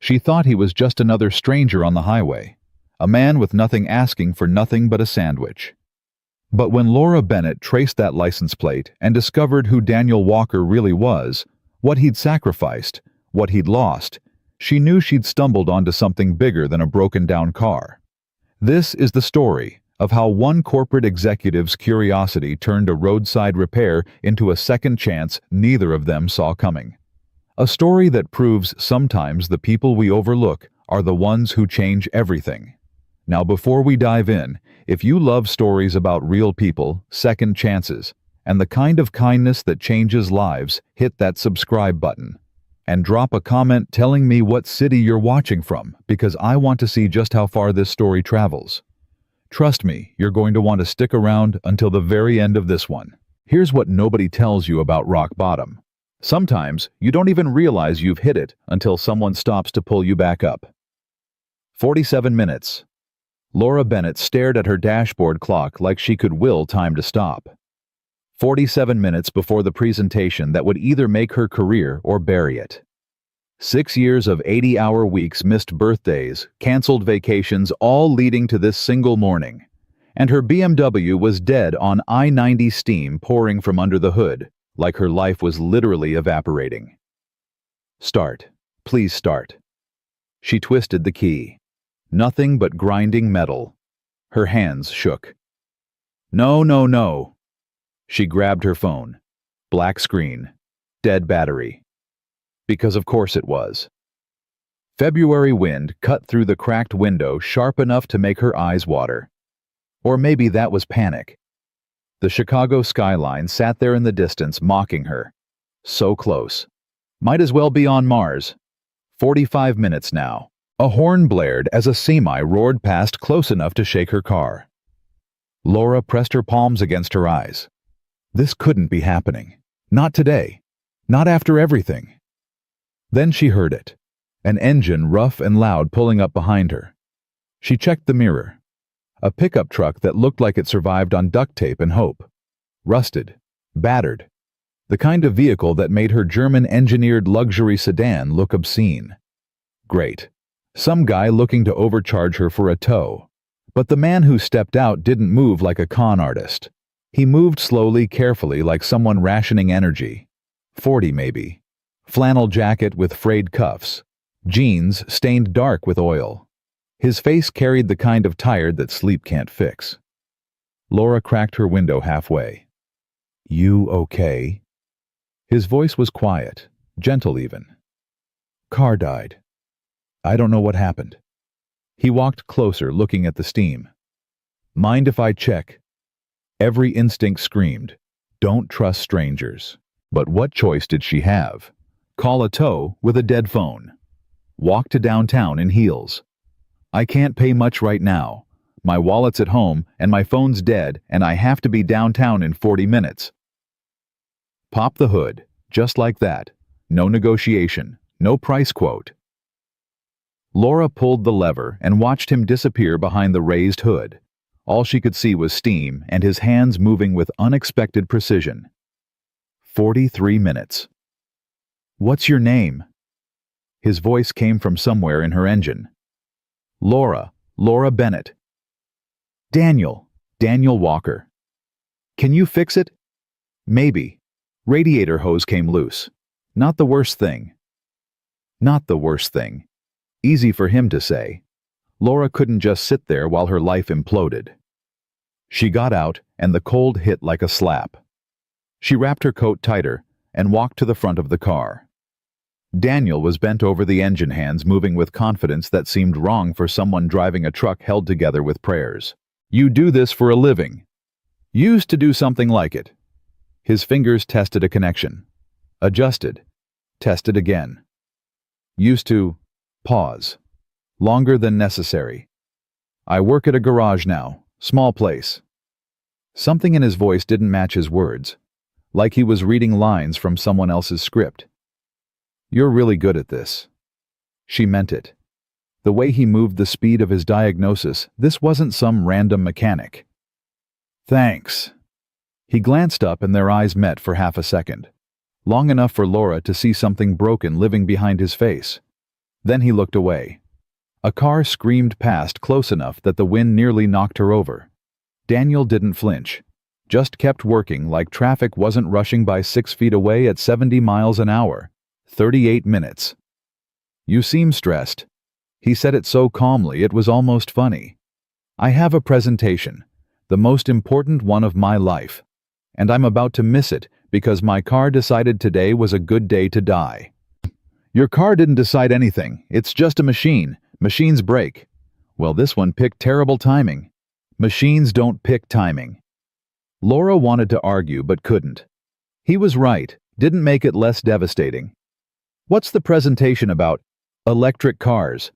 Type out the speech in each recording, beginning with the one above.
She thought he was just another stranger on the highway, a man with nothing asking for nothing but a sandwich. But when Laura Bennett traced that license plate and discovered who Daniel Walker really was, what he'd sacrificed, what he'd lost, she knew she'd stumbled onto something bigger than a broken-down car. This is the story of how one corporate executive's curiosity turned a roadside repair into a second chance neither of them saw coming. A story that proves sometimes the people we overlook are the ones who change everything. Now, before we dive in, if you love stories about real people, second chances, and the kind of kindness that changes lives, hit that subscribe button. And drop a comment telling me what city you're watching from, because I want to see just how far this story travels. Trust me, you're going to want to stick around until the very end of this one. Here's what nobody tells you about rock bottom. Sometimes you don't even realize you've hit it until someone stops to pull you back up. 47 minutes. Laura Bennett stared at her dashboard clock like she could will time to stop. 47 minutes before the presentation that would either make her career or bury it. 6 years of 80-hour weeks, missed birthdays, canceled vacations, all leading to this single morning. And her BMW was dead on I-90, steam pouring from under the hood, like her life was literally evaporating. Start. Please start. She twisted the key. Nothing but grinding metal. Her hands shook. No, no, no. She grabbed her phone. Black screen. Dead battery. Because of course it was. February wind cut through the cracked window sharp enough to make her eyes water. Or maybe that was panic. The Chicago skyline sat there in the distance mocking her. So close. Might as well be on Mars. 45 minutes now. A horn blared as a semi roared past close enough to shake her car. Laura pressed her palms against her eyes. This couldn't be happening. Not today. Not after everything. Then she heard it. An engine rough and loud pulling up behind her. She checked the mirror. A pickup truck that looked like it survived on duct tape and hope. Rusted. Battered. The kind of vehicle that made her German-engineered luxury sedan look obscene. Great. Some guy looking to overcharge her for a tow. But the man who stepped out didn't move like a con artist. He moved slowly, carefully, like someone rationing energy. 40 maybe. Flannel jacket with frayed cuffs. Jeans stained dark with oil. His face carried the kind of tired that sleep can't fix. Laura cracked her window halfway. You okay? His voice was quiet, gentle even. Car died. I don't know what happened. He walked closer, looking at the steam. Mind if I check? Every instinct screamed, don't trust strangers. But what choice did she have? Call a tow with a dead phone. Walk to downtown in heels. I can't pay much right now. My wallet's at home and my phone's dead and I have to be downtown in 40 minutes. Pop the hood, just like that. No negotiation, no price quote. Laura pulled the lever and watched him disappear behind the raised hood. All she could see was steam and his hands moving with unexpected precision. 43 minutes. What's your name? His voice came from somewhere in her engine. Laura Bennett. Daniel Walker. Can you fix it? Maybe. Radiator hose came loose. Not the worst thing. Not the worst thing. Easy for him to say. Laura couldn't just sit there while her life imploded. She got out, and the cold hit like a slap. She wrapped her coat tighter and walked to the front of the car. Daniel was bent over the engine hands, moving with confidence that seemed wrong for someone driving a truck held together with prayers. You do this for a living. Used to do something like it. His fingers tested a connection. Adjusted. Tested again. Used to. Pause. Longer than necessary. I work at a garage now. Small place. Something in his voice didn't match his words. Like he was reading lines from someone else's script. You're really good at this. She meant it. The way he moved, the speed of his diagnosis, this wasn't some random mechanic. Thanks. He glanced up and their eyes met for half a second. Long enough for Laura to see something broken living behind his face. Then he looked away. A car screamed past close enough that the wind nearly knocked her over. Daniel didn't flinch, just kept working like traffic wasn't rushing by 6 feet away at 70 miles an hour. 38 minutes. "You seem stressed." He said it so calmly it was almost funny. "I have a presentation, the most important one of my life, and I'm about to miss it because my car decided today was a good day to die." "Your car didn't decide anything. It's just a machine. Machines break." "Well, this one picked terrible timing." "Machines don't pick timing." Laura wanted to argue but couldn't. He was right, didn't make it less devastating. "What's the presentation about?" "Electric cars.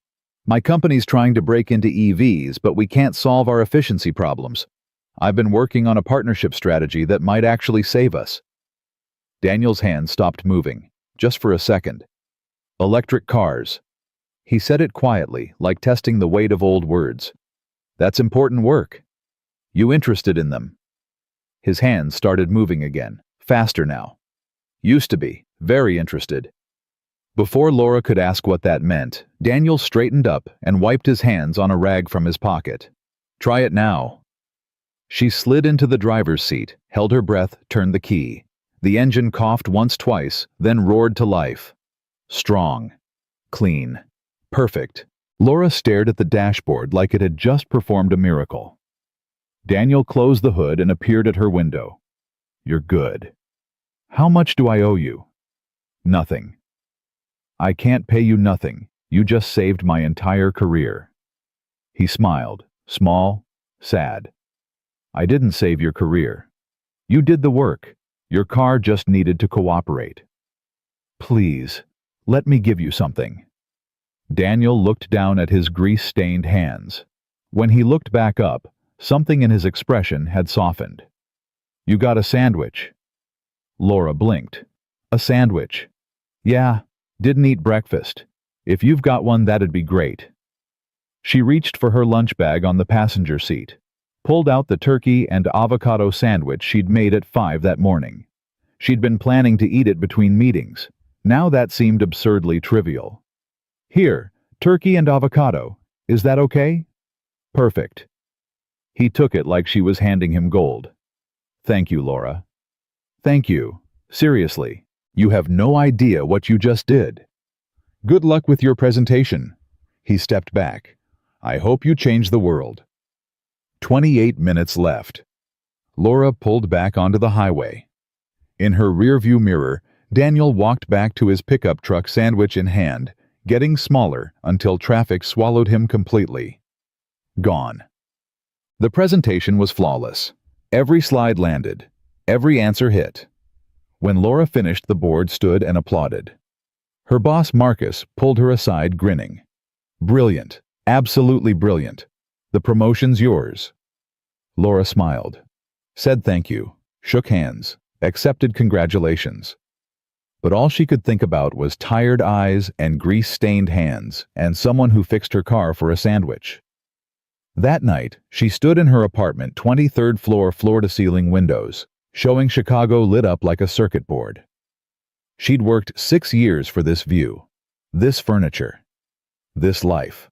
My company's trying to break into EVs, but we can't solve our efficiency problems. I've been working on a partnership strategy that might actually save us." Daniel's hand stopped moving, just for a second. "Electric cars." He said it quietly, like testing the weight of old words. "That's important work. You interested in them?" His hands started moving again, faster now. "Used to be, very interested." Before Laura could ask what that meant, Daniel straightened up and wiped his hands on a rag from his pocket. "Try it now." She slid into the driver's seat, held her breath, turned the key. The engine coughed once, twice, then roared to life. Strong. Clean. Perfect. Laura stared at the dashboard like it had just performed a miracle. Daniel closed the hood and appeared at her window. "You're good." "How much do I owe you?" "Nothing." "I can't pay you nothing. You just saved my entire career." He smiled, small, sad. "I didn't save your career. You did the work. Your car just needed to cooperate." "Please, let me give you something." Daniel looked down at his grease-stained hands. When he looked back up, something in his expression had softened. "You got a sandwich?" Laura blinked. "A sandwich? Yeah. Didn't eat breakfast. If you've got one, that'd be great." She reached for her lunch bag on the passenger seat, pulled out the turkey and avocado sandwich she'd made at 5 that morning. She'd been planning to eat it between meetings. Now that seemed absurdly trivial. "Here, turkey and avocado. Is that okay?" "Perfect." He took it like she was handing him gold. "Thank you, Laura." "Thank you. Seriously. You have no idea what you just did." "Good luck with your presentation." He stepped back. "I hope you change the world." 28 minutes left. Laura pulled back onto the highway. In her rearview mirror, Daniel walked back to his pickup truck, sandwich in hand, getting smaller until traffic swallowed him completely. Gone. The presentation was flawless. Every slide landed. Every answer hit. When Laura finished, the board stood and applauded. Her boss, Marcus, pulled her aside, grinning. "Brilliant. Absolutely brilliant. The promotion's yours." Laura smiled, said thank you, shook hands, accepted congratulations. But all she could think about was tired eyes and grease-stained hands and someone who fixed her car for a sandwich. That night, she stood in her apartment, 23rd floor, floor-to-ceiling windows, showing Chicago lit up like a circuit board. She'd worked 6 years for this view, this furniture, this life.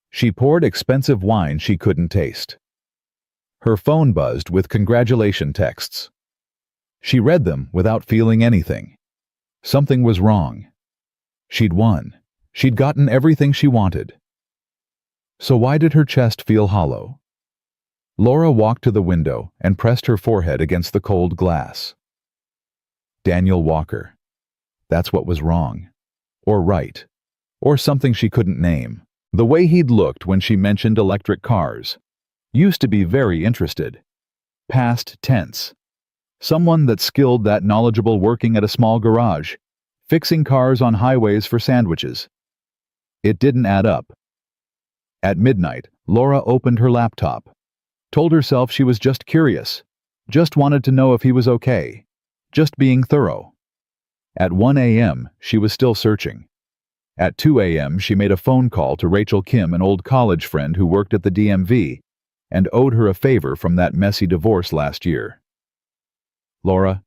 She poured expensive wine she couldn't taste. Her phone buzzed with congratulation texts. She read them without feeling anything. Something was wrong. She'd won. She'd gotten everything she wanted. So why did her chest feel hollow? Laura walked to the window and pressed her forehead against the cold glass. Daniel Walker. That's what was wrong. Or right. Or something she couldn't name. The way he'd looked when she mentioned electric cars. Used to be very interested. Past tense. Someone that skilled, that knowledgeable, working at a small garage, fixing cars on highways for sandwiches. It didn't add up. At midnight, Laura opened her laptop. Told herself she was just curious. Just wanted to know if he was okay. Just being thorough. At 1 a.m., she was still searching. At 2 a.m., she made a phone call to Rachel Kim, an old college friend who worked at the DMV, and owed her a favor from that messy divorce last year. "Laura,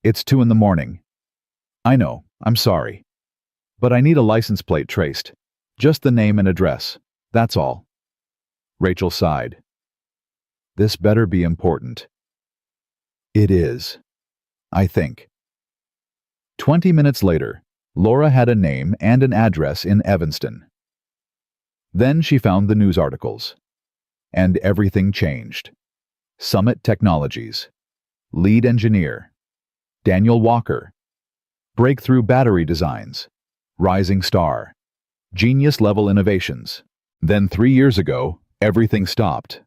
it's 2 in the morning. I know, I'm sorry. But I need a license plate traced. Just the name and address. That's all. Rachel sighed. This better be important. It is, I think. 20 minutes later, Laura had a name and an address in Evanston. Then she found the news articles. And everything changed. Summit Technologies. Lead engineer. Daniel Walker. Breakthrough battery designs. Rising star. Genius-level innovations. Then 3 years ago, everything stopped.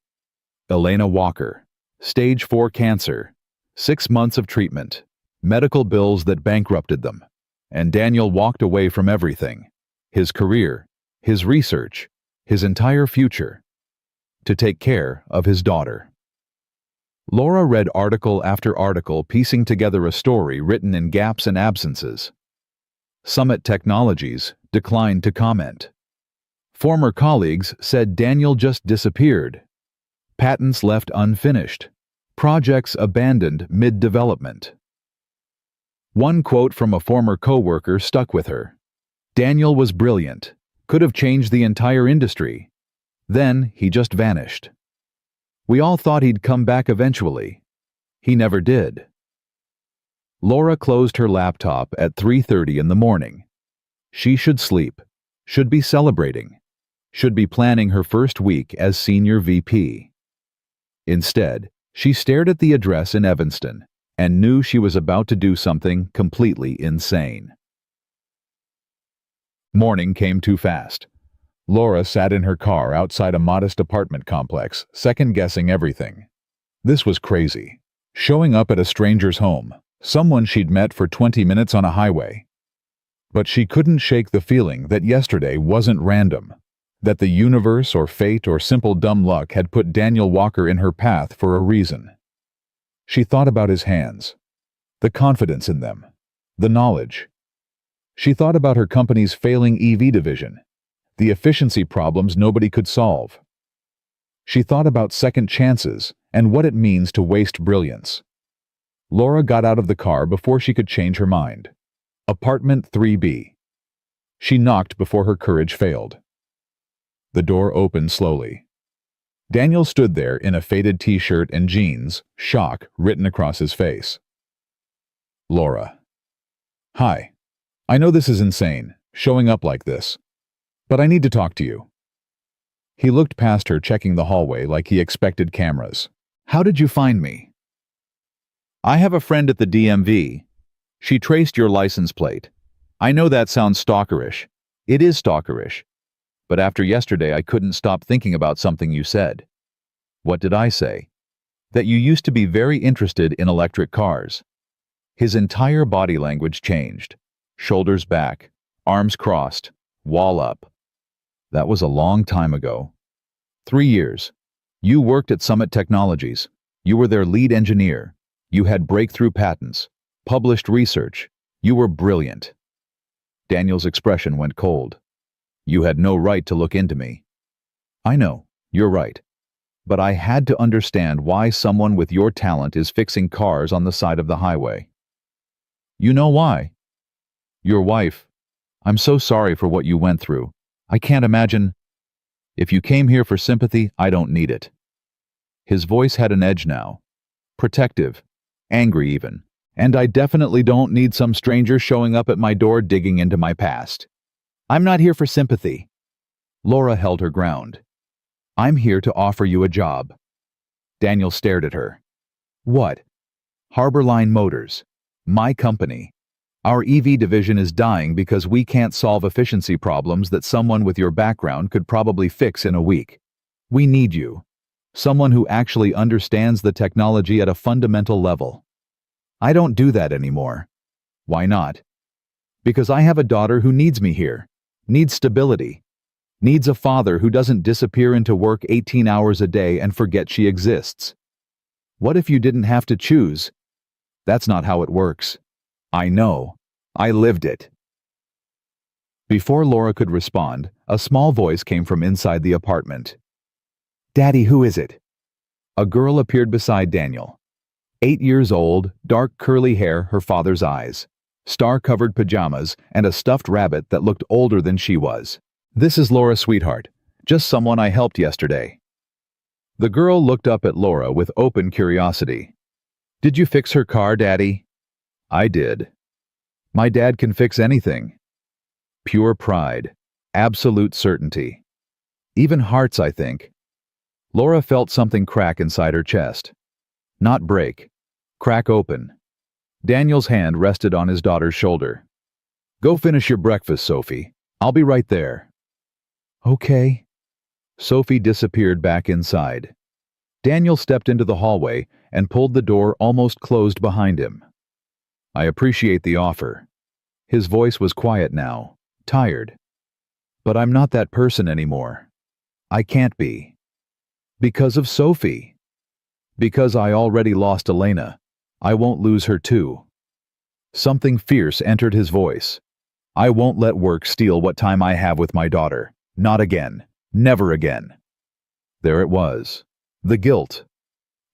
Elena Walker. Stage 4 cancer. 6 months of treatment. Medical bills that bankrupted them. And Daniel walked away from everything. His career, his research, his entire future. To take care of his daughter. Laura read article after article piecing together a story written in gaps and absences. Summit Technologies declined to comment. Former colleagues said Daniel just disappeared. Patents left unfinished. Projects abandoned mid-development. One quote from a former coworker stuck with her. Daniel was brilliant, could have changed the entire industry. Then he just vanished. We all thought he'd come back eventually. He never did. Laura closed her laptop at 3:30 in the morning. She should sleep, should be celebrating, should be planning her first week as senior VP. Instead, she stared at the address in Evanston and knew she was about to do something completely insane. Morning came too fast. Laura sat in her car outside a modest apartment complex, second-guessing everything. This was crazy. Showing up at a stranger's home, someone she'd met for 20 minutes on a highway. But she couldn't shake the feeling that yesterday wasn't random, that the universe or fate or simple dumb luck had put Daniel Walker in her path for a reason. She thought about his hands, the confidence in them, the knowledge. She thought about her company's failing EV division, the efficiency problems nobody could solve. She thought about second chances and what it means to waste brilliance. Laura got out of the car before she could change her mind. Apartment 3B. She knocked before her courage failed. The door opened slowly. Daniel stood there in a faded t-shirt and jeans, shock written across his face. Laura. Hi. I know this is insane, showing up like this. But I need to talk to you. He looked past her, checking the hallway like he expected cameras. How did you find me? I have a friend at the DMV. She traced your license plate. I know that sounds stalkerish. It is stalkerish. But after yesterday, I couldn't stop thinking about something you said. What did I say? That you used to be very interested in electric cars. His entire body language changed. Shoulders back, arms crossed, wall up. That was a long time ago. 3 years. You worked at Summit Technologies. You were their lead engineer. You had breakthrough patents, published research. You were brilliant. Daniel's expression went cold. You had no right to look into me. I know, you're right. But I had to understand why someone with your talent is fixing cars on the side of the highway. You know why? Your wife. I'm so sorry for what you went through. I can't imagine. If you came here for sympathy, I don't need it. His voice had an edge now. Protective. Angry even. And I definitely don't need some stranger showing up at my door digging into my past. I'm not here for sympathy. Laura held her ground. I'm here to offer you a job. Daniel stared at her. What? Harborline Motors. My company. Our EV division is dying because we can't solve efficiency problems that someone with your background could probably fix in a week. We need you. Someone who actually understands the technology at a fundamental level. I don't do that anymore. Why not? Because I have a daughter who needs me here, needs stability, needs a father who doesn't disappear into work 18 hours a day and forget she exists. What if you didn't have to choose? That's not how it works. I know. I lived it. Before Laura could respond, a small voice came from inside the apartment. Daddy, who is it? A girl appeared beside Daniel. 8 years old, dark curly hair, her father's eyes. star-covered pajamas, and a stuffed rabbit that looked older than she was. "This is Laura, sweetheart. Just someone I helped yesterday." The girl looked up at Laura with open curiosity. "Did you fix her car, Daddy?" "I did." "My dad can fix anything." Pure pride. Absolute certainty. Even hearts, I think. Laura felt something crack inside her chest. Not break. Crack open. Daniel's hand rested on his daughter's shoulder. "Go finish your breakfast, Sophie. I'll be right there." "Okay." Sophie disappeared back inside. Daniel stepped into the hallway and pulled the door almost closed behind him. "I appreciate the offer." His voice was quiet now, tired. "But I'm not that person anymore. I can't be. Because of Sophie. Because I already lost Elena. I won't lose her too." Something fierce entered his voice. "I won't let work steal what time I have with my daughter. Not again. Never again." There it was. The guilt.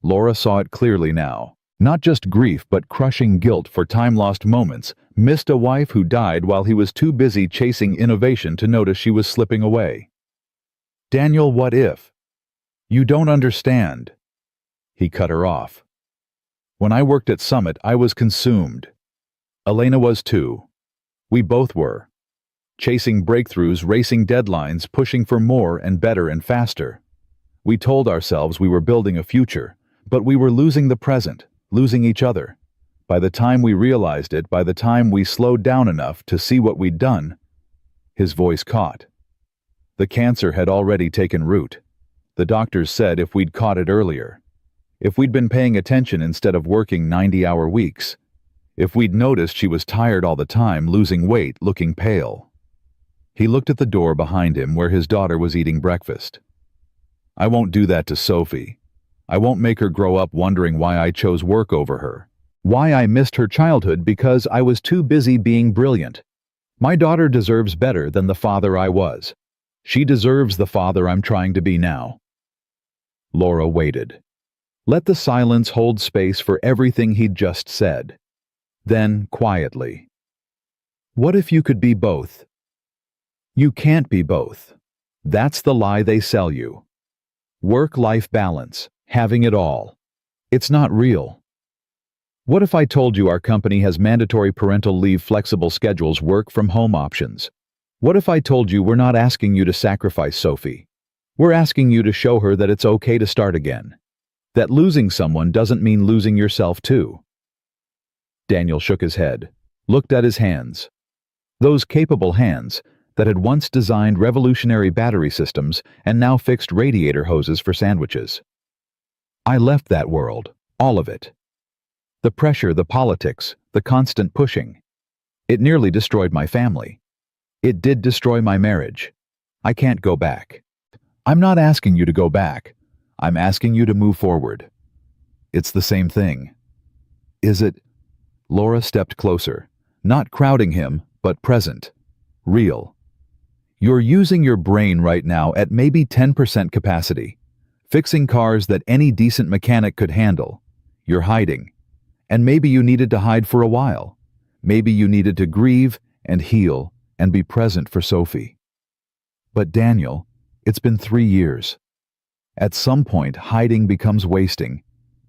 Laura saw it clearly now. Not just grief, but crushing guilt for time-lost moments, missed a wife who died while he was too busy chasing innovation to notice she was slipping away. "Daniel, what if? You don't understand." He cut her off. "When I worked at Summit, I was consumed. Elena was too. We both were. Chasing breakthroughs, racing deadlines, pushing for more and better and faster. We told ourselves we were building a future, but we were losing the present, losing each other. By the time we realized it, by the time we slowed down enough to see what we'd done," his voice caught. "The cancer had already taken root. The doctors said if we'd caught it earlier, if we'd been paying attention instead of working 90-hour weeks, if we'd noticed she was tired all the time, losing weight, looking pale." He looked at the door behind him where his daughter was eating breakfast. "I won't do that to Sophie. I won't make her grow up wondering why I chose work over her. Why I missed her childhood because I was too busy being brilliant. My daughter deserves better than the father I was. She deserves the father I'm trying to be now." Laura waited. Let the silence hold space for everything he'd just said. Then, quietly, "What if you could be both?" You can't be both. That's the lie they sell you. Work-life balance, having it all. It's not real. What if I told you our company has mandatory parental leave, flexible schedules, work-from-home options? What if I told you we're not asking you to sacrifice Sophie? We're asking you to show her that it's okay to start again. That losing someone doesn't mean losing yourself too. Daniel shook his head, looked at his hands. Those capable hands that had once designed revolutionary battery systems and now fixed radiator hoses for sandwiches. "I left that world, all of it. The pressure, the politics, the constant pushing. It nearly destroyed my family. It did destroy my marriage. I can't go back." "I'm not asking you to go back. I'm asking you to move forward." "It's the same thing." "Is it?" Laura stepped closer, not crowding him, but present. Real. "You're using your brain right now at maybe 10% capacity, fixing cars that any decent mechanic could handle. You're hiding. And maybe you needed to hide for a while. Maybe you needed to grieve and heal and be present for Sophie. But Daniel, it's been 3 years. At some point, hiding becomes wasting,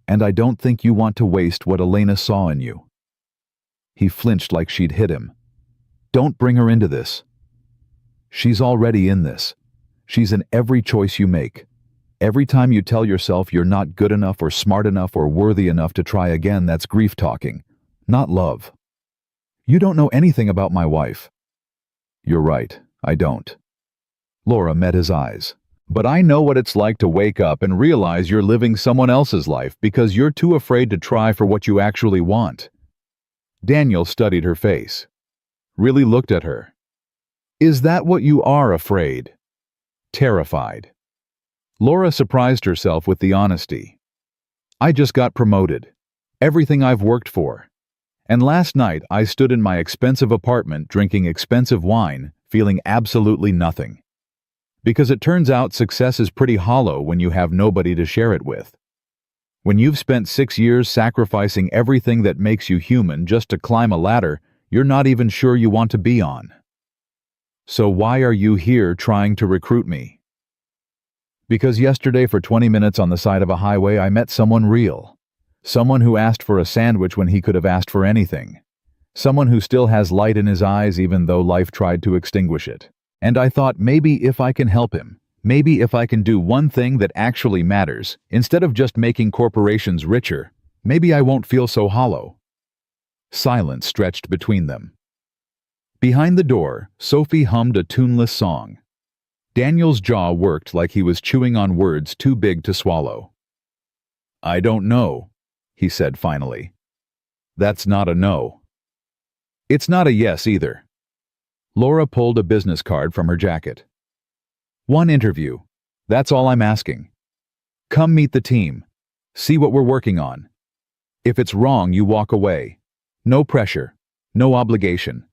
and I don't think you want to waste what Elena saw in you." He flinched like she'd hit him. "Don't bring her into this." "She's already in this. She's in every choice you make. Every time you tell yourself you're not good enough or smart enough or worthy enough to try again, that's grief talking, not love." "You don't know anything about my wife." "You're right, I don't." Laura met his eyes. "But I know what it's like to wake up and realize you're living someone else's life because you're too afraid to try for what you actually want." Daniel studied her face. Really looked at her. "Is that what you are afraid?" Terrified. Laura surprised herself with the honesty. "I just got promoted. Everything I've worked for. And last night I stood in my expensive apartment drinking expensive wine, feeling absolutely nothing. Because it turns out success is pretty hollow when you have nobody to share it with. When you've spent 6 years sacrificing everything that makes you human just to climb a ladder, you're not even sure you want to be on. So why are you here trying to recruit me? Because yesterday for 20 minutes on the side of a highway I met someone real. Someone who asked for a sandwich when he could have asked for anything. Someone who still has light in his eyes even though life tried to extinguish it. And I thought maybe if I can help him, maybe if I can do one thing that actually matters, instead of just making corporations richer, maybe I won't feel so hollow. Silence stretched between them. Behind the door, Sophie hummed a tuneless song. Daniel's jaw worked like he was chewing on words too big to swallow. I don't know, he said finally. That's not a no. It's not a yes either. Laura pulled a business card from her jacket. One interview. That's all I'm asking. Come meet the team. See what we're working on. If it's wrong, you walk away. No pressure. No obligation.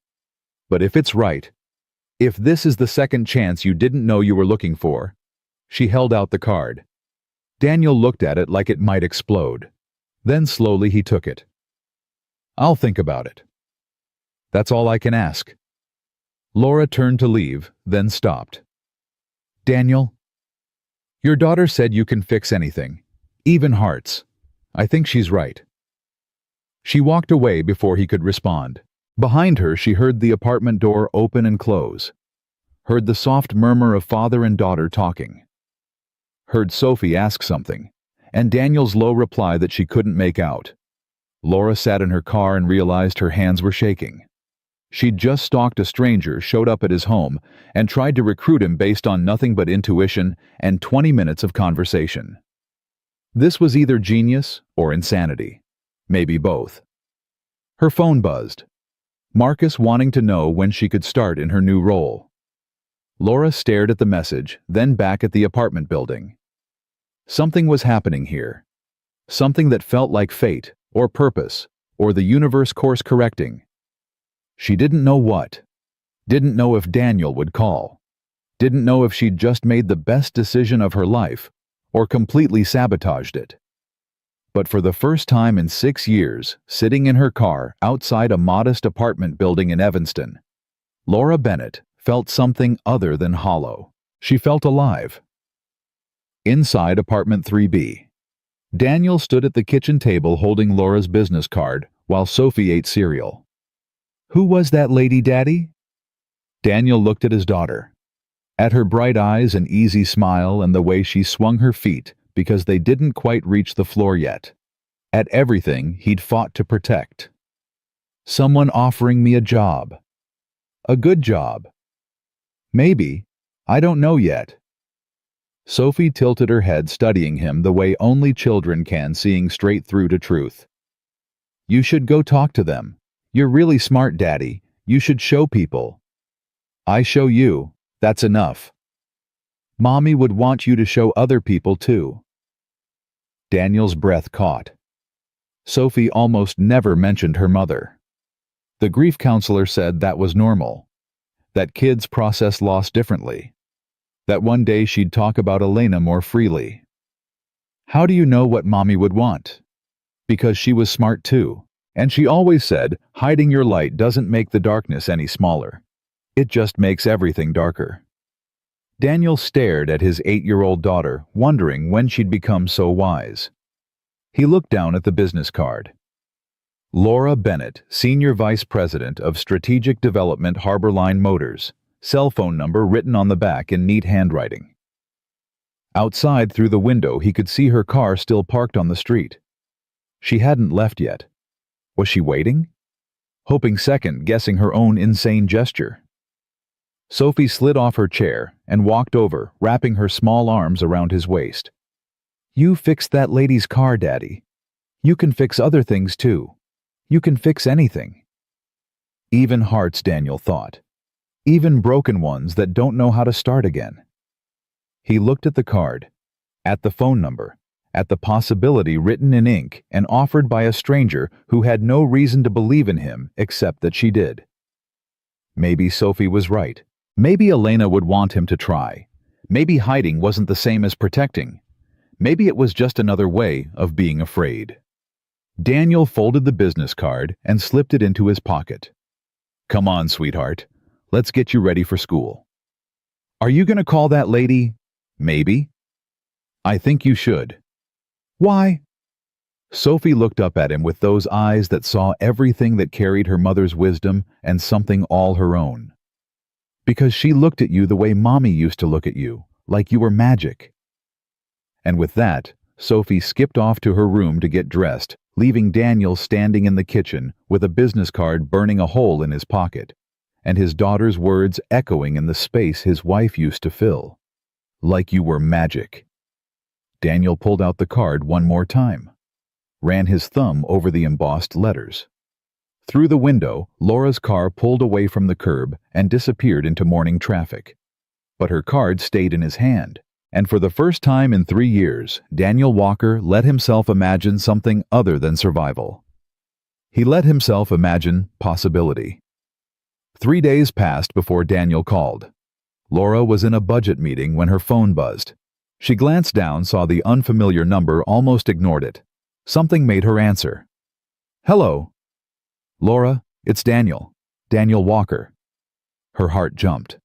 But if it's right, if this is the second chance you didn't know you were looking for, she held out the card. Daniel looked at it like it might explode. Then slowly he took it. I'll think about it. That's all I can ask. Laura turned to leave, then stopped. Daniel, your daughter said you can fix anything, even hearts. I think she's right. She walked away before he could respond. Behind her, she heard the apartment door open and close. Heard the soft murmur of father and daughter talking. Heard Sophie ask something, and Daniel's low reply that she couldn't make out. Laura sat in her car and realized her hands were shaking. She'd just stalked a stranger, showed up at his home, and tried to recruit him based on nothing but intuition and 20 minutes of conversation. This was either genius or insanity. Maybe both. Her phone buzzed. Marcus wanting to know when she could start in her new role. Laura stared at the message, then back at the apartment building. Something was happening here. Something that felt like fate, or purpose, or the universe course correcting. She didn't know what. Didn't know if Daniel would call. Didn't know if she'd just made the best decision of her life, or completely sabotaged it. But for the first time in 6 years, sitting in her car outside a modest apartment building in Evanston, Laura Bennett felt something other than hollow. She felt alive. Inside apartment 3B, Daniel stood at the kitchen table holding Laura's business card while Sophie ate cereal. Who was that lady, Daddy? Daniel looked at his daughter. At her bright eyes and easy smile and the way she swung her feet because they didn't quite reach the floor yet. At everything he'd fought to protect. Someone offering me a job. A good job. Maybe. I don't know yet. Sophie tilted her head, studying him the way only children can, seeing straight through to truth. You should go talk to them. You're really smart, Daddy. You should show people. I show you. That's enough. Mommy would want you to show other people too. Daniel's breath caught. Sophie almost never mentioned her mother. The grief counselor said that was normal. That kids process loss differently. That one day she'd talk about Elena more freely. How do you know what Mommy would want? Because she was smart too. And she always said, hiding your light doesn't make the darkness any smaller. It just makes everything darker. Daniel stared at his 8-year-old daughter, wondering when she'd become so wise. He looked down at the business card. Laura Bennett, Senior Vice President of Strategic Development, Harborline Motors. Cell phone number written on the back in neat handwriting. Outside through the window he could see her car still parked on the street. She hadn't left yet. Was she waiting? Hoping second, guessing her own insane gesture. Sophie slid off her chair and walked over, wrapping her small arms around his waist. You fixed that lady's car, Daddy. You can fix other things too. You can fix anything. Even hearts, Daniel thought. Even broken ones that don't know how to start again. He looked at the card, at the phone number, at the possibility written in ink and offered by a stranger who had no reason to believe in him except that she did. Maybe Sophie was right. Maybe Elena would want him to try. Maybe hiding wasn't the same as protecting. Maybe it was just another way of being afraid. Daniel folded the business card and slipped it into his pocket. Come on, sweetheart. Let's get you ready for school. Are you going to call that lady? Maybe. I think you should. Why? Sophie looked up at him with those eyes that saw everything that carried her mother's wisdom and something all her own. Because she looked at you the way Mommy used to look at you, like you were magic. And with that, Sophie skipped off to her room to get dressed, leaving Daniel standing in the kitchen with a business card burning a hole in his pocket, and his daughter's words echoing in the space his wife used to fill. Like you were magic. Daniel pulled out the card one more time, ran his thumb over the embossed letters. Through the window, Laura's car pulled away from the curb and disappeared into morning traffic. But her card stayed in his hand, and for the first time in 3 years, Daniel Walker let himself imagine something other than survival. He let himself imagine possibility. 3 days passed before Daniel called. Laura was in a budget meeting when her phone buzzed. She glanced down, saw the unfamiliar number, almost ignored it. Something made her answer. Hello. Laura, it's Daniel. Daniel Walker. Her heart jumped.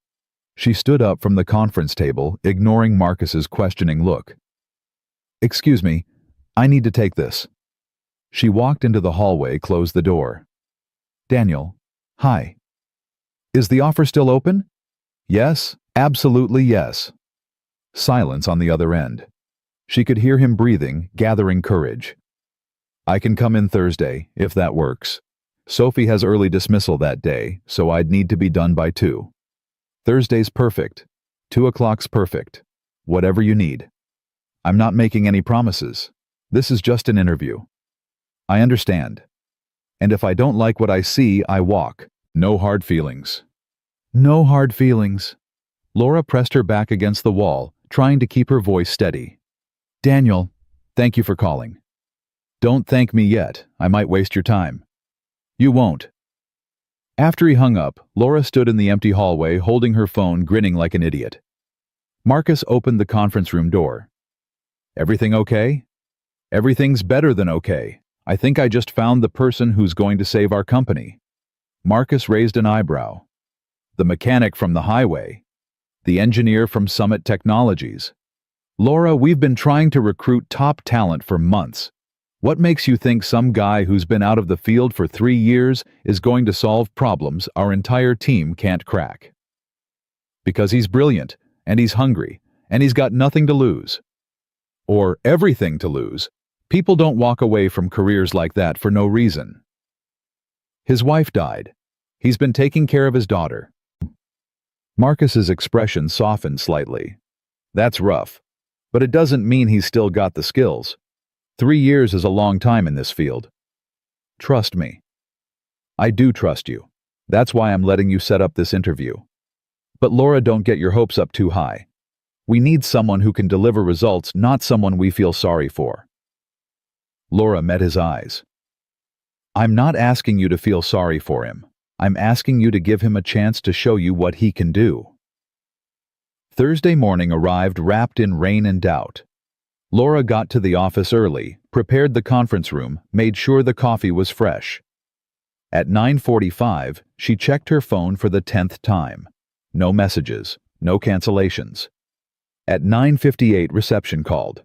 She stood up from the conference table, ignoring Marcus's questioning look. Excuse me, I need to take this. She walked into the hallway, closed the door. Daniel, hi. Is the offer still open? Yes, absolutely yes. Silence on the other end. She could hear him breathing, gathering courage. I can come in Thursday, if that works. Sophie has early dismissal that day, so I'd need to be done by 2. Thursday's perfect. 2 o'clock's perfect. Whatever you need. I'm not making any promises. This is just an interview. I understand. And if I don't like what I see, I walk. No hard feelings. No hard feelings. Laura pressed her back against the wall, trying to keep her voice steady. Daniel, thank you for calling. Don't thank me yet. I might waste your time. You won't. After he hung up, Laura stood in the empty hallway holding her phone, grinning like an idiot. Marcus opened the conference room door. Everything okay? Everything's better than okay. I think I just found the person who's going to save our company. Marcus raised an eyebrow. The mechanic from the highway. The engineer from Summit Technologies. Laura, we've been trying to recruit top talent for months. What makes you think some guy who's been out of the field for 3 years is going to solve problems our entire team can't crack? Because he's brilliant, and he's hungry, and he's got nothing to lose. Or everything to lose. People don't walk away from careers like that for no reason. His wife died. He's been taking care of his daughter. Marcus's expression softened slightly. That's rough, but it doesn't mean he's still got the skills. 3 years is a long time in this field. Trust me. I do trust you. That's why I'm letting you set up this interview. But Laura, don't get your hopes up too high. We need someone who can deliver results, not someone we feel sorry for. Laura met his eyes. I'm not asking you to feel sorry for him. I'm asking you to give him a chance to show you what he can do. Thursday morning arrived wrapped in rain and doubt. Laura got to the office early, prepared the conference room, made sure the coffee was fresh. At 9:45, she checked her phone for the 10th time. No messages, no cancellations. At 9:58, reception called.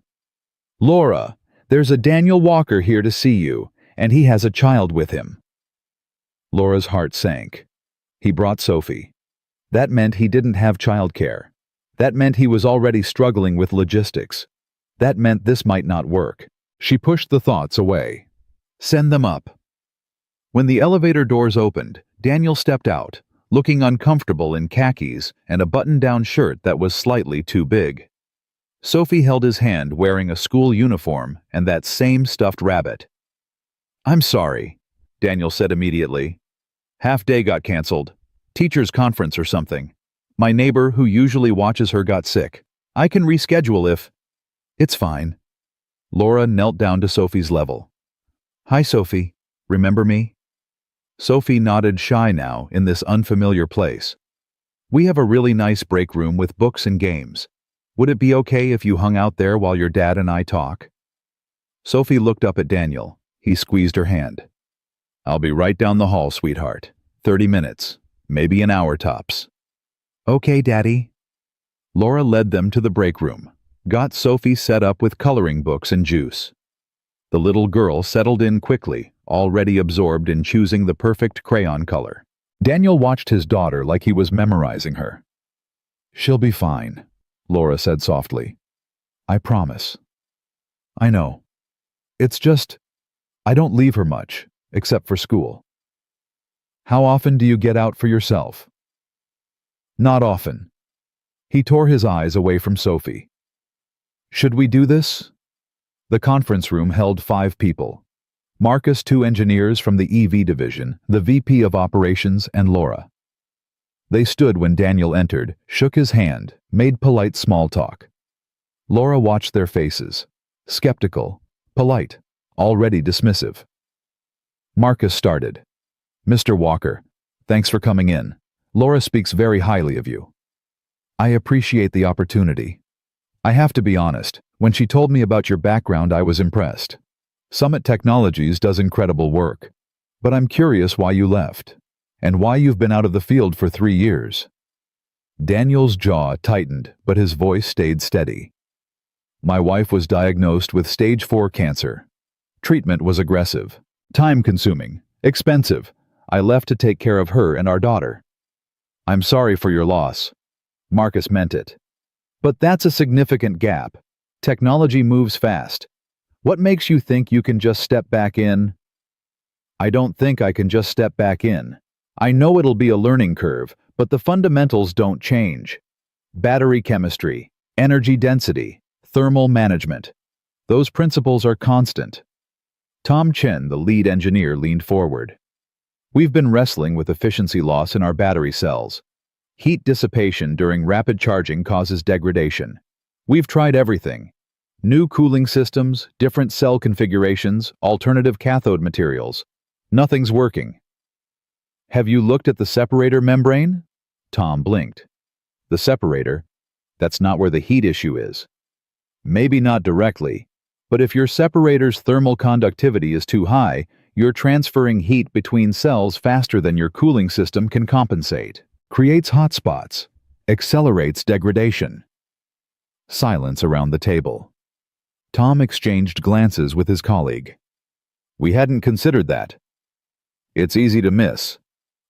Laura, there's a Daniel Walker here to see you, and he has a child with him. Laura's heart sank. He brought Sophie. That meant he didn't have childcare. That meant he was already struggling with logistics. That meant this might not work. She pushed the thoughts away. Send them up. When the elevator doors opened, Daniel stepped out, looking uncomfortable in khakis and a button-down shirt that was slightly too big. Sophie held his hand wearing a school uniform and that same stuffed rabbit. I'm sorry, Daniel said immediately. Half day got canceled. Teacher's conference or something. My neighbor who usually watches her got sick. I can reschedule if... It's fine. Laura knelt down to Sophie's level. Hi, Sophie. Remember me? Sophie nodded, shy now in this unfamiliar place. We have a really nice break room with books and games. Would it be okay if you hung out there while your dad and I talk? Sophie looked up at Daniel. He squeezed her hand. I'll be right down the hall, sweetheart. 30 minutes, maybe an hour tops. Okay, Daddy. Laura led them to the break room, got Sophie set up with coloring books and juice. The little girl settled in quickly, already absorbed in choosing the perfect crayon color. Daniel watched his daughter like he was memorizing her. She'll be fine, Laura said softly. I promise. I know. It's just, I don't leave her much, except for school. How often do you get out for yourself? Not often. He tore his eyes away from Sophie. Should we do this? The conference room held 5 people. Marcus, 2 engineers from the EV division, the VP of operations, and Laura. They stood when Daniel entered, shook his hand, made polite small talk. Laura watched their faces. Skeptical, polite, already dismissive. Marcus started. Mr. Walker, thanks for coming in. Laura speaks very highly of you. I appreciate the opportunity. I have to be honest, when she told me about your background, I was impressed. Summit Technologies does incredible work. But I'm curious why you left, and why you've been out of the field for 3 years. Daniel's jaw tightened, but his voice stayed steady. My wife was diagnosed with stage 4 cancer. Treatment was aggressive, time-consuming, expensive. I left to take care of her and our daughter. I'm sorry for your loss. Marcus meant it. But that's a significant gap. Technology moves fast. What makes you think you can just step back in? I don't think I can just step back in. I know it'll be a learning curve, but the fundamentals don't change. Battery chemistry, energy density, thermal management. Those principles are constant. Tom Chen, the lead engineer, leaned forward. We've been wrestling with efficiency loss in our battery cells. Heat dissipation during rapid charging causes degradation. We've tried everything. New cooling systems, different cell configurations, alternative cathode materials. Nothing's working. Have you looked at the separator membrane? Tom blinked. The separator? That's not where the heat issue is. Maybe not directly, but if your separator's thermal conductivity is too high, you're transferring heat between cells faster than your cooling system can compensate. Creates hotspots. Accelerates degradation. Silence around the table. Tom exchanged glances with his colleague. We hadn't considered that. It's easy to miss.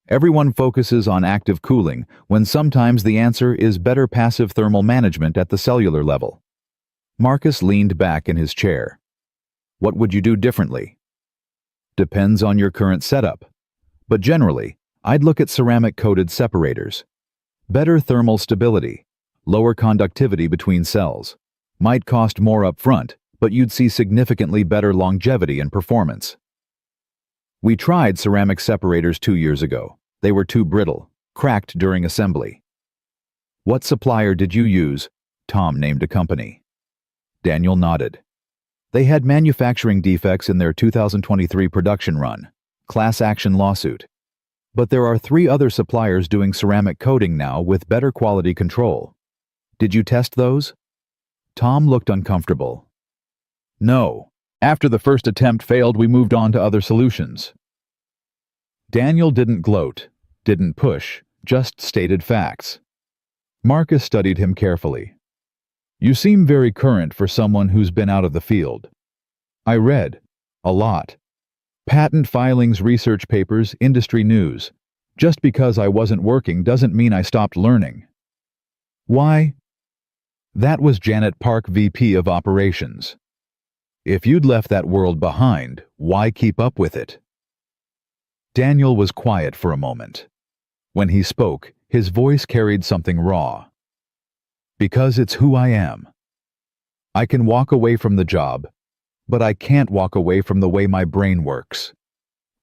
Everyone focuses on active cooling when sometimes the answer is better passive thermal management at the cellular level. Marcus leaned back in his chair. What would you do differently? Depends on your current setup. But generally, I'd look at ceramic-coated separators. Better thermal stability, lower conductivity between cells. Might cost more up front, but you'd see significantly better longevity and performance. We tried ceramic separators 2 years ago. They were too brittle, cracked during assembly. What supplier did you use? Tom named a company. Daniel nodded. They had manufacturing defects in their 2023 production run, class action lawsuit. But there are 3 other suppliers doing ceramic coating now with better quality control. Did you test those? Tom looked uncomfortable. No. After the first attempt failed, we moved on to other solutions. Daniel didn't gloat, didn't push, just stated facts. Marcus studied him carefully. You seem very current for someone who's been out of the field. I read. A lot. Patent filings, research papers, industry news. Just because I wasn't working doesn't mean I stopped learning. Why? That was Janet Park, VP of Operations. If you'd left that world behind, why keep up with it? Daniel was quiet for a moment. When he spoke, his voice carried something raw. Because it's who I am. I can walk away from the job, but I can't walk away from the way my brain works.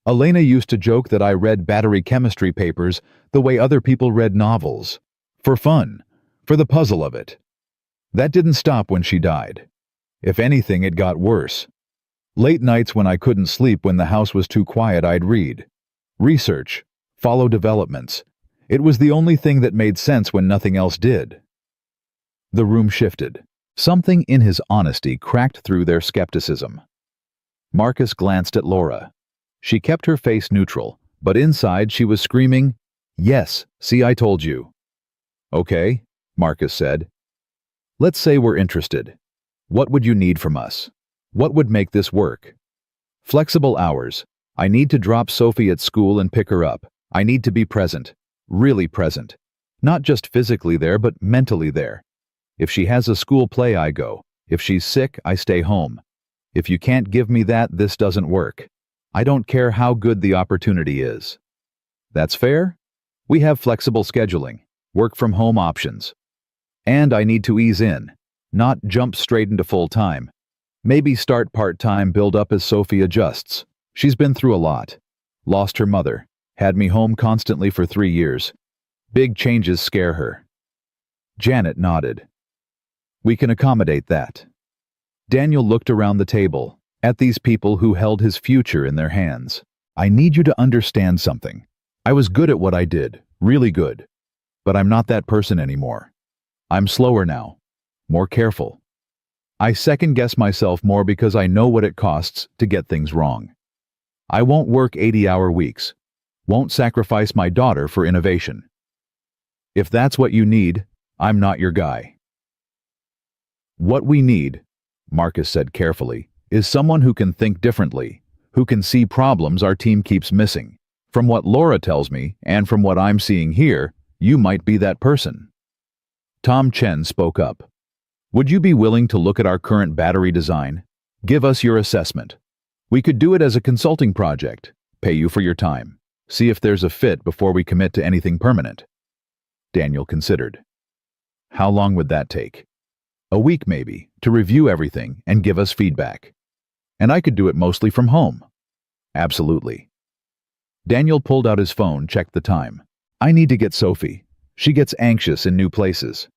Elena used to joke that I read battery chemistry papers the way other people read novels. For fun, for the puzzle of it. That didn't stop when she died. If anything, it got worse. Late nights when I couldn't sleep when the house was too quiet, I'd read. Research. Follow developments. It was the only thing that made sense when nothing else did. The room shifted. Something in his honesty cracked through their skepticism. Marcus glanced at Laura. She kept her face neutral, but inside she was screaming, "Yes, see, I told you." "Okay," Marcus said. "Let's say we're interested. What would you need from us? What would make this work?" "Flexible hours. I need to drop Sophie at school and pick her up. I need to be present. Really present. Not just physically there, but mentally there. If she has a school play, I go. If she's sick, I stay home. If you can't give me that, this doesn't work. I don't care how good the opportunity is." "That's fair. We have flexible scheduling, work from home options. And I need to ease in, not jump straight into full-time. Maybe start part-time, build up as Sophie adjusts. She's been through a lot. Lost her mother, had me home constantly for 3 years. Big changes scare her." Janet nodded. "We can accommodate that." Daniel looked around the table, at these people who held his future in their hands. "I need you to understand something. I was good at what I did, really good. But I'm not that person anymore. I'm slower now, more careful. I second-guess myself more because I know what it costs to get things wrong. I won't work 80-hour weeks, won't sacrifice my daughter for innovation. If that's what you need, I'm not your guy." "What we need," Marcus said carefully, "is someone who can think differently, who can see problems our team keeps missing. From what Laura tells me, and from what I'm seeing here, you might be that person." Tom Chen spoke up. "Would you be willing to look at our current battery design? Give us your assessment. We could do it as a consulting project, pay you for your time, see if there's a fit before we commit to anything permanent." Daniel considered. "How long would that take?" "A week maybe, to review everything and give us feedback. And I could do it mostly from home." "Absolutely." Daniel pulled out his phone, checked the time. "I need to get Sophie. She gets anxious in new places."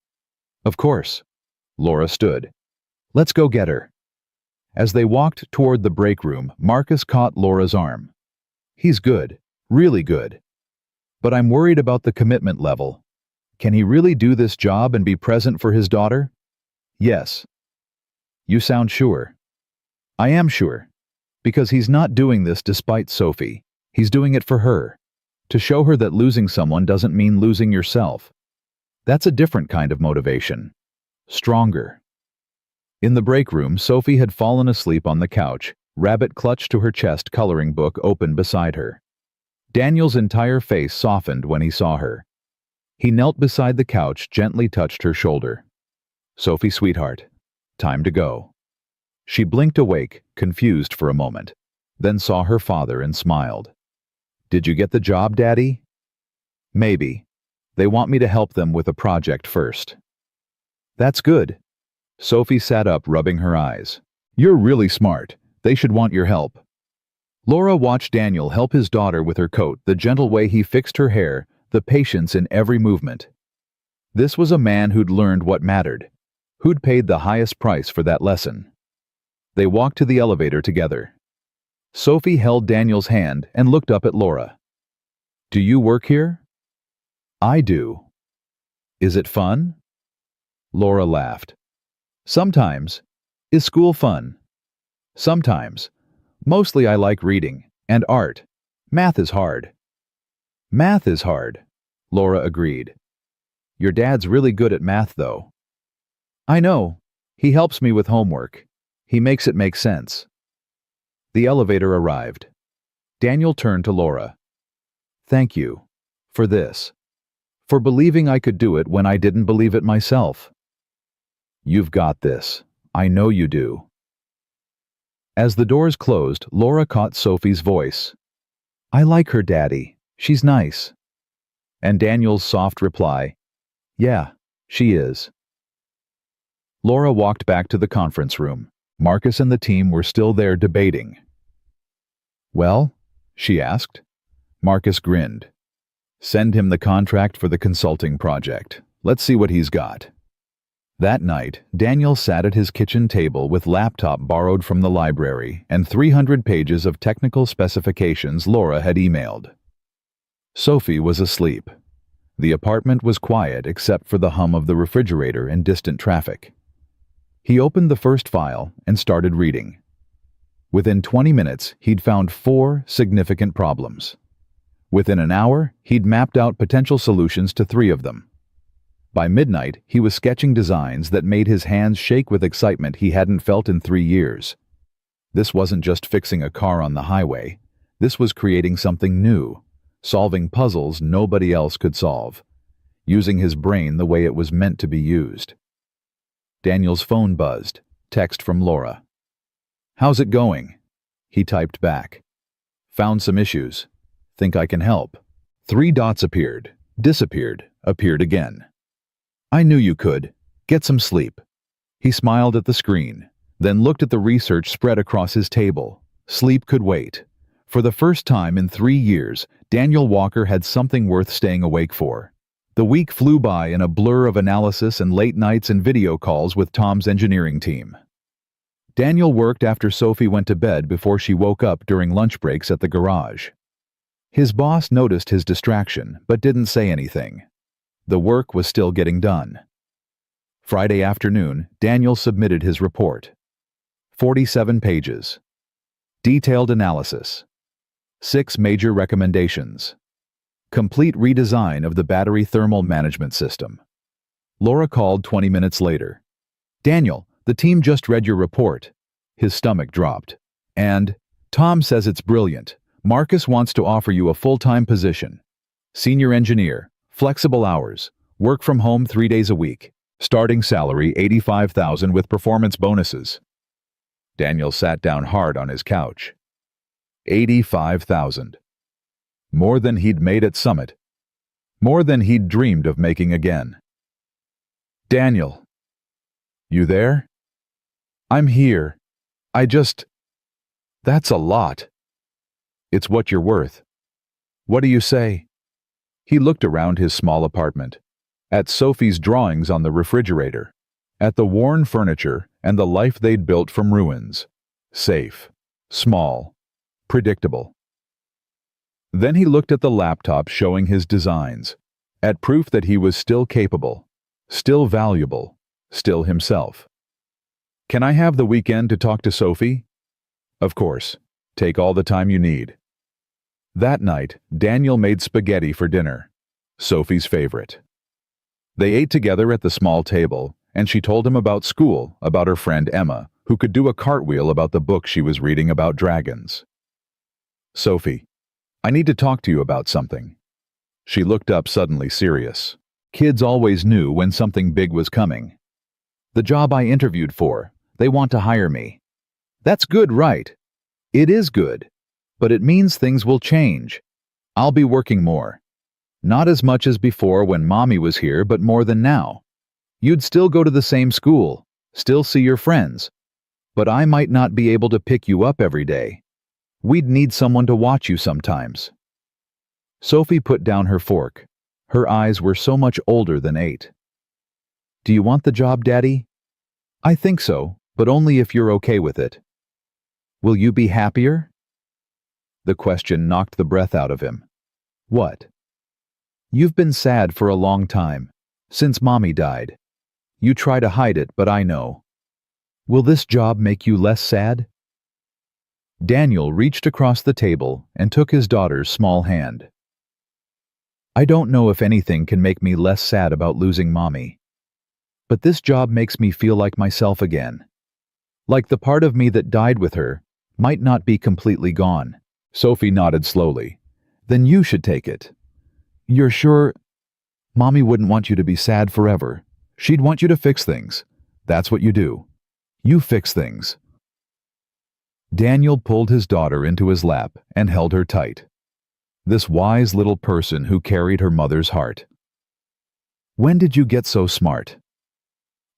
"Of course." Laura stood. "Let's go get her." As they walked toward the break room, Marcus caught Laura's arm. "He's good, really good. But I'm worried about the commitment level. Can he really do this job and be present for his daughter?" "Yes." "You sound sure." "I am sure. Because he's not doing this despite Sophie. He's doing it for her. To show her that losing someone doesn't mean losing yourself. That's a different kind of motivation. Stronger." In the break room, Sophie had fallen asleep on the couch, rabbit clutched to her chest, coloring book open beside her. Daniel's entire face softened when he saw her. He knelt beside the couch, gently touched her shoulder. "Sophie, sweetheart, time to go." She blinked awake, confused for a moment, then saw her father and smiled. "Did you get the job, Daddy?" "Maybe. They want me to help them with a project first." "That's good." Sophie sat up, rubbing her eyes. "You're really smart. They should want your help." Laura watched Daniel help his daughter with her coat, the gentle way he fixed her hair, the patience in every movement. This was a man who'd learned what mattered, who'd paid the highest price for that lesson. They walked to the elevator together. Sophie held Daniel's hand and looked up at Laura. "Do you work here?" "I do." "Is it fun?" Laura laughed. "Sometimes. Is school fun?" "Sometimes. Mostly I like reading and art. Math is hard." "Math is hard," Laura agreed. "Your dad's really good at math, though." "I know. He helps me with homework. He makes it make sense." The elevator arrived. Daniel turned to Laura. "Thank you. For this. For believing I could do it when I didn't believe it myself." "You've got this. I know you do." As the doors closed, Laura caught Sophie's voice. "I like her, Daddy. She's nice." And Daniel's soft reply, "Yeah, she is." Laura walked back to the conference room. Marcus and the team were still there debating. "Well?" she asked. Marcus grinned. "Send him the contract for the consulting project. Let's see what he's got." That night, Daniel sat at his kitchen table with laptop borrowed from the library and 300 pages of technical specifications Laura had emailed. Sophie was asleep. The apartment was quiet except for the hum of the refrigerator and distant traffic. He opened the first file and started reading. Within 20 minutes, he'd found 4 significant problems. Within an hour, he'd mapped out potential solutions to 3 of them. By midnight, he was sketching designs that made his hands shake with excitement he hadn't felt in 3 years. This wasn't just fixing a car on the highway. This was creating something new, solving puzzles nobody else could solve, using his brain the way it was meant to be used. Daniel's phone buzzed. Text from Laura. "How's it going?" He typed back. "Found some issues. Think I can help." 3 dots appeared, disappeared, appeared again. "I knew you could. Get some sleep." He smiled at the screen, then looked at the research spread across his table. Sleep could wait. For the first time in 3 years, Daniel Walker had something worth staying awake for. The week flew by in a blur of analysis and late nights and video calls with Tom's engineering team. Daniel worked after Sophie went to bed before she woke up during lunch breaks at the garage. His boss noticed his distraction, but didn't say anything. The work was still getting done. Friday afternoon, Daniel submitted his report. 47 pages. Detailed analysis. 6 major recommendations. Complete redesign of the battery thermal management system. Laura called 20 minutes later. "Daniel, the team just read your report." His stomach dropped. "And Tom says it's brilliant. Marcus wants to offer you a full-time position. Senior engineer, flexible hours, work from home 3 days a week. Starting salary $85,000 with performance bonuses." Daniel sat down hard on his couch. 85,000. More than he'd made at Summit. More than he'd dreamed of making again. "Daniel. You there?" "I'm here. That's a lot." "It's what you're worth." "What do you say?" He looked around his small apartment, at Sophie's drawings on the refrigerator, at the worn furniture and the life they'd built from ruins. Safe, small, predictable. Then he looked at the laptop showing his designs, at proof that he was still capable, still valuable, still himself. "Can I have the weekend to talk to Sophie?" "Of course. Take all the time you need." That night, Daniel made spaghetti for dinner, Sophie's favorite. They ate together at the small table, and she told him about school, about her friend Emma, who could do a cartwheel about the book she was reading about dragons. "Sophie, I need to talk to you about something." She looked up suddenly serious. Kids always knew when something big was coming. "The job I interviewed for, they want to hire me." "That's good, right?" "It is good. But it means things will change. I'll be working more. Not as much as before when Mommy was here, but more than now. You'd still go to the same school, still see your friends. But I might not be able to pick you up every day. We'd need someone to watch you sometimes." Sophie put down her fork. Her eyes were so much older than 8. "Do you want the job, Daddy?" "I think so, but only if you're okay with it." "Will you be happier?" The question knocked the breath out of him. "What?" "You've been sad for a long time, since Mommy died. You try to hide it, but I know. Will this job make you less sad?" Daniel reached across the table and took his daughter's small hand. "I don't know if anything can make me less sad about losing Mommy. But this job makes me feel like myself again. Like the part of me that died with her might not be completely gone." Sophie nodded slowly. "Then you should take it." "You're sure?" "Mommy wouldn't want you to be sad forever. She'd want you to fix things. That's what you do. You fix things." Daniel pulled his daughter into his lap and held her tight. This wise little person who carried her mother's heart. "When did you get so smart?"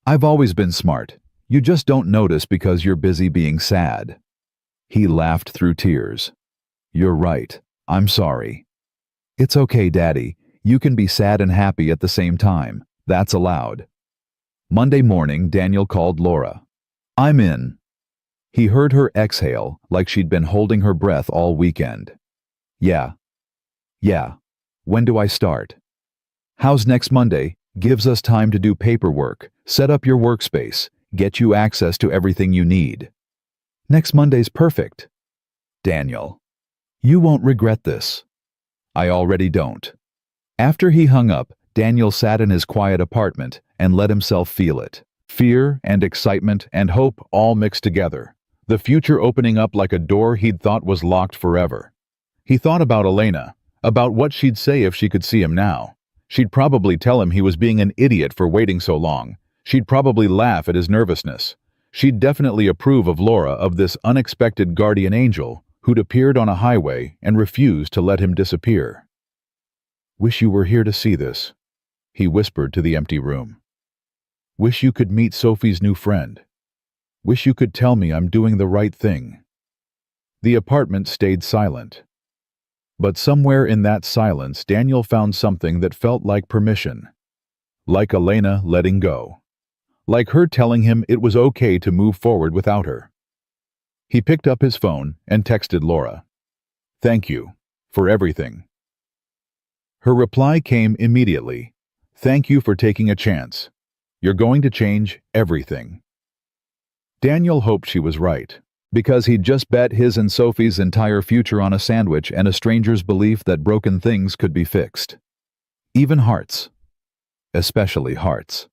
"I've always been smart. You just don't notice because you're busy being sad." He laughed through tears. "You're right. I'm sorry." "It's okay, Daddy. You can be sad and happy at the same time. That's allowed." Monday morning, Daniel called Laura. "I'm in." He heard her exhale like she'd been holding her breath all weekend. Yeah. When do I start?" "How's next Monday? Gives us time to do paperwork, set up your workspace, get you access to everything you need." "Next Monday's perfect." "Daniel, you won't regret this." I already don't. After he hung up, Daniel sat in his quiet apartment and let himself feel it. Fear and excitement and hope all mixed together. The future opening up like a door he'd thought was locked forever. He thought about Elena, about what she'd say if she could see him now. She'd probably tell him he was being an idiot for waiting so long. She'd probably laugh at his nervousness. She'd definitely approve of Laura, of this unexpected guardian angel who'd appeared on a highway and refused to let him disappear. "Wish you were here to see this," he whispered to the empty room. "Wish you could meet Sophie's new friend. Wish you could tell me I'm doing the right thing." The apartment stayed silent. But somewhere in that silence, Daniel found something that felt like permission. Like Elena letting go. Like her telling him it was okay to move forward without her. He picked up his phone and texted Laura. "Thank you for everything." Her reply came immediately. "Thank you for taking a chance. You're going to change everything." Daniel hoped she was right, because he'd just bet his and Sophie's entire future on a sandwich and a stranger's belief that broken things could be fixed. Even hearts. Especially hearts.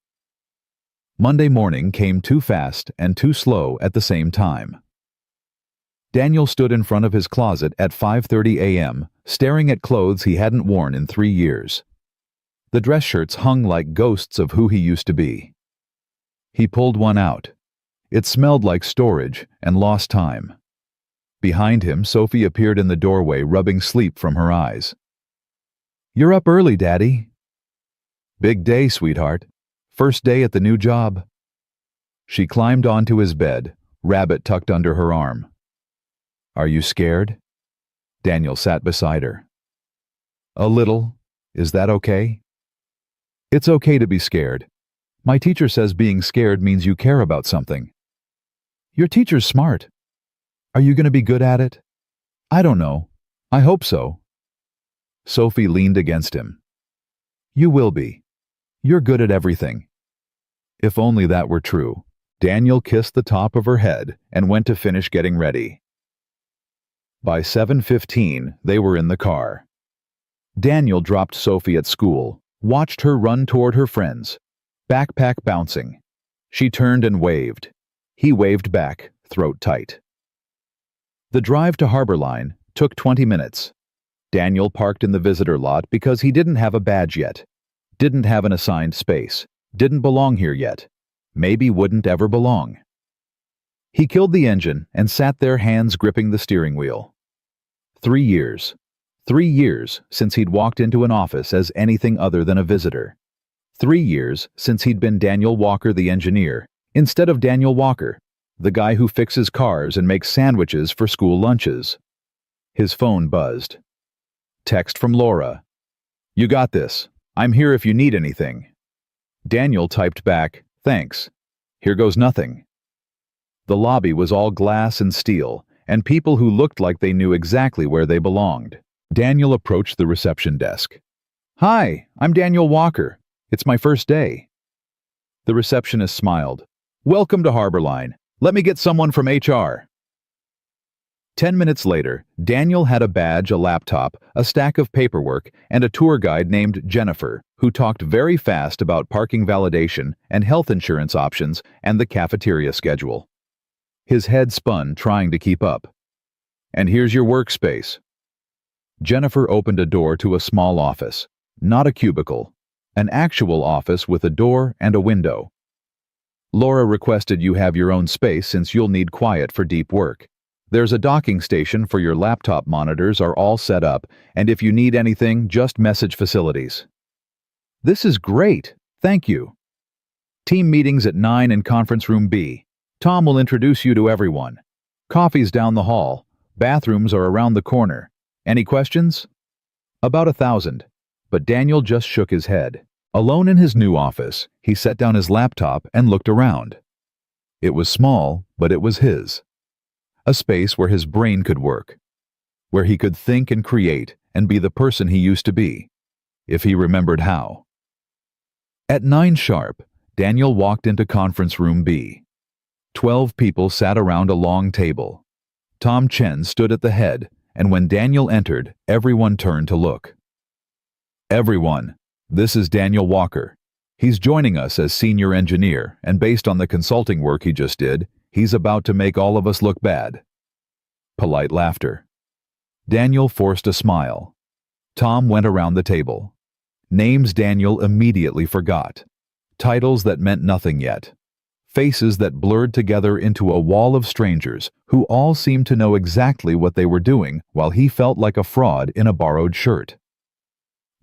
Monday morning came too fast and too slow at the same time. Daniel stood in front of his closet at 5:30 a.m., staring at clothes he hadn't worn in 3 years. The dress shirts hung like ghosts of who he used to be. He pulled one out. It smelled like storage and lost time. Behind him, Sophie appeared in the doorway, rubbing sleep from her eyes. "You're up early, Daddy." "Big day, sweetheart. First day at the new job." She climbed onto his bed, rabbit tucked under her arm. "Are you scared?" Daniel sat beside her. "A little. Is that okay?" "It's okay to be scared. My teacher says being scared means you care about something." "Your teacher's smart. Are you going to be good at it?" "I don't know. I hope so." Sophie leaned against him. "You will be. You're good at everything." If only that were true. Daniel kissed the top of her head and went to finish getting ready. By 7:15, they were in the car. Daniel dropped Sophie at school, watched her run toward her friends, backpack bouncing. She turned and waved. He waved back, throat tight. The drive to Harbor Line took 20 minutes. Daniel parked in the visitor lot because he didn't have a badge yet, didn't have an assigned space, didn't belong here yet, maybe wouldn't ever belong. He killed the engine and sat there, hands gripping the steering wheel. 3 years. 3 years since he'd walked into an office as anything other than a visitor. 3 years since he'd been Daniel Walker the engineer, instead of Daniel Walker, the guy who fixes cars and makes sandwiches for school lunches. His phone buzzed. Text from Laura. "You got this. I'm here if you need anything." Daniel typed back, "Thanks. Here goes nothing." The lobby was all glass and steel, and people who looked like they knew exactly where they belonged. Daniel approached the reception desk. "Hi, I'm Daniel Walker. It's my first day." The receptionist smiled. "Welcome to Harbor Line. Let me get someone from HR." 10 minutes later, Daniel had a badge, a laptop, a stack of paperwork, and a tour guide named Jennifer, who talked very fast about parking validation and health insurance options and the cafeteria schedule. His head spun, trying to keep up. "And here's your workspace." Jennifer opened a door to a small office, not a cubicle, an actual office with a door and a window. "Laura requested you have your own space since you'll need quiet for deep work. There's a docking station for your laptop, monitors are all set up, and if you need anything, just message facilities." "This is great. Thank you." "Team meetings at 9 in conference room B. Tom will introduce you to everyone. Coffee's down the hall. Bathrooms are around the corner. Any questions?" About 1,000, but Daniel just shook his head. Alone in his new office, he set down his laptop and looked around. It was small, but it was his. A space where his brain could work, where he could think and create and be the person he used to be, if he remembered how. At 9 sharp, Daniel walked into conference room B. 12 people sat around a long table. Tom Chen stood at the head, and when Daniel entered, everyone turned to look. "Everyone, this is Daniel Walker. He's joining us as senior engineer, and based on the consulting work he just did, he's about to make all of us look bad." Polite laughter. Daniel forced a smile. Tom went around the table. Names Daniel immediately forgot. Titles that meant nothing yet. Faces that blurred together into a wall of strangers who all seemed to know exactly what they were doing while he felt like a fraud in a borrowed shirt.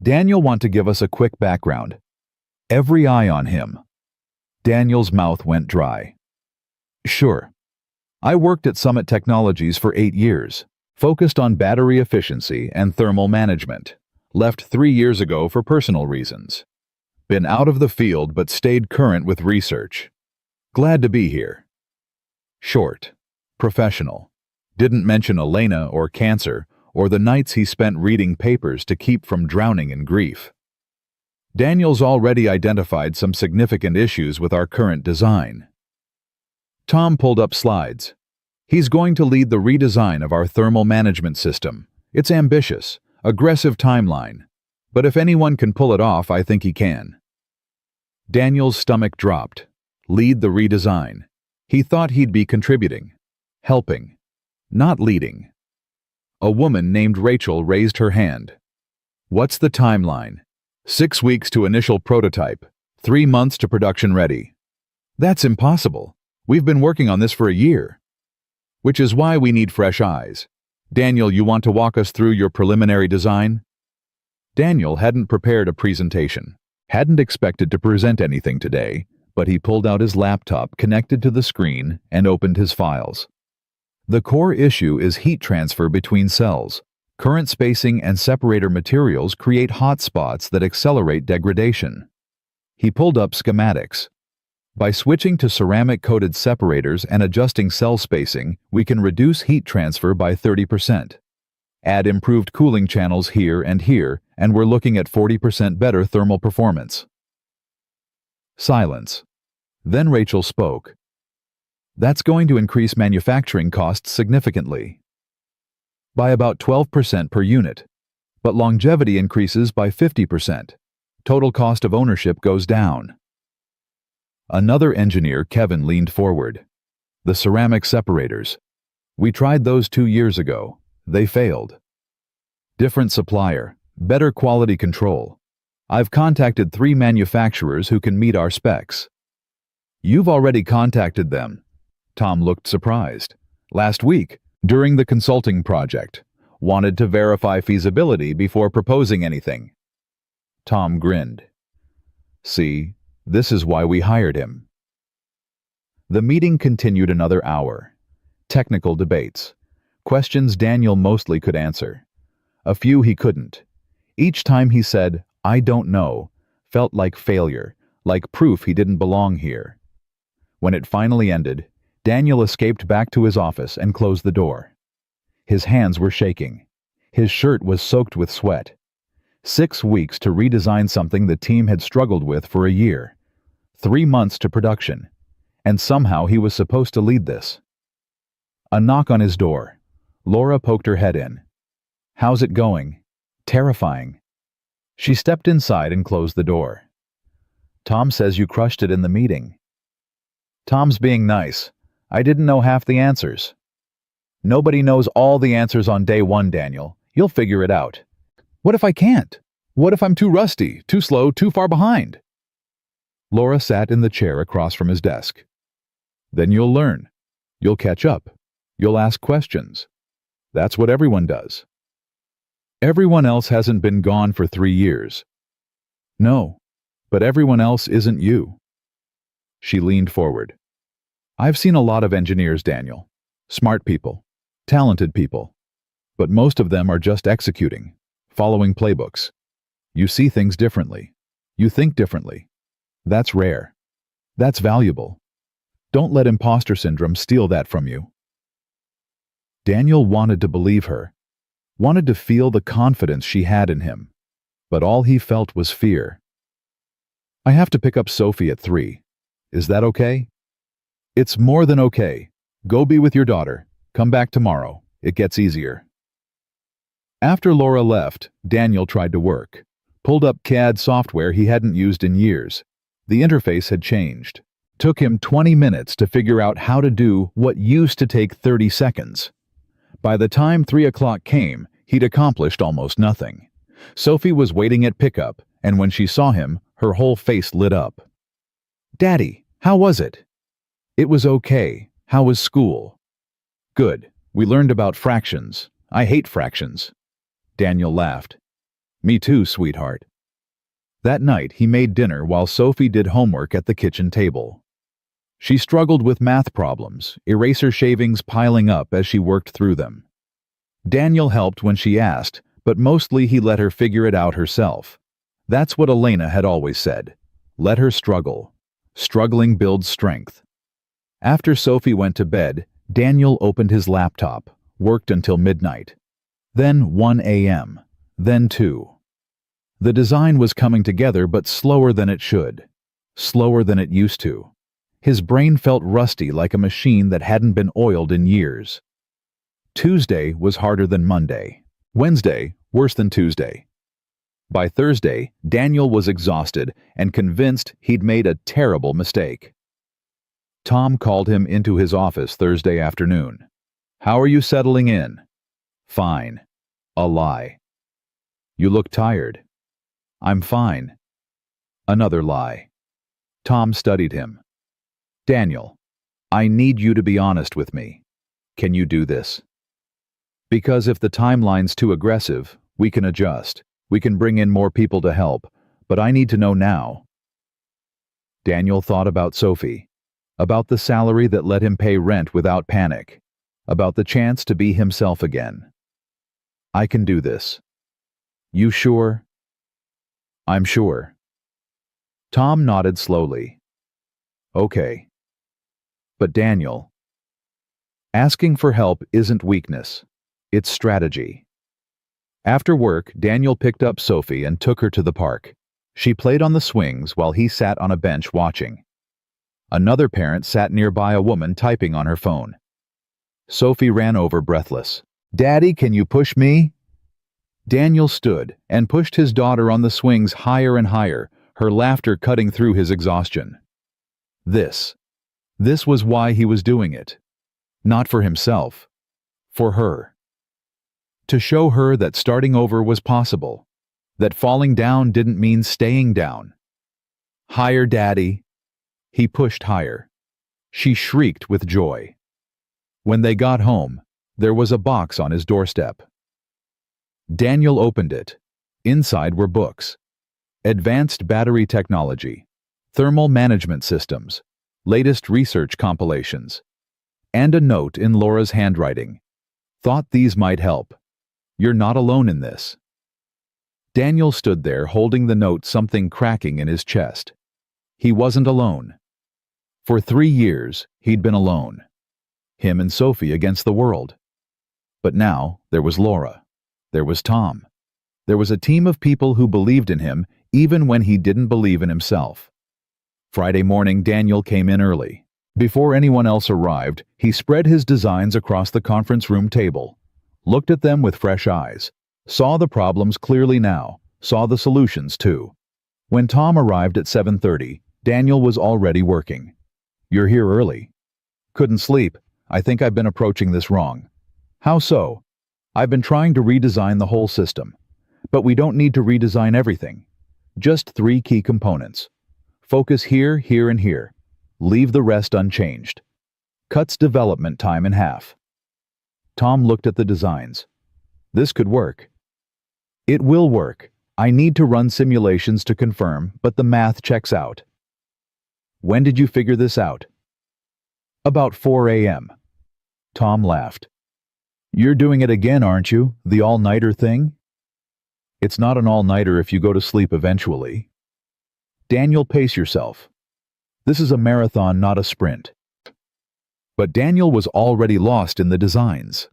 Daniel want to give us a quick background. Every eye on him. Daniel's mouth went dry. Sure. I worked at Summit Technologies for 8 years, focused on battery efficiency and thermal management. Left 3 years ago for personal reasons. Been out of the field but stayed current with research. Glad to be here. Short. Professional. Didn't mention Elena or cancer or the nights he spent reading papers to keep from drowning in grief. Daniel's already identified some significant issues with our current design. Tom pulled up slides. He's going to lead the redesign of our thermal management system. It's ambitious, aggressive timeline, but if anyone can pull it off, I think he can. Daniel's stomach dropped. Lead the redesign. He thought he'd be contributing, helping, not leading. A woman named Rachel raised her hand. What's the timeline? 6 weeks to initial prototype, 3 months to production ready. That's impossible. We've been working on this for a year. Which is why we need fresh eyes. Daniel, you want to walk us through your preliminary design? Daniel hadn't prepared a presentation, hadn't expected to present anything today, but he pulled out his laptop connected to the screen and opened his files. The core issue is heat transfer between cells. Current spacing and separator materials create hot spots that accelerate degradation. He pulled up schematics. By switching to ceramic-coated separators and adjusting cell spacing, we can reduce heat transfer by 30%. Add improved cooling channels here, and we're looking at 40% better thermal performance. Silence. Then Rachel spoke. That's going to increase manufacturing costs significantly. By about 12% per unit. But longevity increases by 50%. Total cost of ownership goes down. Another engineer, Kevin, leaned forward. The ceramic separators. We tried those 2 years ago. They failed. Different supplier, better quality control. I've contacted 3 manufacturers who can meet our specs. You've already contacted them. Tom looked surprised. Last week, during the consulting project. Wanted to verify feasibility before proposing anything. Tom grinned. See, this is why we hired him. The meeting continued another hour. Technical debates. Questions Daniel mostly could answer. A few he couldn't. Each time he said, "I don't know," felt like failure, like proof he didn't belong here. When it finally ended, Daniel escaped back to his office and closed the door. His hands were shaking. His shirt was soaked with sweat. 6 weeks to redesign something the team had struggled with for a year. 3 months to production. And somehow he was supposed to lead this. A knock on his door. Laura poked her head in. How's it going? Terrifying. She stepped inside and closed the door. Tom says you crushed it in the meeting. Tom's being nice. I didn't know half the answers. Nobody knows all the answers on day 1, Daniel. You'll figure it out. What if I can't? What if I'm too rusty, too slow, too far behind? Laura sat in the chair across from his desk. Then you'll learn. You'll catch up. You'll ask questions. That's what everyone does. Everyone else hasn't been gone for 3 years. No, but everyone else isn't you. She leaned forward. I've seen a lot of engineers, Daniel. Smart people. Talented people. But most of them are just executing, following playbooks. You see things differently. You think differently. That's rare. That's valuable. Don't let imposter syndrome steal that from you. Daniel wanted to believe her, wanted to feel the confidence she had in him, but all he felt was fear. I have to pick up Sophie at 3. Is that okay? It's more than okay. Go be with your daughter. Come back tomorrow. It gets easier. After Laura left, Daniel tried to work. Pulled up CAD software he hadn't used in years. The interface had changed. Took him 20 minutes to figure out how to do what used to take 30 seconds. By the time 3 o'clock came, he'd accomplished almost nothing. Sophie was waiting at pickup, and when she saw him, her whole face lit up. "Daddy, how was it?" "It was okay. How was school?" "Good. We learned about fractions. I hate fractions." Daniel laughed. "Me too, sweetheart." That night, he made dinner while Sophie did homework at the kitchen table. She struggled with math problems, eraser shavings piling up as she worked through them. Daniel helped when she asked, but mostly he let her figure it out herself. That's what Elena had always said. Let her struggle. Struggling builds strength. After Sophie went to bed, Daniel opened his laptop, worked until midnight. Then 1 a.m. Then 2. The design was coming together, but slower than it should. Slower than it used to. His brain felt rusty, like a machine that hadn't been oiled in years. Tuesday was harder than Monday. Wednesday, worse than Tuesday. By Thursday, Daniel was exhausted and convinced he'd made a terrible mistake. Tom called him into his office Thursday afternoon. "How are you settling in?" "Fine." A lie. "You look tired." "I'm fine." Another lie. Tom studied him. "Daniel, I need you to be honest with me. Can you do this? Because if the timeline's too aggressive, we can adjust. We can bring in more people to help, but I need to know now." Daniel thought about Sophie, about the salary that let him pay rent without panic, about the chance to be himself again. "I can do this." "You sure?" "I'm sure." Tom nodded slowly. "Okay." "But Daniel, asking for help isn't weakness. It's strategy." After work, Daniel picked up Sophie and took her to the park. She played on the swings while he sat on a bench watching. Another parent sat nearby, a woman typing on her phone. Sophie ran over breathless. "Daddy, can you push me?" Daniel stood and pushed his daughter on the swings higher and higher, her laughter cutting through his exhaustion. This was why he was doing it. Not for himself. For her. To show her that starting over was possible. That falling down didn't mean staying down. "Higher, Daddy." He pushed higher. She shrieked with joy. When they got home, there was a box on his doorstep. Daniel opened it. Inside were books. Advanced battery technology, thermal management systems, latest research compilations, and a note in Laura's handwriting. Thought these might help. "You're not alone in this." Daniel stood there holding the note, something cracking in his chest. He wasn't alone. For 3 years, he'd been alone. Him and Sophie against the world. But now, there was Laura. There was Tom. There was a team of people who believed in him even when he didn't believe in himself. Friday morning, Daniel came in early. Before anyone else arrived, he spread his designs across the conference room table, looked at them with fresh eyes, saw the problems clearly now, saw the solutions too. When Tom arrived at 7:30, Daniel was already working. "You're here early." "Couldn't sleep. I think I've been approaching this wrong." "How so?" "I've been trying to redesign the whole system. But we don't need to redesign everything. Just 3 key components. Focus here, here, and here. Leave the rest unchanged. Cuts development time in half." Tom looked at the designs. "This could work." "It will work. I need to run simulations to confirm, but the math checks out." "When did you figure this out?" "About 4 a.m. Tom laughed. "You're doing it again, aren't you? The all-nighter thing?" "It's not an all-nighter if you go to sleep eventually." "Daniel, pace yourself. This is a marathon, not a sprint." But Daniel was already lost in the designs.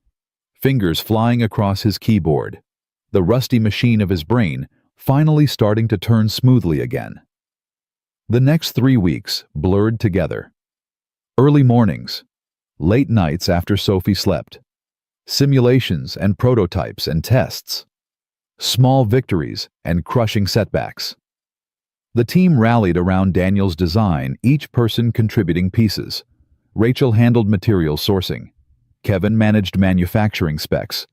Fingers flying across his keyboard. The rusty machine of his brain finally starting to turn smoothly again. The next 3 weeks blurred together. Early mornings. Late nights after Sophie slept. simulations and prototypes and tests, small victories and crushing setbacks. The team rallied around Daniel's design, each person contributing pieces. Rachel handled material sourcing. Kevin managed manufacturing specs.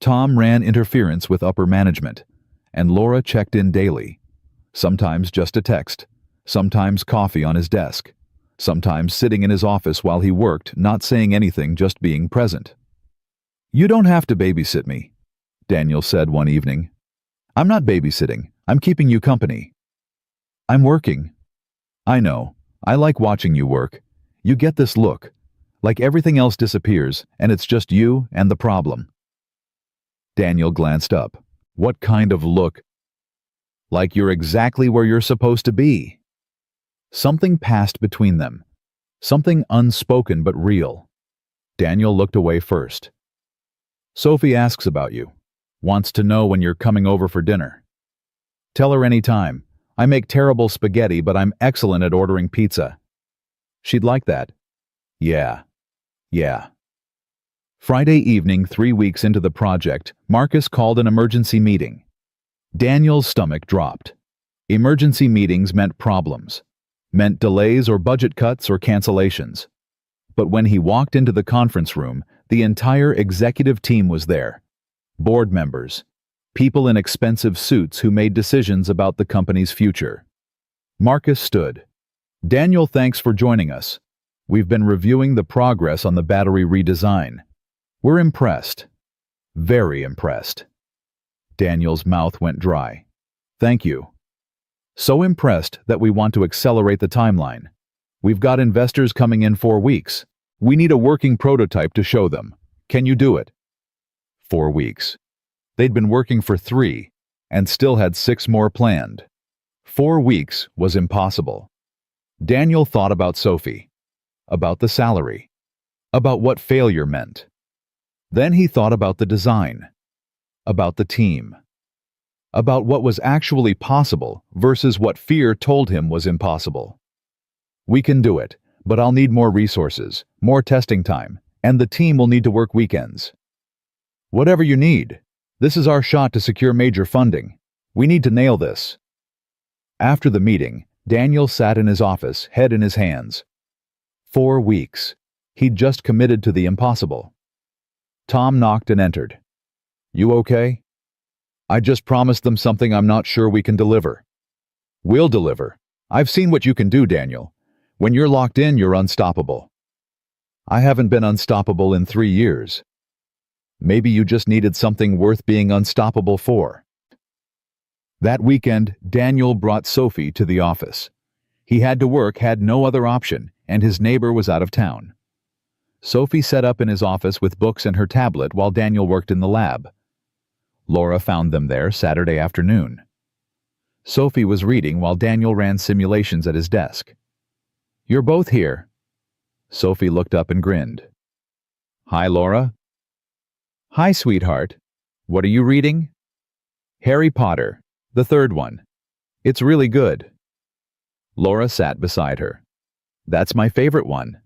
Tom ran interference with upper management. And Laura checked in daily. Sometimes just a text. Sometimes coffee on his desk. Sometimes sitting in his office while he worked, not saying anything, just being present. "You don't have to babysit me," Daniel said one evening. "I'm not babysitting. I'm keeping you company." "I'm working." "I know. I like watching you work. You get this look. Like everything else disappears, and it's just you and the problem." Daniel glanced up. "What kind of look?" "Like you're exactly where you're supposed to be." Something passed between them. Something unspoken but real. Daniel looked away first. "Sophie asks about you. Wants to know when you're coming over for dinner. Tell her any time. I make terrible spaghetti, but I'm excellent at ordering pizza." "She'd like that." Yeah. Friday evening, 3 weeks into the project, Marcus called an emergency meeting. Daniel's stomach dropped. Emergency meetings meant problems, meant delays or budget cuts or cancellations. But when he walked into the conference room, the entire executive team was there. Board members, people in expensive suits who made decisions about the company's future. Marcus stood. "Daniel, thanks for joining us. We've been reviewing the progress on the battery redesign. We're impressed. Very impressed." Daniel's mouth went dry. "Thank you. So impressed that we want to accelerate the timeline. We've got investors coming in 4 weeks. We need a working prototype to show them. Can you do it?" 4 weeks. They'd been working for 3, and still had 6 more planned. 4 weeks was impossible. Daniel thought about Sophie, about the salary, about what failure meant. Then he thought about the design, about the team, about what was actually possible versus what fear told him was impossible. "We can do it, but I'll need more resources, more testing time, and the team will need to work weekends." "Whatever you need. This is our shot to secure major funding. We need to nail this." After the meeting, Daniel sat in his office, head in his hands. 4 weeks. He'd just committed to the impossible. Tom knocked and entered. "You okay?" "I just promised them something I'm not sure we can deliver." "We'll deliver. I've seen what you can do, Daniel. When you're locked in, you're unstoppable." "I haven't been unstoppable in 3 years." "Maybe you just needed something worth being unstoppable for." That weekend, Daniel brought Sophie to the office. He had to work, had no other option, and his neighbor was out of town. Sophie sat up in his office with books and her tablet while Daniel worked in the lab. Laura found them there Saturday afternoon. Sophie was reading while Daniel ran simulations at his desk. "You're both here." Sophie looked up and grinned. "Hi, Laura." "Hi, sweetheart. What are you reading?" "Harry Potter, the 3rd one. It's really good." Laura sat beside her. "That's my favorite one.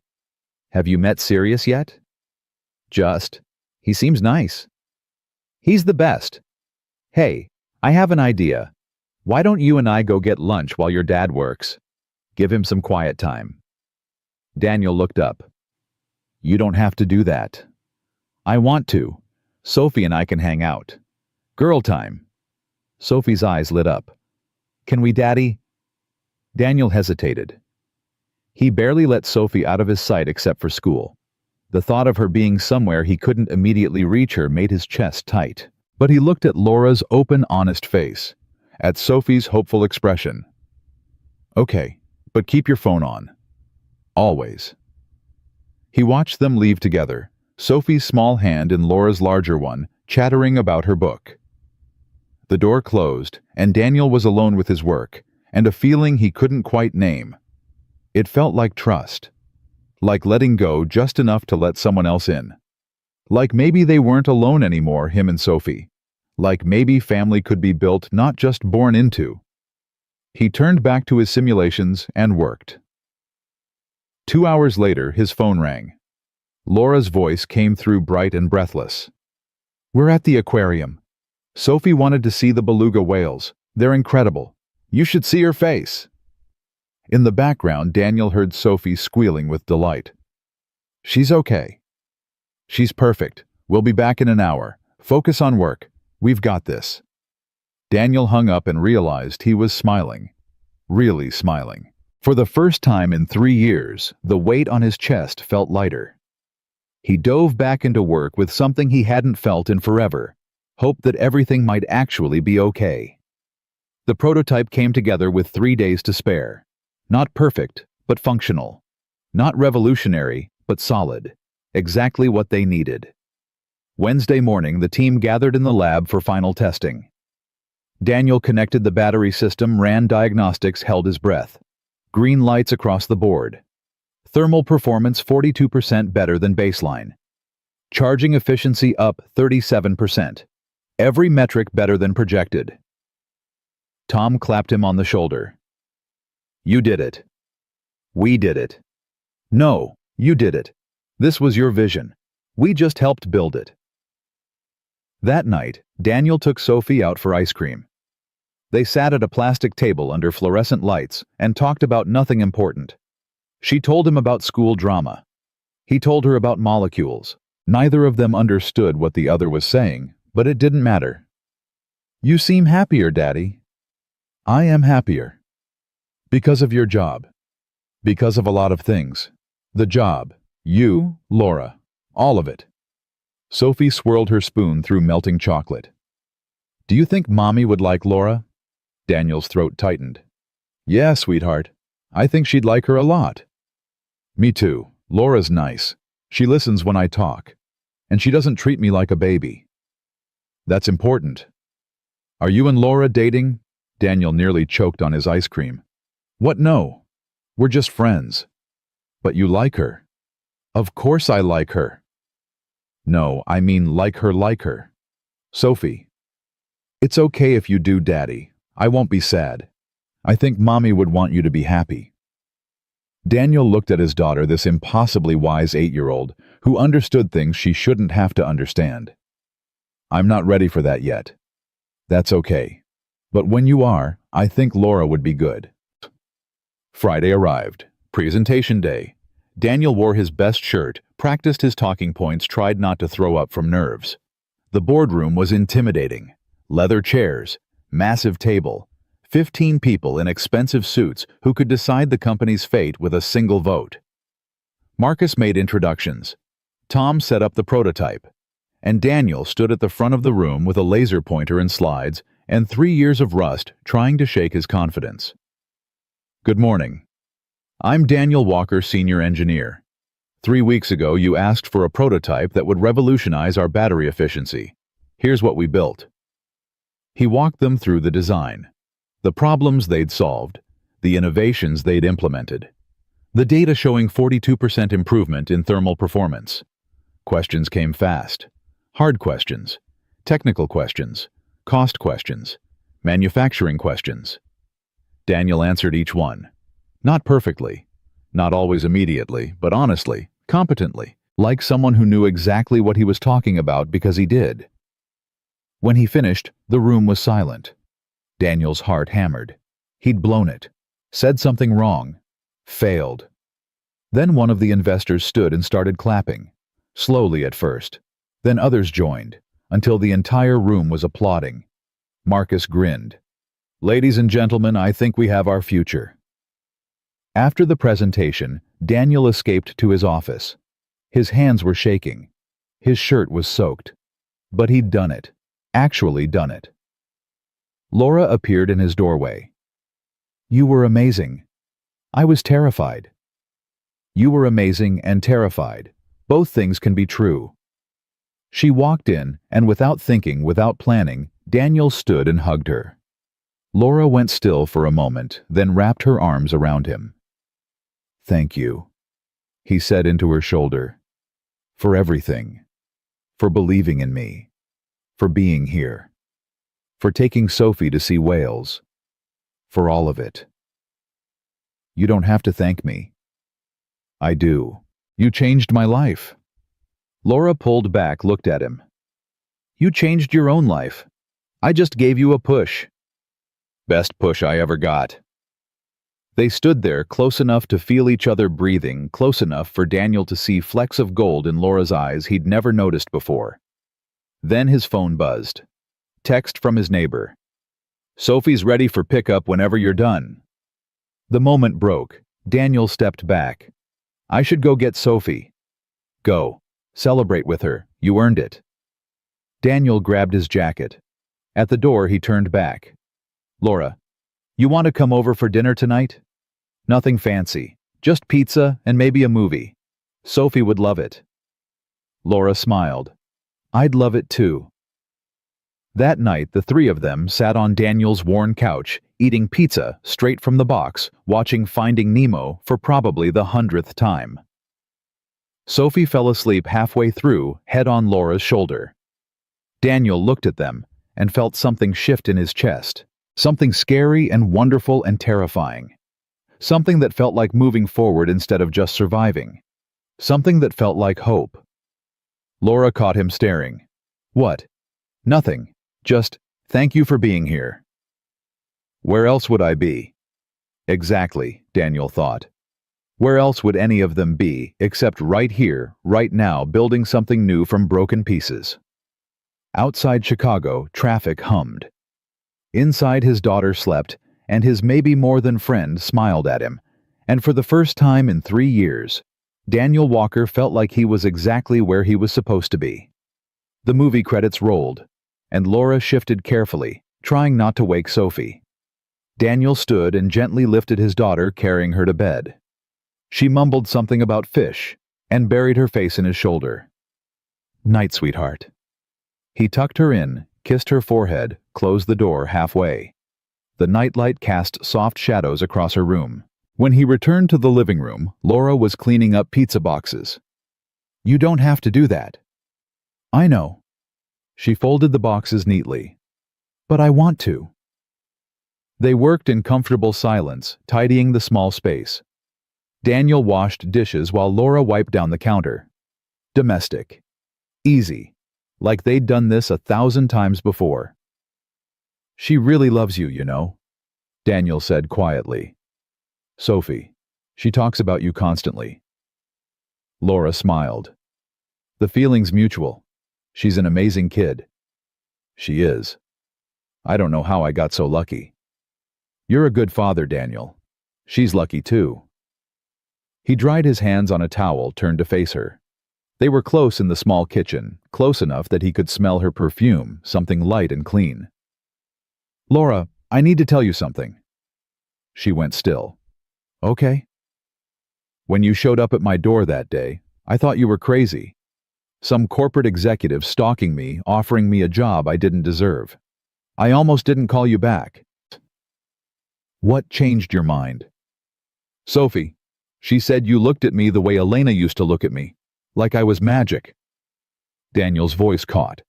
Have you met Sirius yet?" "Just. He seems nice." "He's the best. Hey, I have an idea. Why don't you and I go get lunch while your dad works? Give him some quiet time." Daniel looked up. "You don't have to do that." "I want to. Sophie and I can hang out. Girl time." Sophie's eyes lit up. "Can we, Daddy?" Daniel hesitated. He barely let Sophie out of his sight except for school. The thought of her being somewhere he couldn't immediately reach her made his chest tight. But he looked at Laura's open, honest face, at Sophie's hopeful expression. "Okay, but keep your phone on. Always." He watched them leave together, Sophie's small hand in Laura's larger one, chattering about her book. The door closed, and Daniel was alone with his work, and a feeling he couldn't quite name. It felt like trust. Like letting go just enough to let someone else in. Like maybe they weren't alone anymore, him and Sophie. Like maybe family could be built, not just born into. He turned back to his simulations and worked. 2 hours later, his phone rang. Laura's voice came through bright and breathless. "We're at the aquarium. Sophie wanted to see the beluga whales. They're incredible. You should see her face." In the background, Daniel heard Sophie squealing with delight. "She's okay. She's perfect. We'll be back in an hour. Focus on work. We've got this." Daniel hung up and realized he was smiling. Really smiling. For the first time in 3 years, the weight on his chest felt lighter. He dove back into work with something he hadn't felt in forever, hope that everything might actually be okay. The prototype came together with 3 days to spare. Not perfect, but functional. Not revolutionary, but solid. Exactly what they needed. Wednesday morning, the team gathered in the lab for final testing. Daniel connected the battery system, ran diagnostics, held his breath. Green lights across the board. Thermal performance 42% better than baseline. Charging efficiency up 37%. Every metric better than projected. Tom clapped him on the shoulder. "You did it. We did it. No, you did it. This was your vision. We just helped build it." That night, Daniel took Sophie out for ice cream. They sat at a plastic table under fluorescent lights and talked about nothing important. She told him about school drama. He told her about molecules. Neither of them understood what the other was saying, but it didn't matter. "You seem happier, Daddy." "I am happier. Because of your job. Because of a lot of things. The job, you, Laura, all of it." Sophie swirled her spoon through melting chocolate. "Do you think Mommy would like Laura?" Daniel's throat tightened. "Yeah, sweetheart. I think she'd like her a lot." "Me too. Laura's nice. She listens when I talk. And she doesn't treat me like a baby." "That's important." "Are you and Laura dating?" Daniel nearly choked on his ice cream. "What, no? We're just friends." "But you like her." "Of course I like her." "No, I mean like her like her." "Sophie." "It's okay if you do, Daddy. I won't be sad. I think Mommy would want you to be happy." Daniel looked at his daughter, this impossibly wise 8-year-old, who understood things she shouldn't have to understand. "I'm not ready for that yet." "That's okay. But when you are, I think Laura would be good." Friday arrived. Presentation day. Daniel wore his best shirt, practiced his talking points, tried not to throw up from nerves. The boardroom was intimidating. Leather chairs, massive table, 15 people in expensive suits who could decide the company's fate with a single vote. Marcus made introductions. Tom set up the prototype. And Daniel stood at the front of the room with a laser pointer and slides and 3 years of rust trying to shake his confidence. "Good morning. I'm Daniel Walker, Senior Engineer. 3 weeks ago, you asked for a prototype that would revolutionize our battery efficiency. Here's what we built." He walked them through the design, the problems they'd solved, the innovations they'd implemented, the data showing 42% improvement in thermal performance. Questions came fast. Hard questions, technical questions, cost questions, manufacturing questions. Daniel answered each one. Not perfectly, not always immediately, but honestly, competently, like someone who knew exactly what he was talking about because he did. When he finished, the room was silent. Daniel's heart hammered. He'd blown it, said something wrong, failed. Then one of the investors stood and started clapping, slowly at first. Then others joined, until the entire room was applauding. Marcus grinned. "Ladies and gentlemen, I think we have our future." After the presentation, Daniel escaped to his office. His hands were shaking. His shirt was soaked. But he'd done it. Actually done it. Laura appeared in his doorway. "You were amazing. I was terrified." You were amazing and terrified. Both things can be true. She walked in, and without thinking, without planning, Daniel stood and hugged her. Laura went still for a moment, then wrapped her arms around him. "Thank you," he said into her shoulder. "For everything. For believing in me. For being here. For taking Sophie to see whales. For all of it. You don't have to thank me. I do. You changed my life. Laura pulled back, looked at him. You changed your own life. I just gave you a push. Best push I ever got. They stood there, close enough to feel each other breathing, close enough for Daniel to see flecks of gold in Laura's eyes he'd never noticed before. Then his phone buzzed. Text from his neighbor. Sophie's ready for pickup whenever you're done. The moment broke. Daniel stepped back. I should go get Sophie. Go. Celebrate with her. You earned it. Daniel grabbed his jacket. At the door, he turned back. Laura, you want to come over for dinner tonight? Nothing fancy. Just pizza and maybe a movie. Sophie would love it. Laura smiled. I'd love it too. That night, the three of them sat on Daniel's worn couch, eating pizza straight from the box, watching Finding Nemo for probably the 100th time. Sophie fell asleep halfway through, head on Laura's shoulder. Daniel looked at them and felt something shift in his chest, something scary and wonderful and terrifying. Something that felt like moving forward instead of just surviving. Something that felt like hope. Laura caught him staring. What? Nothing. Just, thank you for being here. Where else would I be? Exactly, Daniel thought. Where else would any of them be, except right here, right now, building something new from broken pieces? Outside Chicago, traffic hummed. Inside, his daughter slept, and his maybe more than friend smiled at him. And for the first time in 3 years, Daniel Walker felt like he was exactly where he was supposed to be. The movie credits rolled, and Laura shifted carefully, trying not to wake Sophie. Daniel stood and gently lifted his daughter, carrying her to bed. She mumbled something about fish and buried her face in his shoulder. Night, sweetheart. He tucked her in, kissed her forehead, closed the door halfway. The nightlight cast soft shadows across her room. When he returned to the living room, Laura was cleaning up pizza boxes. You don't have to do that. I know. She folded the boxes neatly. But I want to. They worked in comfortable silence, tidying the small space. Daniel washed dishes while Laura wiped down the counter. Domestic. Easy. Like they'd done this 1,000 times before. She really loves you, you know, Daniel said quietly. Sophie. She talks about you constantly. Laura smiled. The feeling's mutual. She's an amazing kid. She is. I don't know how I got so lucky. You're a good father, Daniel. She's lucky too. He dried his hands on a towel, turned to face her. They were close in the small kitchen, close enough that he could smell her perfume, something light and clean. Laura, I need to tell you something. She went still. Okay. When you showed up at my door that day, I thought you were crazy. Some corporate executive stalking me, offering me a job I didn't deserve. I almost didn't call you back. What changed your mind? Sophie. She said you looked at me the way Elena used to look at me, like I was magic. Daniel's voice caught.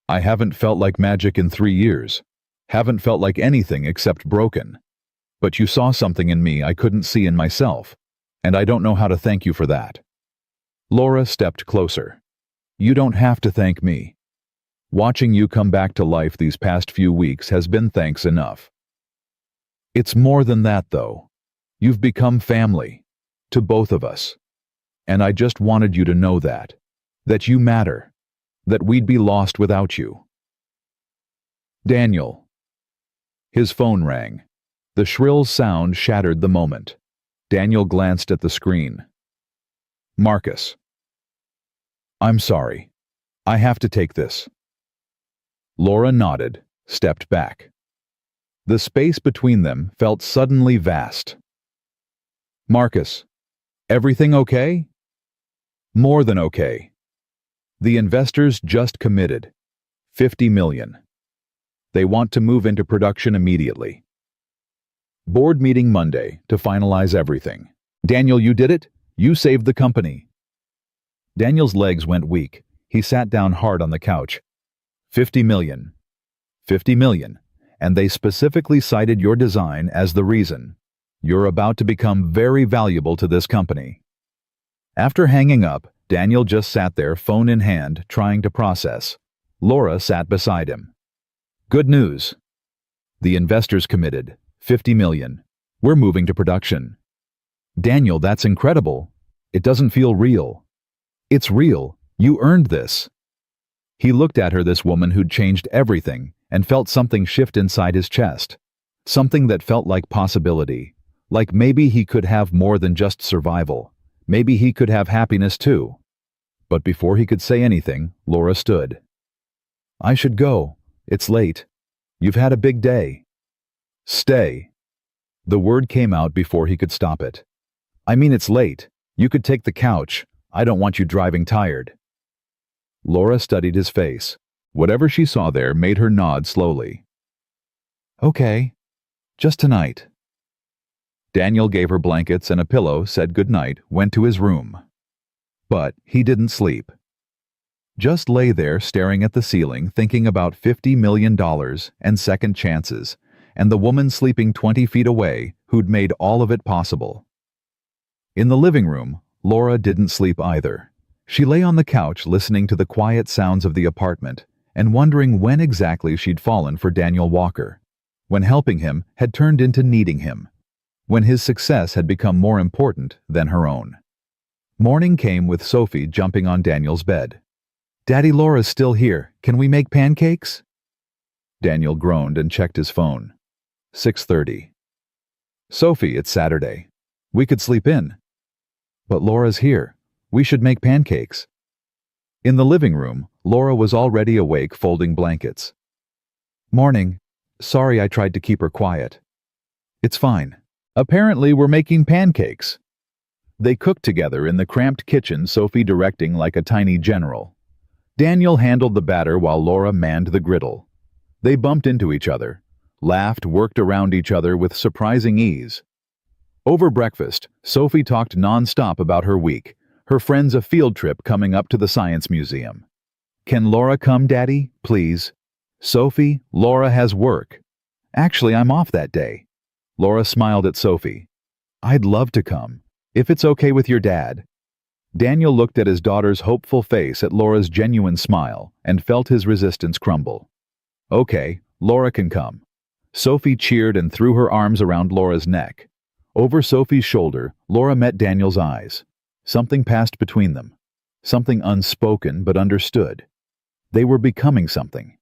I haven't felt like magic in 3 years. Haven't felt like anything except broken. But you saw something in me I couldn't see in myself, and I don't know how to thank you for that. Laura stepped closer. You don't have to thank me. Watching you come back to life these past few weeks has been thanks enough. It's more than that, though. You've become family, to both of us. And I just wanted you to know that you matter, that we'd be lost without you. Daniel. His phone rang. The shrill sound shattered the moment. Daniel glanced at the screen. Marcus. I'm sorry. I have to take this. Laura nodded, stepped back. The space between them felt suddenly vast. Marcus, everything okay? More than okay. The investors just committed. $50 million. They want to move into production immediately. Board meeting Monday to finalize everything. Daniel, you did it? You saved the company. Daniel's legs went weak. He sat down hard on the couch. $50 million. $50 million. And they specifically cited your design as the reason. You're about to become very valuable to this company. After hanging up, Daniel just sat there, phone in hand, trying to process. Laura sat beside him. Good news. The investors committed. $50 million. We're moving to production. Daniel, that's incredible. It doesn't feel real. It's real. You earned this. He looked at her, this woman who'd changed everything, and felt something shift inside his chest. Something that felt like possibility. Like maybe he could have more than just survival. Maybe he could have happiness too. But before he could say anything, Laura stood. I should go. It's late. You've had a big day. Stay. The word came out before he could stop it. I mean, it's late. You could take the couch. I don't want you driving tired. Laura studied his face. Whatever she saw there made her nod slowly. Okay. Just tonight. Daniel gave her blankets and a pillow, said goodnight, went to his room. But he didn't sleep. Just lay there staring at the ceiling, thinking about $50 million and second chances, and the woman sleeping 20 feet away who'd made all of it possible. In the living room, Laura didn't sleep either. She lay on the couch listening to the quiet sounds of the apartment and wondering when exactly she'd fallen for Daniel Walker, when helping him had turned into needing him, when his success had become more important than her own. Morning came with Sophie jumping on Daniel's bed. Daddy, Laura's still here. Can we make pancakes? Daniel groaned and checked his phone. 6:30. Sophie, it's Saturday. We could sleep in. But Laura's here. We should make pancakes. In the living room, Laura was already awake folding blankets. Morning. Sorry I tried to keep her quiet. It's fine. Apparently we're making pancakes. They cooked together in the cramped kitchen, Sophie directing like a tiny general. Daniel handled the batter while Laura manned the griddle. They bumped into each other, laughed, worked around each other with surprising ease. Over breakfast, Sophie talked non-stop about her week, her friends a field trip coming up to the Science Museum. Can Laura come, Daddy, please? Sophie, Laura has work. Actually, I'm off that day. Laura smiled at Sophie. I'd love to come, if it's okay with your dad. Daniel looked at his daughter's hopeful face, at Laura's genuine smile, and felt his resistance crumble. Okay, Laura can come. Sophie cheered and threw her arms around Laura's neck. Over Sophie's shoulder, Laura met Daniel's eyes. Something passed between them. Something unspoken but understood. They were becoming something.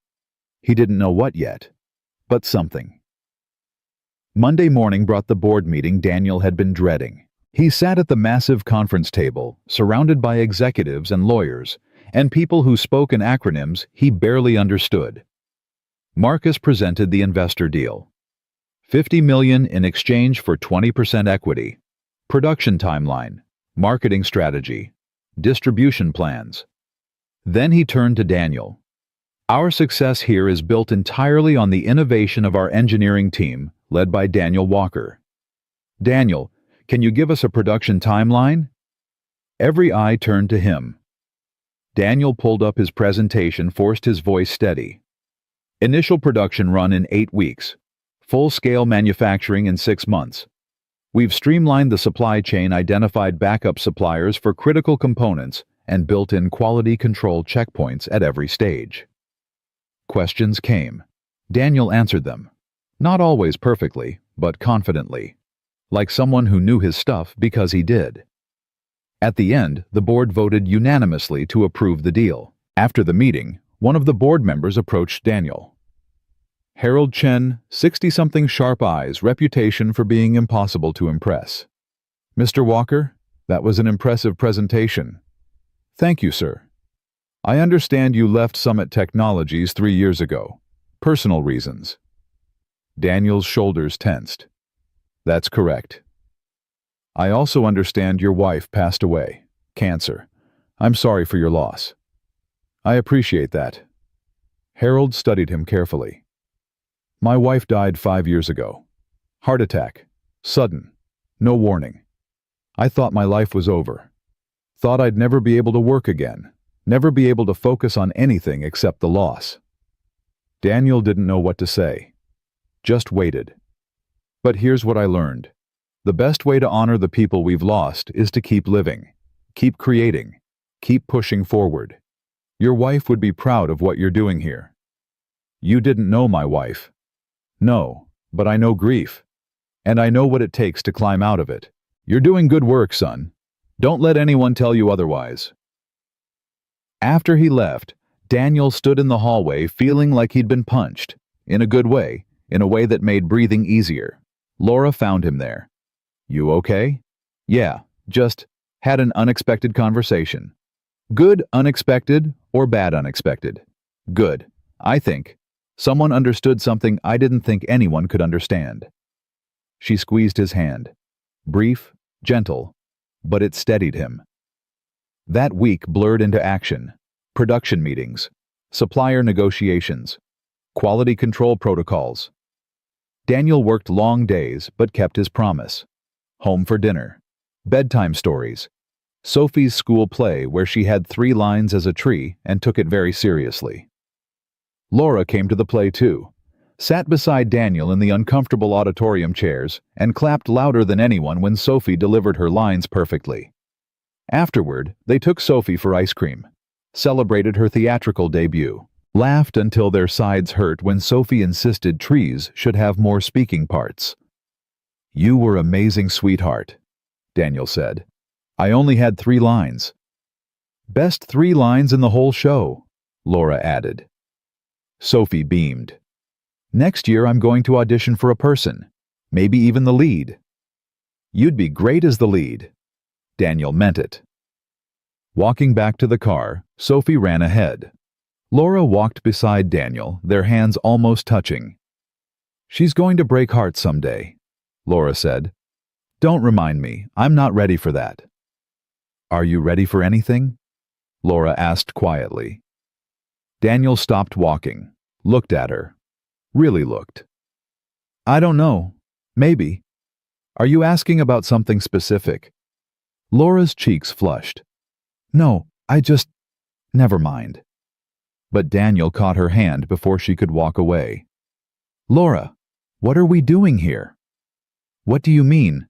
He didn't know what yet, but something. Monday morning brought the board meeting Daniel had been dreading. He sat at the massive conference table, surrounded by executives and lawyers, and people who spoke in acronyms he barely understood. Marcus presented the investor deal. $50 million in exchange for 20% equity. Production timeline. Marketing strategy. Distribution plans. Then he turned to Daniel. Our success here is built entirely on the innovation of our engineering team, led by Daniel Walker. Daniel, can you give us a production timeline? Every eye turned to him. Daniel pulled up his presentation, forced his voice steady. Initial production run in 8 weeks. Full-scale manufacturing in 6 months. We've streamlined the supply chain, identified backup suppliers for critical components, and built in quality control checkpoints at every stage. Questions came. Daniel answered them. Not always perfectly, but confidently. Like someone who knew his stuff because he did. At the end, the board voted unanimously to approve the deal. After the meeting, one of the board members approached Daniel. Harold Chen, 60-something, sharp eyes, reputation for being impossible to impress. Mr. Walker, that was an impressive presentation. Thank you, sir. I understand you left Summit Technologies 3 years ago. Personal reasons. Daniel's shoulders tensed. That's correct. I also understand your wife passed away. Cancer. I'm sorry for your loss. I appreciate that. Harold studied him carefully. My wife died 5 years ago. Heart attack. Sudden. No warning. I thought my life was over. Thought I'd never be able to work again. Never be able to focus on anything except the loss. Daniel didn't know what to say. Just waited. But here's what I learned. The best way to honor the people we've lost is to keep living. Keep creating. Keep pushing forward. Your wife would be proud of what you're doing here. You didn't know my wife. No, but I know grief. And I know what it takes to climb out of it. You're doing good work, son. Don't let anyone tell you otherwise. After he left, Daniel stood in the hallway feeling like he'd been punched. In a good way, in a way that made breathing easier. Laura found him there. You okay? Yeah, just had an unexpected conversation. Good unexpected or bad unexpected? Good, I think. Someone understood something I didn't think anyone could understand. She squeezed his hand. Brief, gentle, but it steadied him. That week blurred into action. Production meetings, supplier negotiations, quality control protocols. Daniel worked long days but kept his promise. Home for dinner, bedtime stories, Sophie's school play where she had 3 lines as a tree and took it very seriously. Laura came to the play too, sat beside Daniel in the uncomfortable auditorium chairs and clapped louder than anyone when Sophie delivered her lines perfectly. Afterward, they took Sophie for ice cream, celebrated her theatrical debut, laughed until their sides hurt when Sophie insisted trees should have more speaking parts. You were amazing, sweetheart, Daniel said. I only had 3 lines. Best 3 lines in the whole show, Laura added. Sophie beamed. Next year I'm going to audition for a person, maybe even the lead. You'd be great as the lead. Daniel meant it. Walking back to the car, Sophie ran ahead. Laura walked beside Daniel, their hands almost touching. She's going to break hearts someday, Laura said. Don't remind me, I'm not ready for that. Are you ready for anything? Laura asked quietly. Daniel stopped walking, looked at her. Really looked. I don't know. Maybe. Are you asking about something specific? Laura's cheeks flushed. No, never mind. But Daniel caught her hand before she could walk away. Laura, what are we doing here? What do you mean?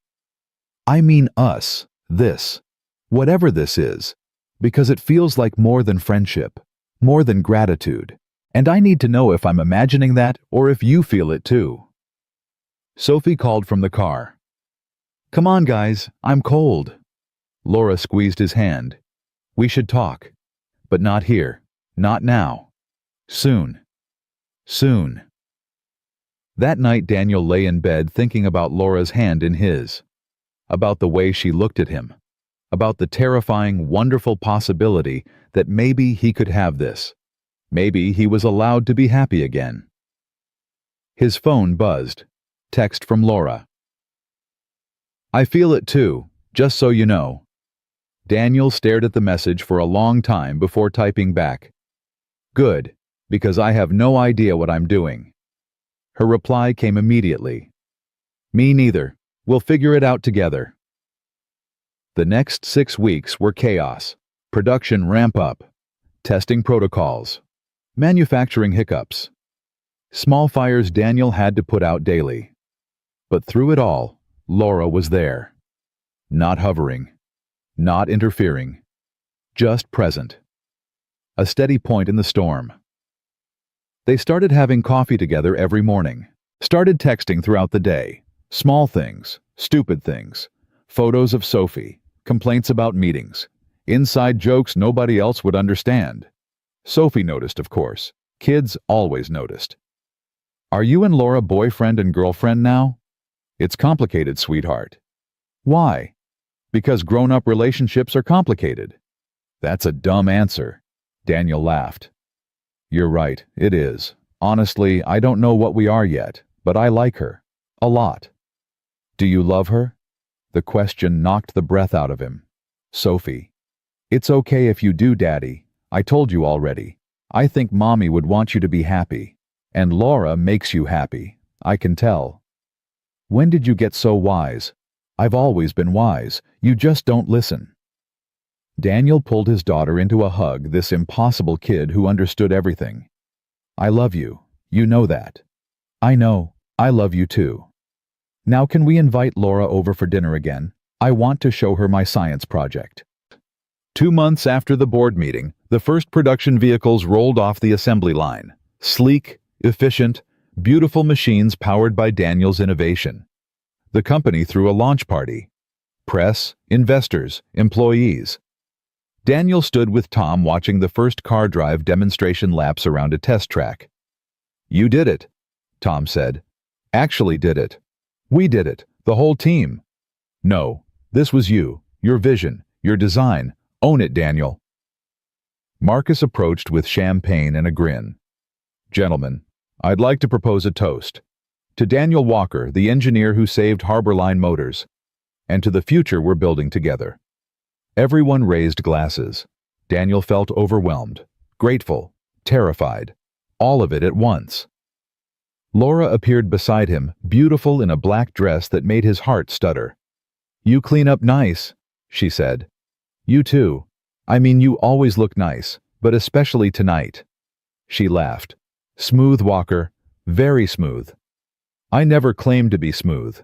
I mean us, this, whatever this is, because it feels like more than friendship, more than gratitude, and I need to know if I'm imagining that or if you feel it too. Sophie called from the car. Come on, guys, I'm cold. Laura squeezed his hand. We should talk, but not here, not now. Soon. Soon. That night Daniel lay in bed thinking about Laura's hand in his, about the way she looked at him, about the terrifying, wonderful possibility that maybe he could have this. Maybe he was allowed to be happy again. His phone buzzed. Text from Laura. I feel it too, just so you know. Daniel stared at the message for a long time before typing back. Good, because I have no idea what I'm doing. Her reply came immediately. Me neither. We'll figure it out together. The next 6 weeks were chaos. Production ramp up. Testing protocols. Manufacturing hiccups. Small fires Daniel had to put out daily. But through it all, Laura was there. Not hovering. Not interfering. Just present. A steady point in the storm. They started having coffee together every morning. Started texting throughout the day. Small things, stupid things. Photos of Sophie. Complaints about meetings. Inside jokes nobody else would understand. Sophie noticed, of course. Kids always noticed. Are you and Laura boyfriend and girlfriend now? It's complicated, sweetheart. Why? Because grown-up relationships are complicated. That's a dumb answer. Daniel laughed. You're right, it is. Honestly, I don't know what we are yet, but I like her. A lot. Do you love her? The question knocked the breath out of him. Sophie. It's okay if you do, Daddy. I told you already. I think Mommy would want you to be happy. And Laura makes you happy. I can tell. When did you get so wise? I've always been wise. You just don't listen. Daniel pulled his daughter into a hug, this impossible kid who understood everything. I love you. You know that. I know. I love you too. Now can we invite Laura over for dinner again? I want to show her my science project. 2 months after the board meeting, the first production vehicles rolled off the assembly line. Sleek, efficient, beautiful machines powered by Daniel's innovation. The company threw a launch party. Press, investors, employees. Daniel stood with Tom watching the first car drive demonstration laps around a test track. "You did it," Tom said. "Actually did it. We did it, the whole team." "No, this was you, your vision, your design. Own it, Daniel." Marcus approached with champagne and a grin. "Gentlemen, I'd like to propose a toast. To Daniel Walker, the engineer who saved Harborline Motors, and to the future we're building together." Everyone raised glasses. Daniel felt overwhelmed, grateful, terrified, all of it at once. Laura appeared beside him, beautiful in a black dress that made his heart stutter. "You clean up nice," she said. "You too. I mean, you always look nice, but especially tonight." She laughed. "Smooth, Walker. Very smooth." "I never claimed to be smooth."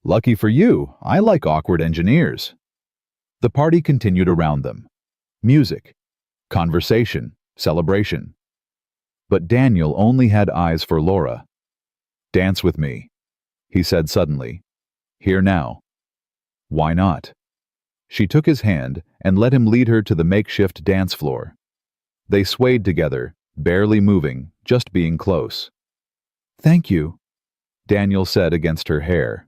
"Lucky for you, I like awkward engineers." The party continued around them. Music, conversation, celebration. But Daniel only had eyes for Laura. "Dance with me," he said suddenly. "Here now." "Why not?" She took his hand and let him lead her to the makeshift dance floor. They swayed together, barely moving, just being close. "Thank you," Daniel said against her hair.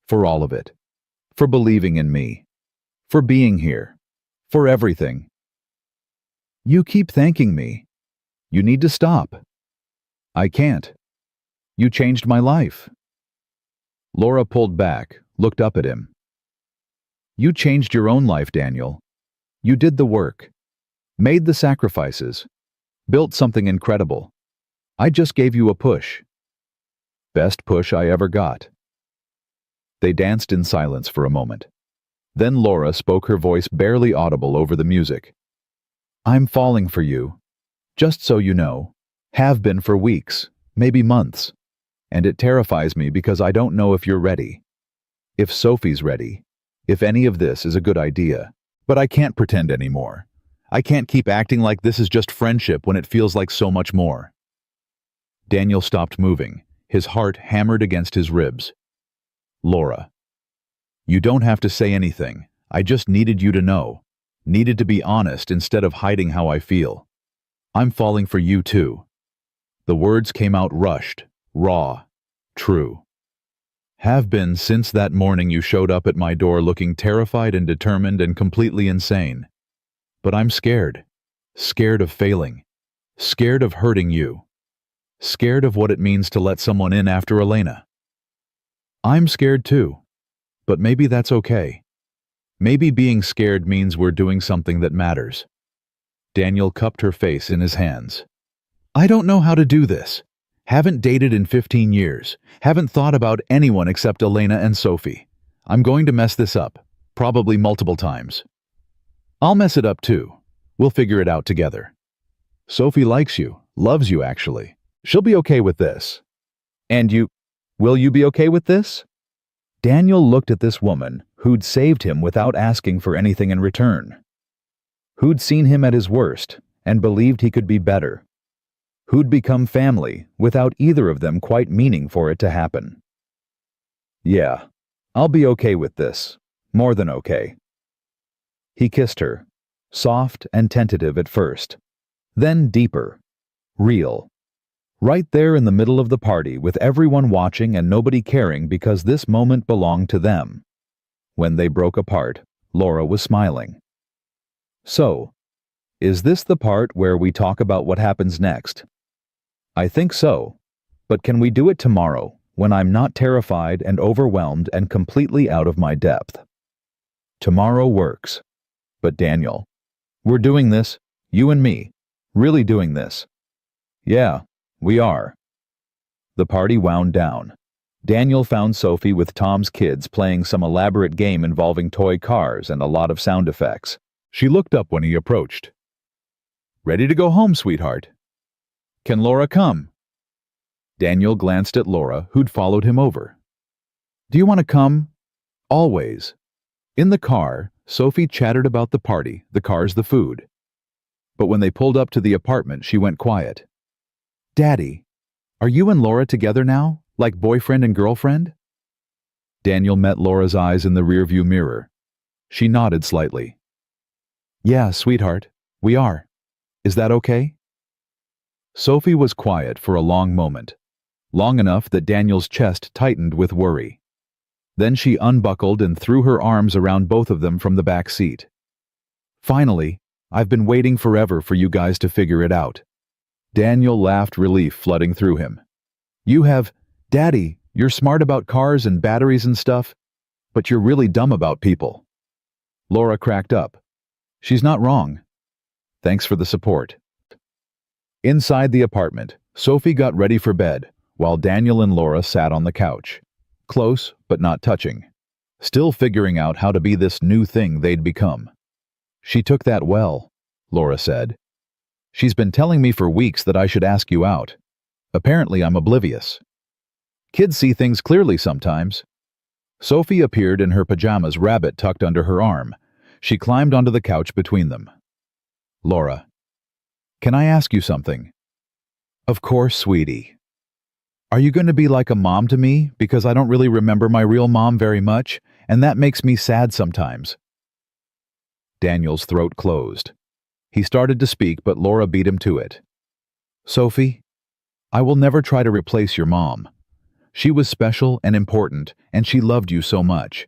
"For all of it. For believing in me. For being here. For everything." "You keep thanking me. You need to stop." "I can't. You changed my life." Laura pulled back, looked up at him. "You changed your own life, Daniel. You did the work. Made the sacrifices. Built something incredible. I just gave you a push. Best push I ever got." They danced in silence for a moment. Then Laura spoke, her voice barely audible over the music. "I'm falling for you. Just so you know. Have been for weeks, maybe months. And it terrifies me because I don't know if you're ready. If Sophie's ready. If any of this is a good idea. But I can't pretend anymore. I can't keep acting like this is just friendship when it feels like so much more." Daniel stopped moving, his heart hammered against his ribs. "Laura, you don't have to say anything. I just needed you to know. Needed to be honest instead of hiding how I feel. I'm falling for you too." The words came out rushed, raw, true. "Have been since that morning you showed up at my door looking terrified and determined and completely insane. But I'm scared. Scared of failing. Scared of hurting you. Scared of what it means to let someone in after Elena. I'm scared too. But maybe that's okay. Maybe being scared means we're doing something that matters." Daniel cupped her face in his hands. "I don't know how to do this. Haven't dated in 15 years. Haven't thought about anyone except Elena and Sophie. I'm going to mess this up. Probably multiple times. I'll mess it up too. We'll figure it out together. Sophie likes you. Loves you, actually. She'll be okay with this. And you... Will you be okay with this?" Daniel looked at this woman who'd saved him without asking for anything in return. Who'd seen him at his worst and believed he could be better. Who'd become family without either of them quite meaning for it to happen. "Yeah, I'll be okay with this. More than okay." He kissed her, soft and tentative at first, then deeper, real. Right there in the middle of the party with everyone watching and nobody caring because this moment belonged to them. When they broke apart, Laura was smiling. "So, is this the part where we talk about what happens next?" "I think so. But can we do it tomorrow, when I'm not terrified and overwhelmed and completely out of my depth?" "Tomorrow works. But Daniel, we're doing this, you and me, really doing this." "Yeah, we are." The party wound down. Daniel found Sophie with Tom's kids playing some elaborate game involving toy cars and a lot of sound effects. She looked up when he approached. "Ready to go home, sweetheart? Can Laura come?" Daniel glanced at Laura, who'd followed him over. "Do you want to come?" "Always." In the car, Sophie chattered about the party, the cars, the food. But when they pulled up to the apartment, she went quiet. "Daddy, are you and Laura together now, like boyfriend and girlfriend?" Daniel met Laura's eyes in the rearview mirror. She nodded slightly. "Yeah, sweetheart, we are. Is that okay?" Sophie was quiet for a long moment, long enough that Daniel's chest tightened with worry. Then she unbuckled and threw her arms around both of them from the back seat. "Finally, I've been waiting forever for you guys to figure it out." Daniel laughed, relief flooding through him. Daddy, you're smart about cars and batteries and stuff, but you're really dumb about people." Laura cracked up. "She's not wrong. Thanks for the support." Inside the apartment, Sophie got ready for bed, while Daniel and Laura sat on the couch. Close, but not touching. Still figuring out how to be this new thing they'd become. "She took that well," Laura said. "She's been telling me for weeks that I should ask you out. Apparently I'm oblivious. Kids see things clearly sometimes." Sophie appeared in her pajamas, rabbit tucked under her arm. She climbed onto the couch between them. "Laura, can I ask you something?" "Of course, sweetie." "Are you going to be like a mom to me, because I don't really remember my real mom very much, and that makes me sad sometimes?" Daniel's throat closed. He started to speak, but Laura beat him to it. "Sophie, I will never try to replace your mom. She was special and important, and she loved you so much.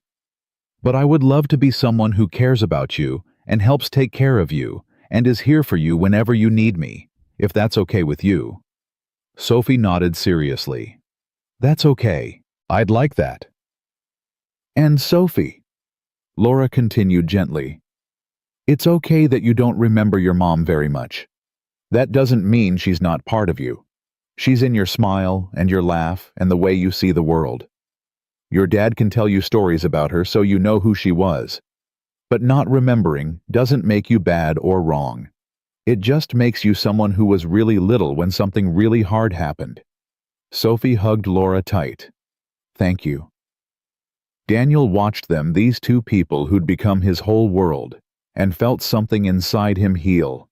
But I would love to be someone who cares about you and helps take care of you and is here for you whenever you need me, if that's okay with you." Sophie nodded seriously. "That's okay. I'd like that." "And Sophie," Laura continued gently, "it's okay that you don't remember your mom very much. That doesn't mean she's not part of you. She's in your smile and your laugh and the way you see the world. Your dad can tell you stories about her so you know who she was. But not remembering doesn't make you bad or wrong. It just makes you someone who was really little when something really hard happened." Sophie hugged Laura tight. "Thank you." Daniel watched them, these two people who'd become his whole world, and felt something inside him heal.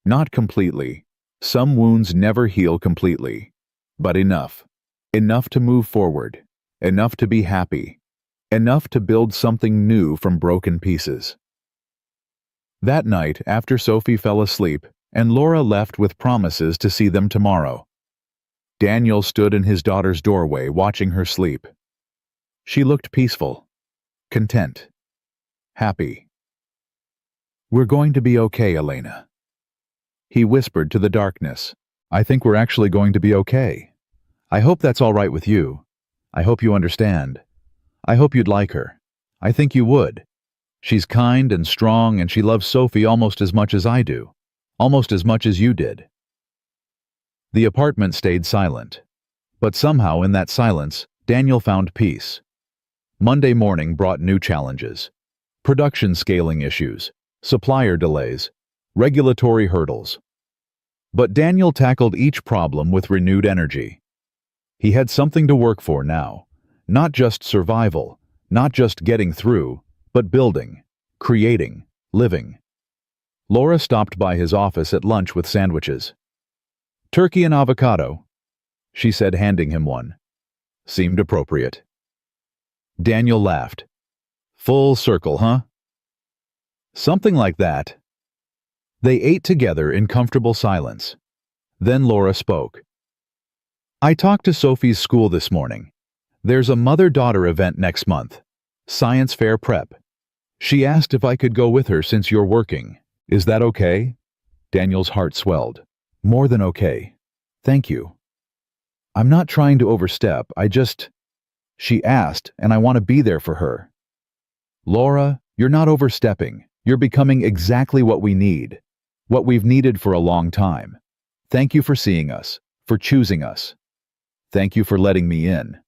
Not completely. Some wounds never heal completely. But enough. Enough to move forward. Enough to be happy. Enough to build something new from broken pieces. That night, after Sophie fell asleep, and Laura left with promises to see them tomorrow, Daniel stood in his daughter's doorway watching her sleep. She looked peaceful, content, happy. "We're going to be okay, Elena." He whispered to the darkness. "I think we're actually going to be okay. I hope that's all right with you. I hope you understand. I hope you'd like her. I think you would. She's kind and strong, and she loves Sophie almost as much as I do. Almost as much as you did." The apartment stayed silent. But somehow in that silence, Daniel found peace. Monday morning brought new challenges. Production scaling issues, supplier delays, regulatory hurdles. But Daniel tackled each problem with renewed energy. He had something to work for now. Not just survival, not just getting through, but building, creating, living. Laura stopped by his office at lunch with sandwiches. "Turkey and avocado," she said, handing him one. Seemed appropriate. Daniel laughed. "Full circle, huh?" "Something like that." They ate together in comfortable silence. Then Laura spoke. "I talked to Sophie's school this morning. There's a mother-daughter event next month. Science fair prep. She asked if I could go with her since you're working. Is that okay?" Daniel's heart swelled. "More than okay. Thank you. I'm not trying to overstep, She asked, and I want to be there for her." "Laura, you're not overstepping. You're becoming exactly what we need. What we've needed for a long time. Thank you for seeing us, for choosing us. Thank you for letting me in."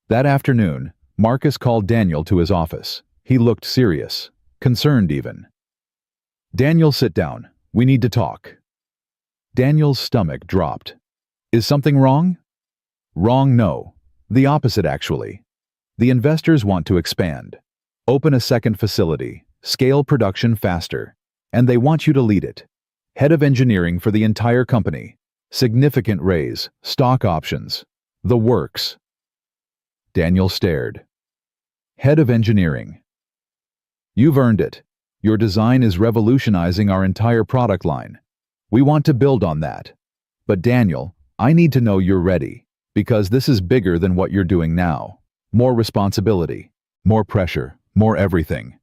That afternoon, Marcus called Daniel to his office. He looked serious, concerned even. "Daniel, sit down. We need to talk." Daniel's stomach dropped. "Is something wrong?" "Wrong, no. The opposite, actually. The investors want to expand. Open a second facility, scale production faster, and they want you to lead it. Head of engineering for the entire company. Significant raise, stock options. The works. Daniel stared. Head of engineering. You've earned it. Your design is revolutionizing our entire product line. We want to build on that. But Daniel, I need to know you're ready, because this is bigger than what you're doing now. More responsibility, more pressure, more everything.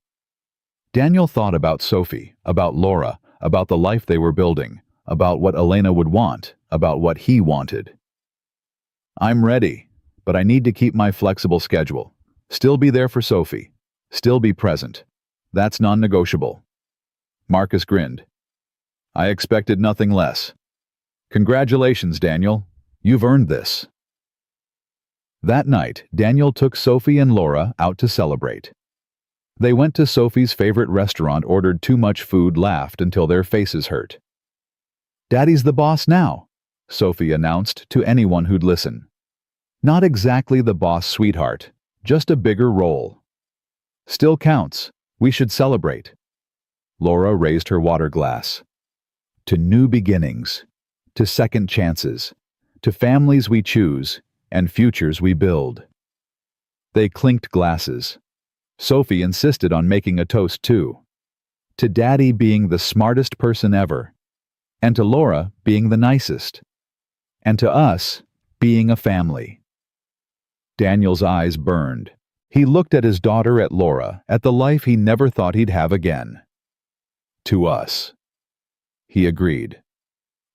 Daniel thought about Sophie, about Laura, about the life they were building, about what Elena would want, about what he wanted. I'm ready, but I need to keep my flexible schedule. Still be there for Sophie. Still be present. That's non-negotiable. Marcus grinned. I expected nothing less. Congratulations, Daniel. You've earned this. That night, Daniel took Sophie and Laura out to celebrate. They went to Sophie's favorite restaurant, ordered too much food, laughed until their faces hurt. Daddy's the boss now, Sophie announced to anyone who'd listen. Not exactly the boss, sweetheart, just a bigger role. Still counts. We should celebrate. Laura raised her water glass. To new beginnings, to second chances, to families we choose and futures we build. They clinked glasses. Sophie insisted on making a toast too. To Daddy being the smartest person ever, and to Laura being the nicest, and to us being a family. Daniel's eyes burned. He looked at his daughter, at Laura, at the life he never thought he'd have again. To us. He agreed.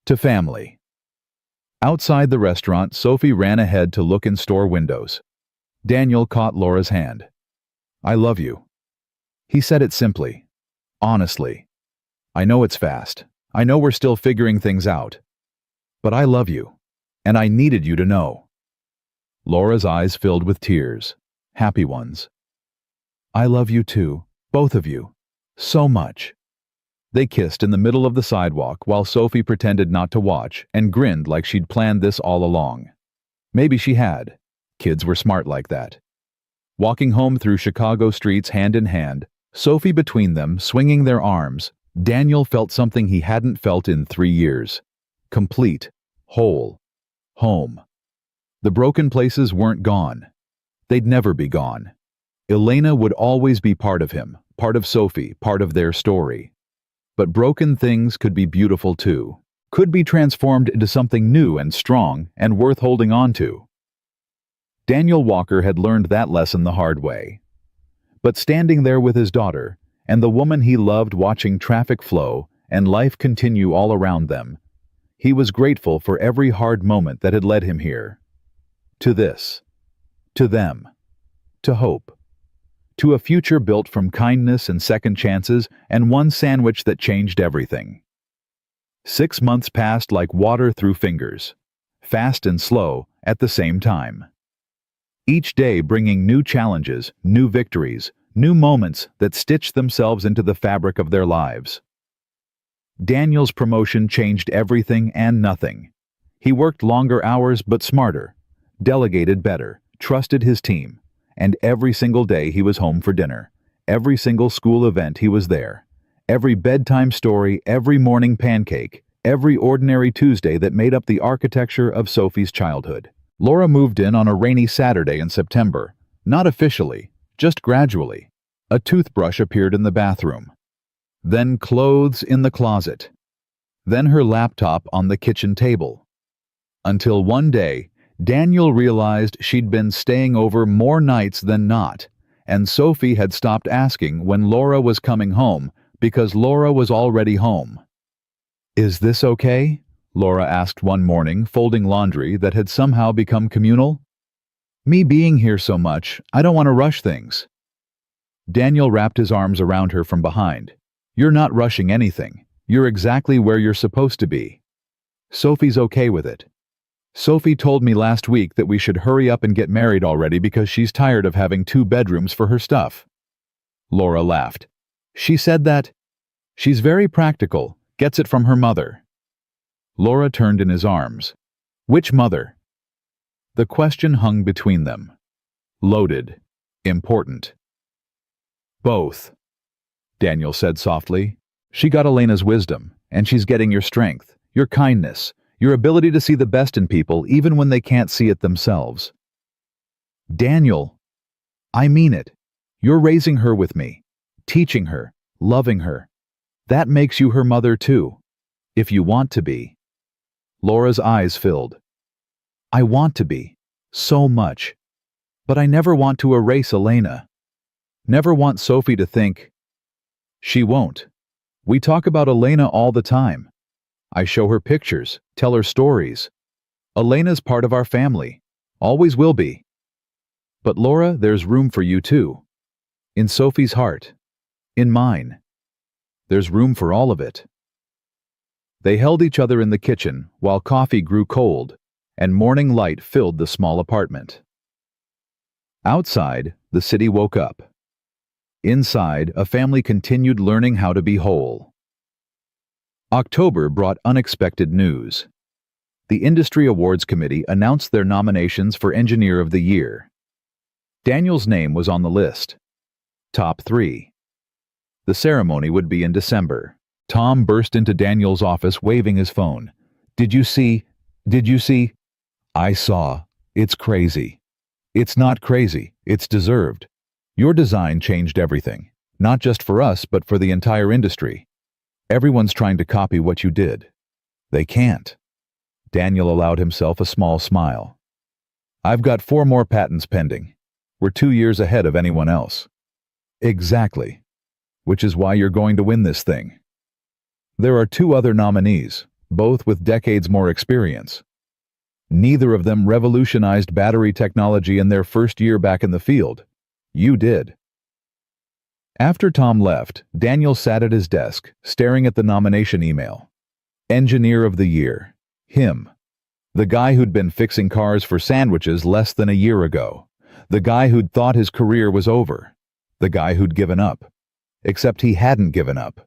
To family. Outside the restaurant, Sophie ran ahead to look in store windows. Daniel caught Laura's hand. I love you. He said it simply, honestly. I know it's fast. I know we're still figuring things out. But I love you, and I needed you to know. Laura's eyes filled with tears, happy ones. I love you too, both of you, so much. They kissed in the middle of the sidewalk while Sophie pretended not to watch and grinned like she'd planned this all along. Maybe she had. Kids were smart like that. Walking home through Chicago streets hand in hand, Sophie between them, swinging their arms, Daniel felt something he hadn't felt in 3 years. Complete, whole, home. The broken places weren't gone. They'd never be gone. Elena would always be part of him, part of Sophie, part of their story. But broken things could be beautiful too, could be transformed into something new and strong and worth holding on to. Daniel Walker had learned that lesson the hard way. But standing there with his daughter, and the woman he loved, watching traffic flow and life continue all around them, he was grateful for every hard moment that had led him here. To this. To them. To hope. To a future built from kindness and second chances and one sandwich that changed everything. 6 months passed like water through fingers, fast and slow at the same time. Each day bringing new challenges, new victories, new moments that stitched themselves into the fabric of their lives. Daniel's promotion changed everything and nothing. He worked longer hours but smarter, delegated better, trusted his team, and every single day he was home for dinner. Every single school event he was there. Every bedtime story, every morning pancake, every ordinary Tuesday that made up the architecture of Sophie's childhood. Laura moved in on a rainy Saturday in September. Not officially, just gradually. A toothbrush appeared in the bathroom. Then clothes in the closet. Then her laptop on the kitchen table. Until one day, Daniel realized she'd been staying over more nights than not, and Sophie had stopped asking when Laura was coming home because Laura was already home. Is this okay? Laura asked one morning, folding laundry that had somehow become communal. Me being here so much, I don't want to rush things. Daniel wrapped his arms around her from behind. You're not rushing anything. You're exactly where you're supposed to be. Sophie's okay with it. Sophie told me last week that we should hurry up and get married already because she's tired of having 2 bedrooms for her stuff. Laura laughed. She said that she's very practical, gets it from her mother. Laura turned in his arms. Which mother? The question hung between them. Loaded. Important. Both, Daniel said softly. She got Elena's wisdom, and she's getting your strength, your kindness, your ability to see the best in people even when they can't see it themselves. Daniel, I mean it. You're raising her with me, teaching her, loving her. That makes you her mother too, if you want to be. Laura's eyes filled. I want to be, so much. But I never want to erase Elena. Never want Sophie to think. She won't. We talk about Elena all the time. I show her pictures, tell her stories. Elena's part of our family, always will be. But Laura, there's room for you too. In Sophie's heart. In mine. There's room for all of it. They held each other in the kitchen while coffee grew cold and morning light filled the small apartment. Outside, the city woke up. Inside, a family continued learning how to be whole. October brought unexpected news. The Industry Awards Committee announced their nominations for Engineer of the Year. Daniel's name was on the list. Top 3. The ceremony would be in December. Tom burst into Daniel's office waving his phone. Did you see? I saw. It's crazy. It's not crazy. It's deserved. Your design changed everything. Not just for us, but for the entire industry. Everyone's trying to copy what you did. They can't. Daniel allowed himself a small smile. I've got 4 more patents pending. We're 2 years ahead of anyone else. Exactly. Which is why you're going to win this thing. There are 2 other nominees, both with decades more experience. Neither of them revolutionized battery technology in their first year back in the field. You did. After Tom left, Daniel sat at his desk, staring at the nomination email. Engineer of the Year. Him. The guy who'd been fixing cars for sandwiches less than a year ago. The guy who'd thought his career was over. The guy who'd given up. Except he hadn't given up.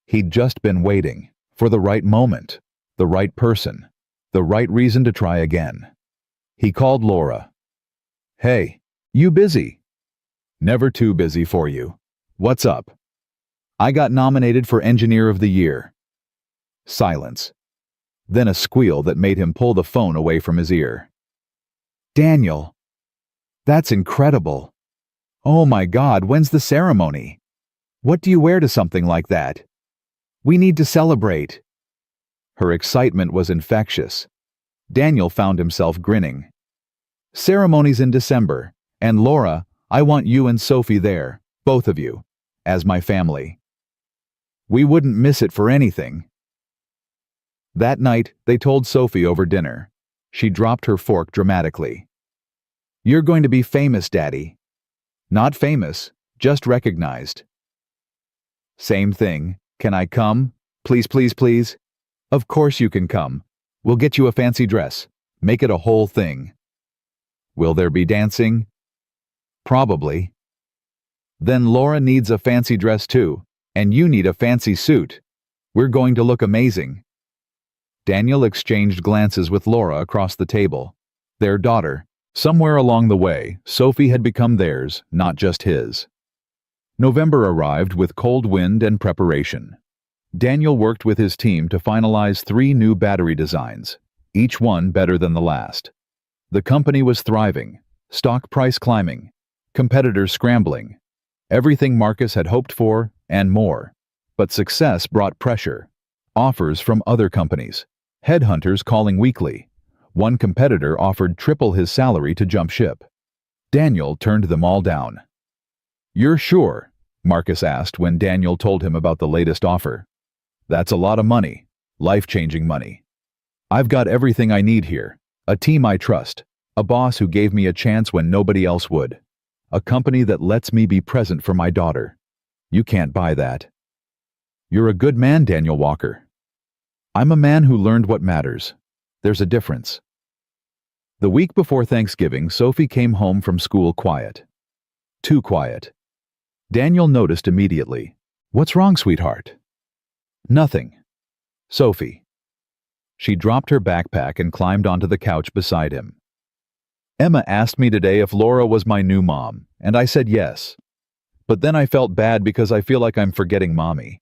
He'd just been waiting for the right moment, the right person, the right reason to try again. He called Laura. Hey, you busy? Never too busy for you. What's up? I got nominated for Engineer of the Year. Silence. Then a squeal that made him pull the phone away from his ear. Daniel. That's incredible. Oh my God, when's the ceremony? What do you wear to something like that? We need to celebrate. Her excitement was infectious. Daniel found himself grinning. Ceremony's in December, and Laura, I want you and Sophie there, both of you, as my family. We wouldn't miss it for anything. That night, they told Sophie over dinner. She dropped her fork dramatically. You're going to be famous, Daddy. Not famous, just recognized. Same thing. Can I come? Please, please, please. Of course you can come. We'll get you a fancy dress. Make it a whole thing. Will there be dancing? Probably. Then Laura needs a fancy dress too, and you need a fancy suit. We're going to look amazing. Daniel exchanged glances with Laura across the table. Their daughter. Somewhere along the way, Sophie had become theirs, not just his. November arrived with cold wind and preparation. Daniel worked with his team to finalize 3 new battery designs, each one better than the last. The company was thriving, stock price climbing, competitors scrambling, everything Marcus had hoped for and more. But success brought pressure, offers from other companies, headhunters calling weekly. One competitor offered triple his salary to jump ship. Daniel turned them all down. You're sure? Marcus asked when Daniel told him about the latest offer. That's a lot of money, life-changing money. I've got everything I need here, a team I trust, a boss who gave me a chance when nobody else would, a company that lets me be present for my daughter. You can't buy that. You're a good man, Daniel Walker. I'm a man who learned what matters. There's a difference. The week before Thanksgiving, Sophie came home from school quiet. Too quiet. Daniel noticed immediately. What's wrong, sweetheart? Nothing. Sophie. She dropped her backpack and climbed onto the couch beside him. Emma asked me today if Laura was my new mom, and I said yes. But then I felt bad because I feel like I'm forgetting Mommy.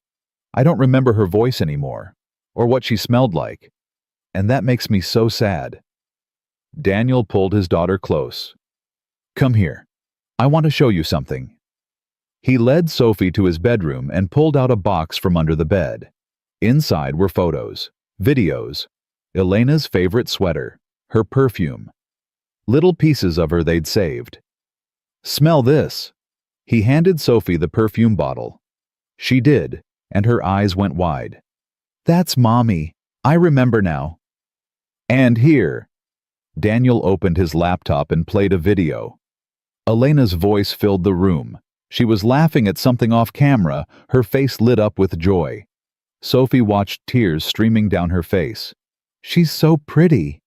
I don't remember her voice anymore, or what she smelled like. And that makes me so sad. Daniel pulled his daughter close. Come here. I want to show you something. He led Sophie to his bedroom and pulled out a box from under the bed. Inside were photos, videos, Elena's favorite sweater, her perfume, little pieces of her they'd saved. Smell this. He handed Sophie the perfume bottle. She did, and her eyes went wide. That's Mommy. I remember now. And here. Daniel opened his laptop and played a video. Elena's voice filled the room. She was laughing at something off camera, her face lit up with joy. Sophie watched tears streaming down her face. She's so pretty.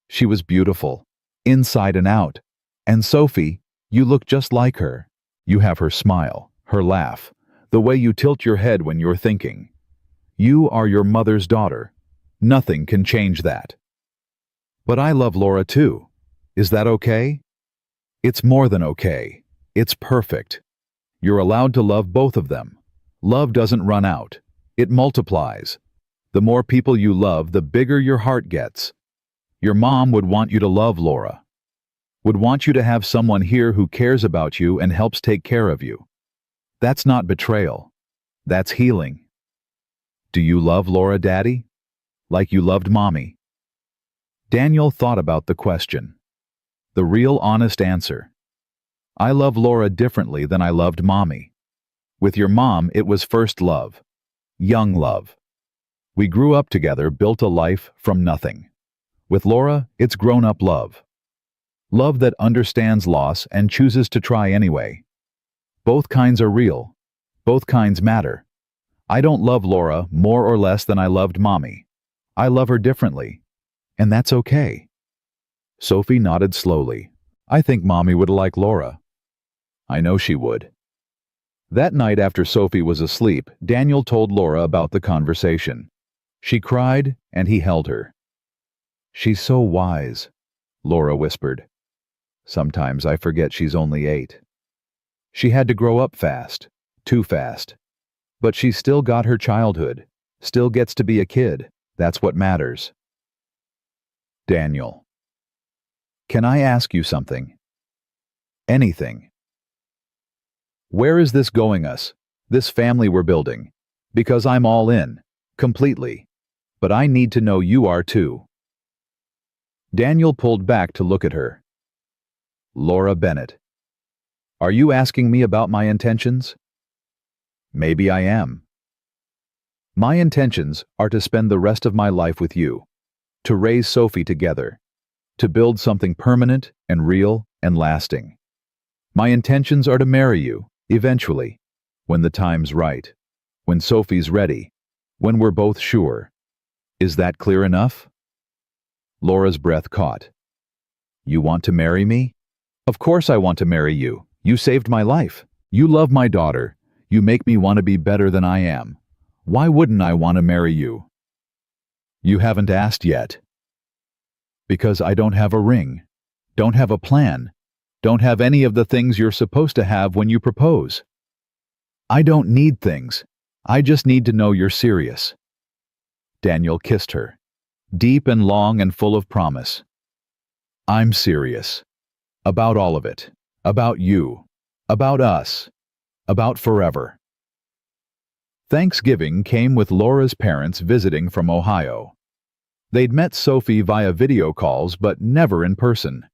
She was beautiful, inside and out. And Sophie, you look just like her. You have her smile, her laugh, the way you tilt your head when you're thinking. You are your mother's daughter. Nothing can change that. But I love Laura too. Is that okay? It's more than okay. It's perfect. You're allowed to love both of them. Love doesn't run out. It multiplies. The more people you love, the bigger your heart gets. Your mom would want you to love Laura. Would want you to have someone here who cares about you and helps take care of you. That's not betrayal. That's healing. Do you love Laura, Daddy? Like you loved Mommy? Daniel thought about the question. The real honest answer. I love Laura differently than I loved Mommy. With your mom, it was first love. Young love. We grew up together, built a life from nothing. With Laura, it's grown-up love. Love that understands loss and chooses to try anyway. Both kinds are real. Both kinds matter. I don't love Laura more or less than I loved Mommy. I love her differently. And that's okay. Sophie nodded slowly. I think Mommy would like Laura. I know she would. That night after Sophie was asleep, Daniel told Laura about the conversation. She cried, and he held her. She's so wise, Laura whispered. Sometimes I forget she's only 8. She had to grow up fast, too fast. But she's still got her childhood, still gets to be a kid. That's what matters. Daniel. Can I ask you something? Anything. Where is this going us, this family we're building? Because I'm all in, completely. But I need to know you are too. Daniel pulled back to look at her. Laura Bennett. Are you asking me about my intentions? Maybe I am. My intentions are to spend the rest of my life with you, to raise Sophie together, to build something permanent and real and lasting. My intentions are to marry you, eventually, when the time's right, when Sophie's ready, when we're both sure. Is that clear enough? Laura's breath caught. You want to marry me? Of course I want to marry you. You saved my life. You love my daughter. You make me want to be better than I am. Why wouldn't I want to marry you? You haven't asked yet. Because I don't have a ring, don't have a plan, don't have any of the things you're supposed to have when you propose. I don't need things. I just need to know you're serious. Daniel kissed her, deep and long and full of promise. I'm serious. About all of it. About you. About us. About forever. Thanksgiving came with Laura's parents visiting from Ohio. They'd met Sophie via video calls, but never in person.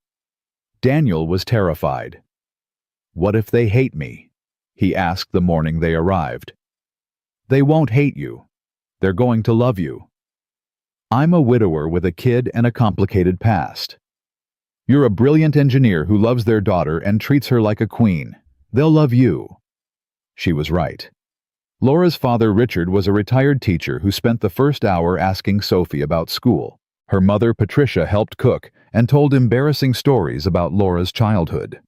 Daniel was terrified. What if they hate me? He asked the morning they arrived. They won't hate you. They're going to love you. I'm a widower with a kid and a complicated past. You're a brilliant engineer who loves their daughter and treats her like a queen. They'll love you. She was right. Laura's father, Richard, was a retired teacher who spent the first hour asking Sophie about school. Her mother, Patricia, helped cook and told embarrassing stories about Laura's childhood.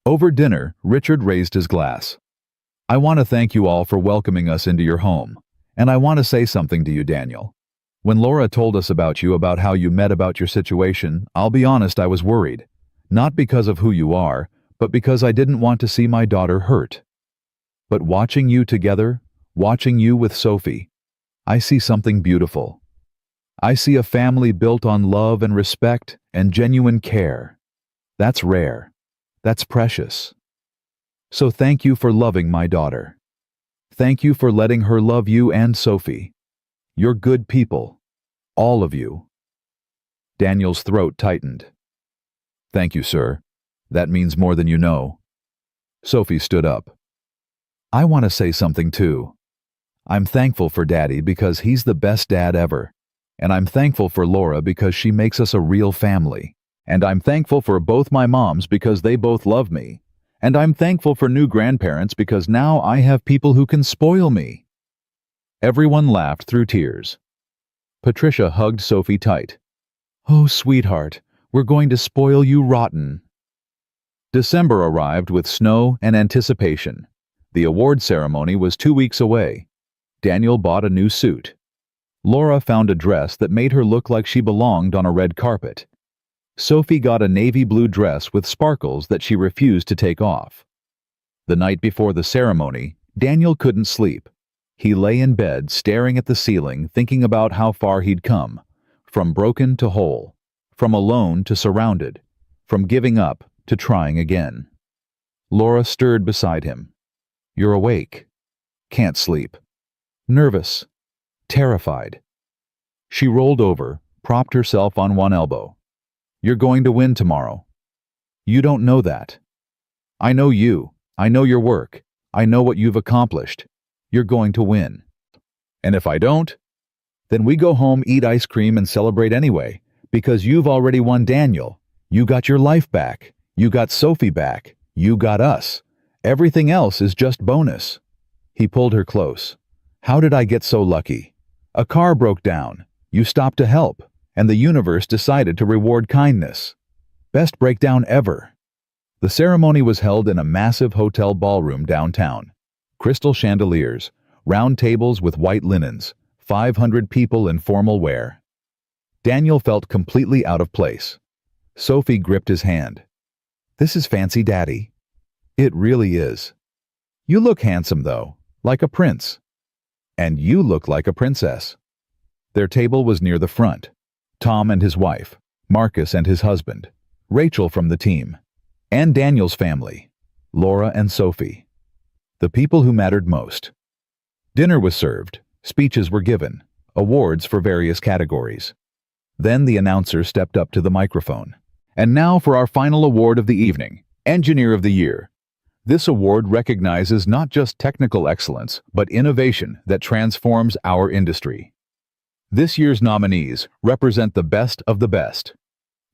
Over dinner, Richard raised his glass. I want to thank you all for welcoming us into your home. And I want to say something to you, Daniel. When Laura told us about you, about how you met, about your situation, I'll be honest, I was worried. Not because of who you are, but because I didn't want to see my daughter hurt. But watching you together, watching you with Sophie, I see something beautiful. I see a family built on love and respect and genuine care. That's rare. That's precious. So thank you for loving my daughter. Thank you for letting her love you and Sophie. You're good people. All of you. Daniel's throat tightened. Thank you, sir. That means more than you know. Sophie stood up. I want to say something too. I'm thankful for Daddy because he's the best dad ever. And I'm thankful for Laura because she makes us a real family. And I'm thankful for both my moms because they both love me. And I'm thankful for new grandparents because now I have people who can spoil me. Everyone laughed through tears. Patricia hugged Sophie tight. Oh, sweetheart, we're going to spoil you rotten. December arrived with snow and anticipation. The award ceremony was 2 weeks away. Daniel bought a new suit. Laura found a dress that made her look like she belonged on a red carpet. Sophie got a navy blue dress with sparkles that she refused to take off. The night before the ceremony, Daniel couldn't sleep. He lay in bed staring at the ceiling, thinking about how far he'd come, from broken to whole, from alone to surrounded, from giving up to trying again. Laura stirred beside him. You're awake. Can't sleep. Nervous. Terrified. She rolled over, propped herself on one elbow. You're going to win tomorrow. You don't know that. I know you. I know your work. I know what you've accomplished. You're going to win. And if I don't, then we go home, eat ice cream, and celebrate anyway, because you've already won, Daniel. You got your life back. You got Sophie back. You got us. Everything else is just bonus. He pulled her close. How did I get so lucky? A car broke down. You stopped to help. And the universe decided to reward kindness. Best breakdown ever. The ceremony was held in a massive hotel ballroom downtown. Crystal chandeliers, round tables with white linens, 500 people in formal wear. Daniel felt completely out of place. Sophie gripped his hand. This is fancy, Daddy. It really is. You look handsome, though, like a prince. And you look like a princess. Their table was near the front. Tom and his wife, Marcus and his husband, Rachel from the team, and Daniel's family, Laura and Sophie. The people who mattered most. Dinner was served, speeches were given, awards for various categories. Then the announcer stepped up to the microphone. And now for our final award of the evening, Engineer of the Year. This award recognizes not just technical excellence, but innovation that transforms our industry. This year's nominees represent the best of the best.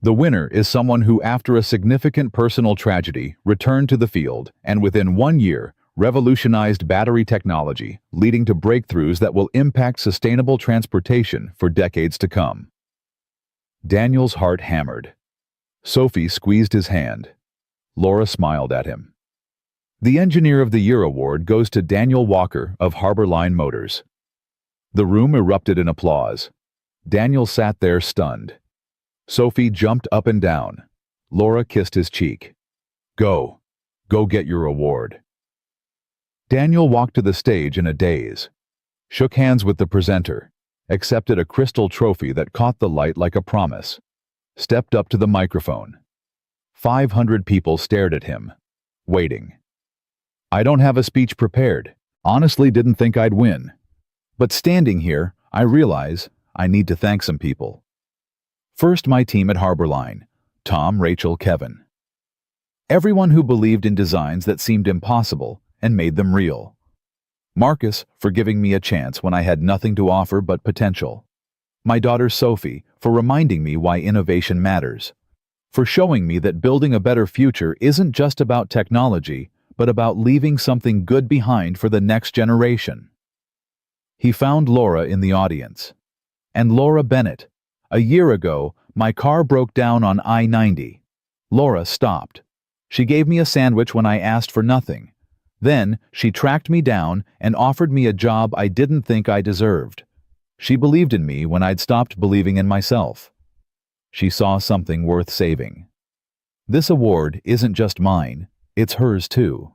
The winner is someone who, after a significant personal tragedy, returned to the field and within 1 year revolutionized battery technology, leading to breakthroughs that will impact sustainable transportation for decades to come. Daniel's heart hammered. Sophie squeezed his hand. Laura smiled at him. The Engineer of the Year award goes to Daniel Walker of Harborline Motors. The room erupted in applause. Daniel sat there stunned. Sophie jumped up and down. Laura kissed his cheek. Go get your award. Daniel walked to the stage in a daze, shook hands with the presenter, accepted a crystal trophy that caught the light like a promise, stepped up to the microphone. 500 people stared at him, waiting. I don't have a speech prepared. Honestly, didn't think I'd win. But standing here, I realize I need to thank some people. First, my team at Harborline, Tom, Rachel, Kevin. Everyone who believed in designs that seemed impossible and made them real. Marcus for giving me a chance when I had nothing to offer but potential. My daughter Sophie for reminding me why innovation matters. For showing me that building a better future isn't just about technology, but about leaving something good behind for the next generation. He found Laura in the audience. And Laura Bennett. A year ago, my car broke down on I-90. Laura stopped. She gave me a sandwich when I asked for nothing. Then, she tracked me down and offered me a job I didn't think I deserved. She believed in me when I'd stopped believing in myself. She saw something worth saving. This award isn't just mine. It's hers too.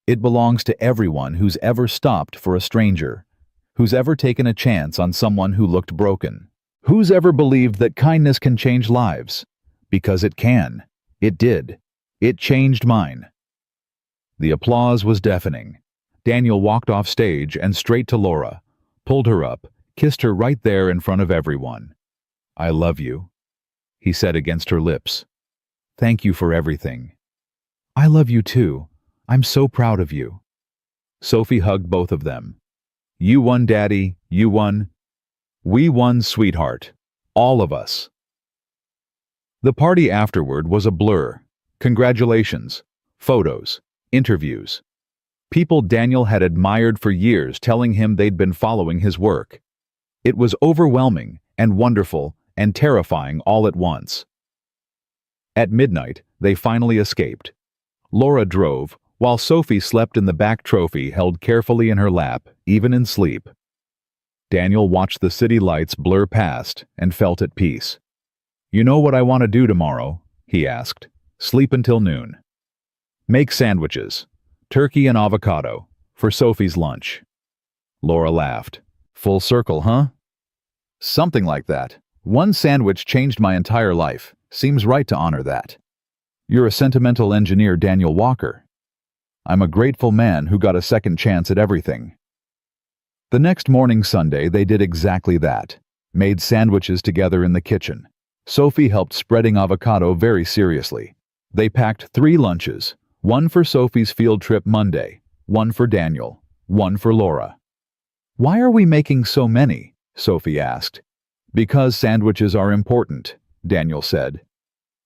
It belongs to everyone who's ever stopped for a stranger, who's ever taken a chance on someone who looked broken, who's ever believed that kindness can change lives. Because it can. It did. It changed mine. The applause was deafening. Daniel walked off stage and straight to Laura, pulled her up, kissed her right there in front of everyone. "I love you," he said against her lips. "Thank you for everything." "I love you too. I'm so proud of you." Sophie hugged both of them. "You won, Daddy. You won. We won, sweetheart. All of us." The party afterward was a blur. Congratulations, photos, interviews. People Daniel had admired for years telling him they'd been following his work. It was overwhelming and wonderful and terrifying all at once. At midnight, they finally escaped. Laura drove, while Sophie slept in the back trophy held carefully in her lap, even in sleep. Daniel watched the city lights blur past and felt at peace. "You know what I want to do tomorrow?" he asked. "Sleep until noon. Make sandwiches, turkey and avocado, for Sophie's lunch." Laura laughed. "Full circle, huh?" "Something like that. One sandwich changed my entire life. Seems right to honor that." "You're a sentimental engineer, Daniel Walker." "I'm a grateful man who got a second chance at everything." The next morning, Sunday, they did exactly that. Made sandwiches together in the kitchen. Sophie helped spreading avocado very seriously. They packed 3 lunches, one for Sophie's field trip Monday, one for Daniel, one for Laura. "Why are we making so many?" Sophie asked. "Because sandwiches are important," Daniel said.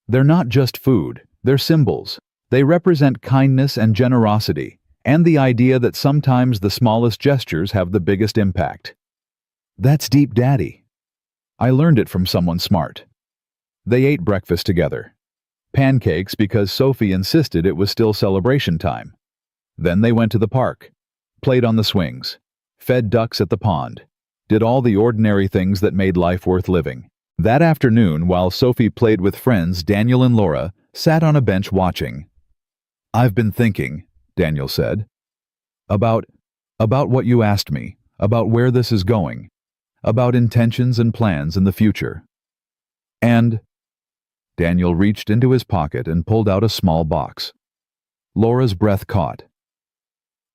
"They're not just food, they're symbols. They represent kindness and generosity, and the idea that sometimes the smallest gestures have the biggest impact." "That's deep, Daddy." "I learned it from someone smart." They ate breakfast together. Pancakes because Sophie insisted it was still celebration time. Then they went to the park, played on the swings, fed ducks at the pond, did all the ordinary things that made life worth living. That afternoon, while Sophie played with friends, Daniel and Laura sat on a bench watching. "I've been thinking," Daniel said, about what you asked me, about where this is going, about intentions and plans in the future." And Daniel reached into his pocket and pulled out a small box. Laura's breath caught.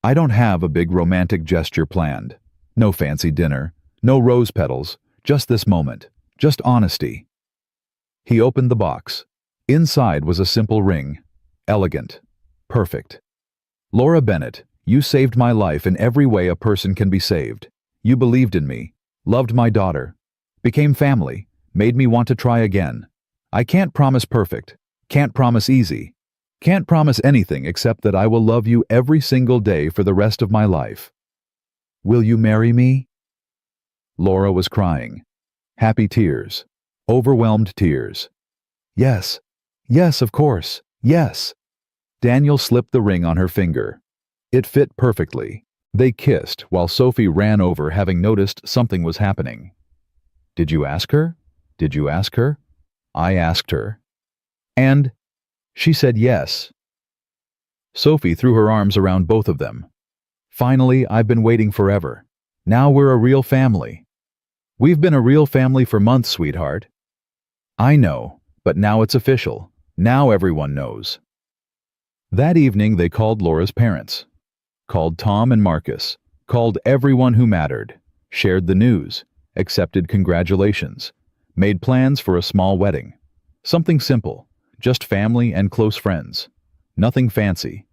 "I don't have a big romantic gesture planned. No fancy dinner, no rose petals, just this moment, just honesty." He opened the box. Inside was a simple ring. Elegant. Perfect. "Laura Bennett, you saved my life in every way a person can be saved. You believed in me, loved my daughter, became family, made me want to try again. I can't promise perfect, can't promise easy, can't promise anything except that I will love you every single day for the rest of my life. Will you marry me?" Laura was crying. Happy tears. Overwhelmed tears. "Yes. Yes, of course. Yes." Daniel slipped the ring on her finger. It fit perfectly. They kissed while Sophie ran over, having noticed something was happening. "Did you ask her? Did you ask her?" "I asked her." "And?" "She said yes." Sophie threw her arms around both of them. "Finally, I've been waiting forever. Now we're a real family." "We've been a real family for months, sweetheart." "I know, but now it's official. Now everyone knows." That evening they called Laura's parents. Called Tom and Marcus. Called everyone who mattered. Shared the news. Accepted congratulations. Made plans for a small wedding. Something simple. Just family and close friends. Nothing fancy.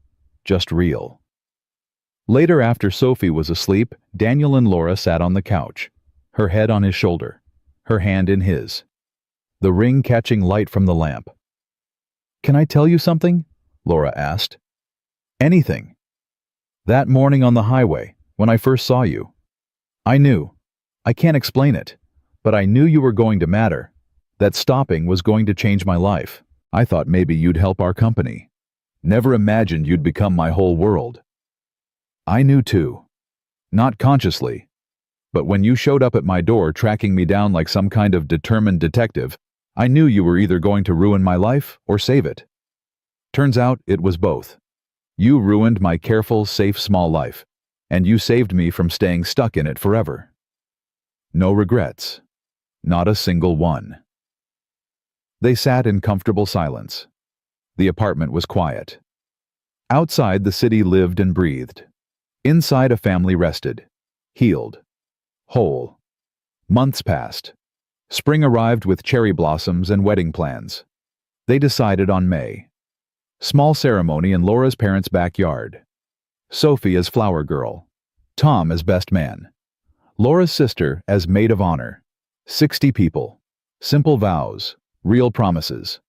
Just real. Later, after Sophie was asleep, Daniel and Laura sat on the couch. Her head on his shoulder. Her hand in his. The ring catching light from the lamp. "Can I tell you something?" Laura asked. "Anything." "That morning on the highway, when I first saw you. I knew. I can't explain it. But I knew you were going to matter. That stopping was going to change my life. I thought maybe you'd help our company. Never imagined you'd become my whole world." "I knew too. Not consciously. But when you showed up at my door tracking me down like some kind of determined detective, I knew you were either going to ruin my life or save it. Turns out it was both." You ruined my careful, safe, small life, and you saved me from staying stuck in it forever. No regrets. Not a single one. They sat in comfortable silence. The apartment was quiet. Outside, the city lived and breathed. Inside, a family rested, healed, whole. Months passed. Spring arrived with cherry blossoms and wedding plans. They decided on May. Small ceremony in Laura's parents' backyard. Sophie as flower girl. Tom as best man. Laura's sister as maid of honor. 60 people. Simple vows. Real promises.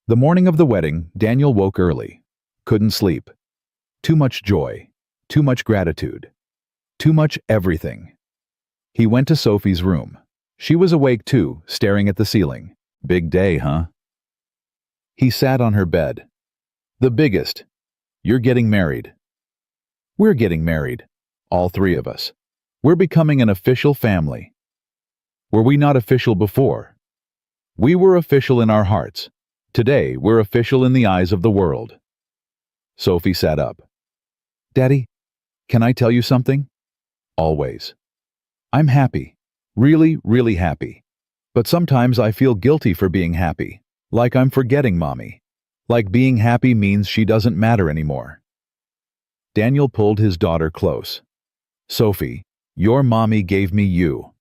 The morning of the wedding, Daniel woke early. Couldn't sleep. Too much joy. Too much gratitude. Too much everything. He went to Sophie's room. She was awake too, staring at the ceiling. Big day, huh? He sat on her bed. The biggest. You're getting married. We're getting married. All three of us. We're becoming an official family. Were we not official before? We were official in our hearts. Today, we're official in the eyes of the world. Sophie sat up. Daddy, can I tell you something? Always. I'm happy. Really, really happy. But sometimes I feel guilty for being happy. Like I'm forgetting Mommy. Like being happy means she doesn't matter anymore. Daniel pulled his daughter close. Sophie, your mommy gave me you.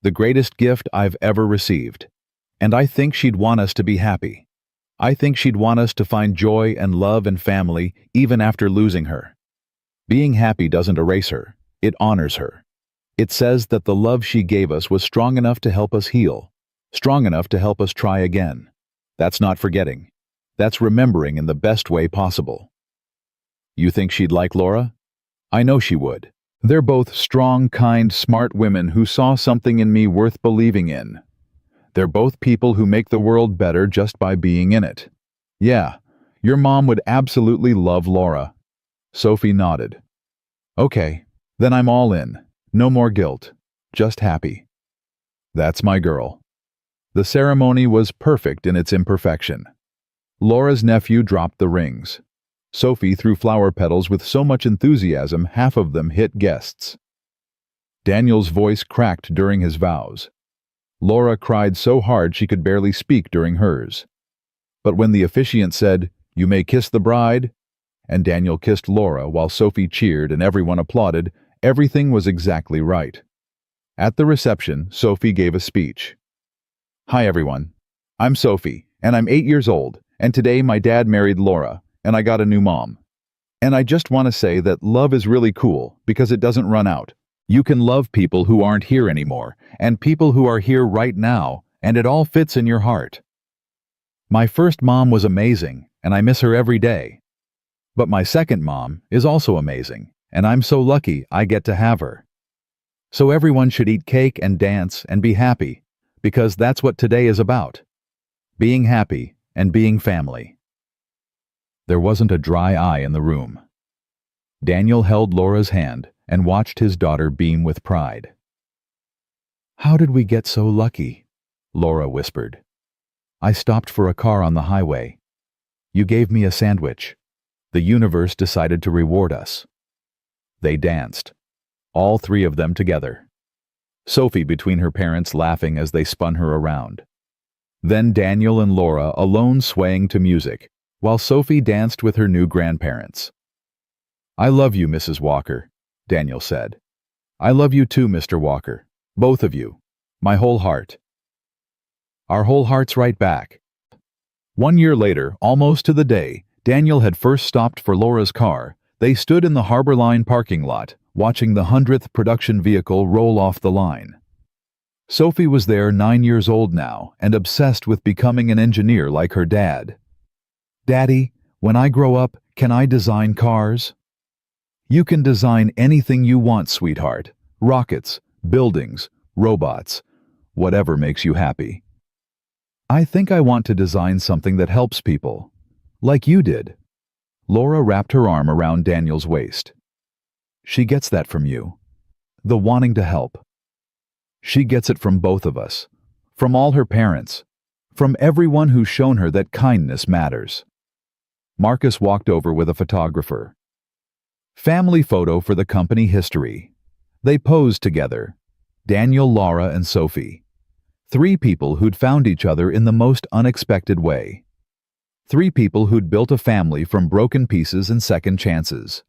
The greatest gift I've ever received. And I think she'd want us to be happy. I think she'd want us to find joy and love and family even after losing her. Being happy doesn't erase her. It honors her. It says that the love she gave us was strong enough to help us heal. Strong enough to help us try again. That's not forgetting. That's remembering in the best way possible. You think she'd like Laura? I know she would. They're both strong, kind, smart women who saw something in me worth believing in. They're both people who make the world better just by being in it. Yeah, your mom would absolutely love Laura. Sophie nodded. Okay, then I'm all in. No more guilt. Just happy. That's my girl. The ceremony was perfect in its imperfection. Laura's nephew dropped the rings. Sophie threw flower petals with so much enthusiasm half of them hit guests. Daniel's voice cracked during his vows. Laura cried so hard she could barely speak during hers. But when the officiant said, "You may kiss the bride," and Daniel kissed Laura while Sophie cheered and everyone applauded, everything was exactly right. At the reception, Sophie gave a speech. Hi everyone. I'm Sophie, and I'm 8 years old, and today my dad married Laura, and I got a new mom. And I just want to say that love is really cool because it doesn't run out. You can love people who aren't here anymore, and people who are here right now, and it all fits in your heart. My first mom was amazing, and I miss her every day. But my second mom is also amazing, and I'm so lucky I get to have her. So everyone should eat cake and dance and be happy, because that's what today is about. Being happy and being family. There wasn't a dry eye in the room. Daniel held Laura's hand and watched his daughter beam with pride. How did we get so lucky? Laura whispered. I stopped for a car on the highway. You gave me a sandwich. The universe decided to reward us. They danced, all three of them together. Sophie between her parents laughing as they spun her around. Then Daniel and Laura alone swaying to music, while Sophie danced with her new grandparents. I love you, Mrs. Walker, Daniel said. I love you too, Mr. Walker. Both of you. My whole heart. Our whole hearts right back. 1 year later, almost to the day, Daniel had first stopped for Laura's car. They stood in the Harbor Line parking lot, watching the 100th production vehicle roll off the line. Sophie was there 9 years old now and obsessed with becoming an engineer like her dad. Daddy, when I grow up, can I design cars? You can design anything you want, sweetheart. Rockets, buildings, robots, whatever makes you happy. I think I want to design something that helps people, like you did. Laura wrapped her arm around Daniel's waist. She gets that from you. The wanting to help. She gets it from both of us, from all her parents, from everyone who's shown her that kindness matters. Marcus walked over with a photographer. Family photo for the company history. They posed together. Daniel, Laura, and Sophie. 3 people who'd found each other in the most unexpected way. 3 people who'd built a family from broken pieces and second chances.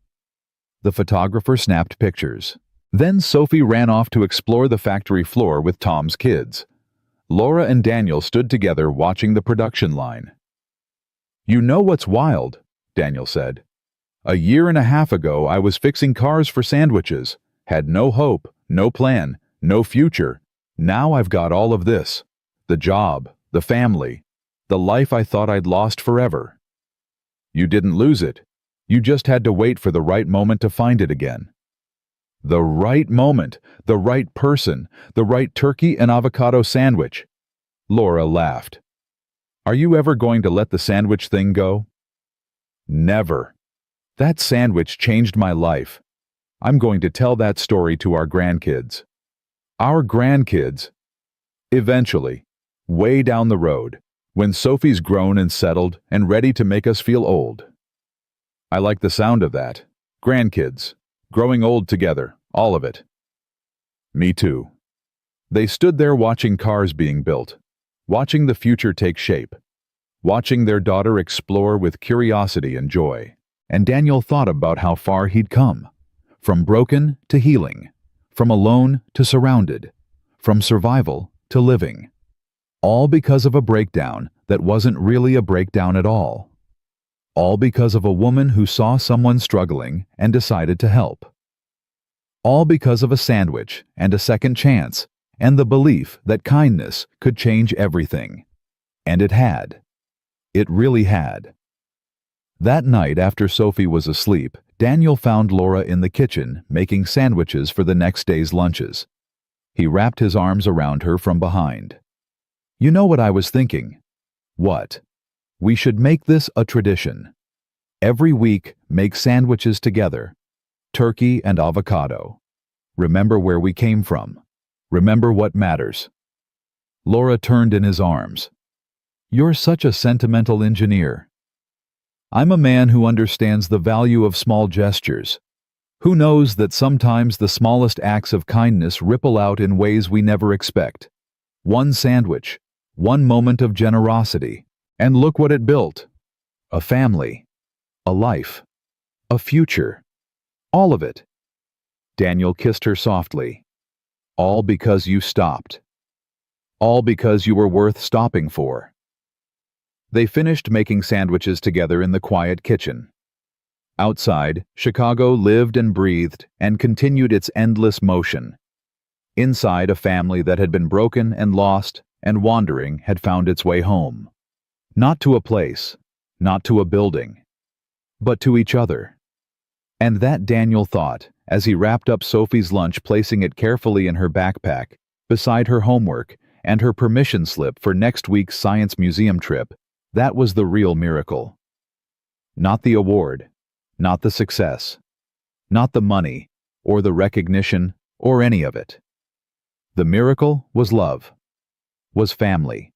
The photographer snapped pictures. Then Sophie ran off to explore the factory floor with Tom's kids. Laura and Daniel stood together watching the production line. "You know what's wild?" Daniel said. "A year and a half ago I was fixing cars for sandwiches. Had no hope, no plan, no future. Now I've got all of this. The job, the family, the life I thought I'd lost forever." "You didn't lose it. You just had to wait for the right moment to find it again." The right moment, the right person, the right turkey and avocado sandwich. Laura laughed. "Are you ever going to let the sandwich thing go?" "Never. That sandwich changed my life. I'm going to tell that story to our grandkids." Our grandkids. Eventually, way down the road, when Sophie's grown and settled and ready to make us feel old. I like the sound of that. Grandkids. Growing old together, all of it. Me too. They stood there watching cars being built, watching the future take shape, watching their daughter explore with curiosity and joy. And Daniel thought about how far he'd come, from broken to healing, from alone to surrounded, from survival to living. All because of a breakdown that wasn't really a breakdown at all. All because of a woman who saw someone struggling and decided to help. All because of a sandwich and a second chance and the belief that kindness could change everything. And it had. It really had. That night after Sophie was asleep, Daniel found Laura in the kitchen making sandwiches for the next day's lunches. He wrapped his arms around her from behind. "You know what I was thinking?" "What?" "We should make this a tradition. Every week, make sandwiches together. Turkey and avocado. Remember where we came from. Remember what matters." Laura turned in his arms. "You're such a sentimental engineer." "I'm a man who understands the value of small gestures. Who knows that sometimes the smallest acts of kindness ripple out in ways we never expect. One sandwich, one moment of generosity. And look what it built. A family. A life. A future. All of it." Daniel kissed her softly. "All because you stopped. All because you were worth stopping for." They finished making sandwiches together in the quiet kitchen. Outside, Chicago lived and breathed and continued its endless motion. Inside, a family that had been broken and lost and wandering had found its way home. Not to a place, not to a building, but to each other. And that Daniel thought, as he wrapped up Sophie's lunch, placing it carefully in her backpack, beside her homework and her permission slip for next week's science museum trip, that was the real miracle. Not the award, not the success, not the money, or the recognition, or any of it. The miracle was love, was family,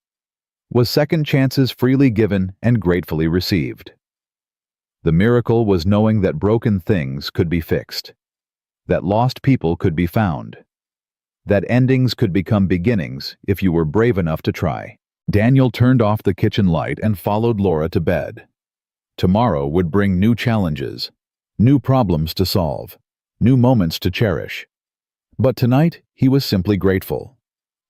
was second chances freely given and gratefully received. The miracle was knowing that broken things could be fixed, that lost people could be found, that endings could become beginnings if you were brave enough to try. Daniel turned off the kitchen light and followed Laura to bed. Tomorrow would bring new challenges, new problems to solve, new moments to cherish. But tonight, he was simply grateful.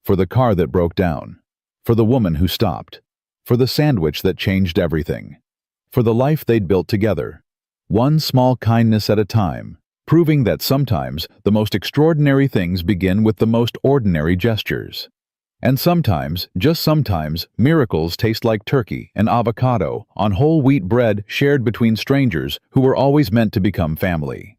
For the car that broke down, for the woman who stopped, for the sandwich that changed everything, for the life they'd built together, one small kindness at a time, proving that sometimes the most extraordinary things begin with the most ordinary gestures. And sometimes, just sometimes, miracles taste like turkey and avocado on whole wheat bread shared between strangers who were always meant to become family.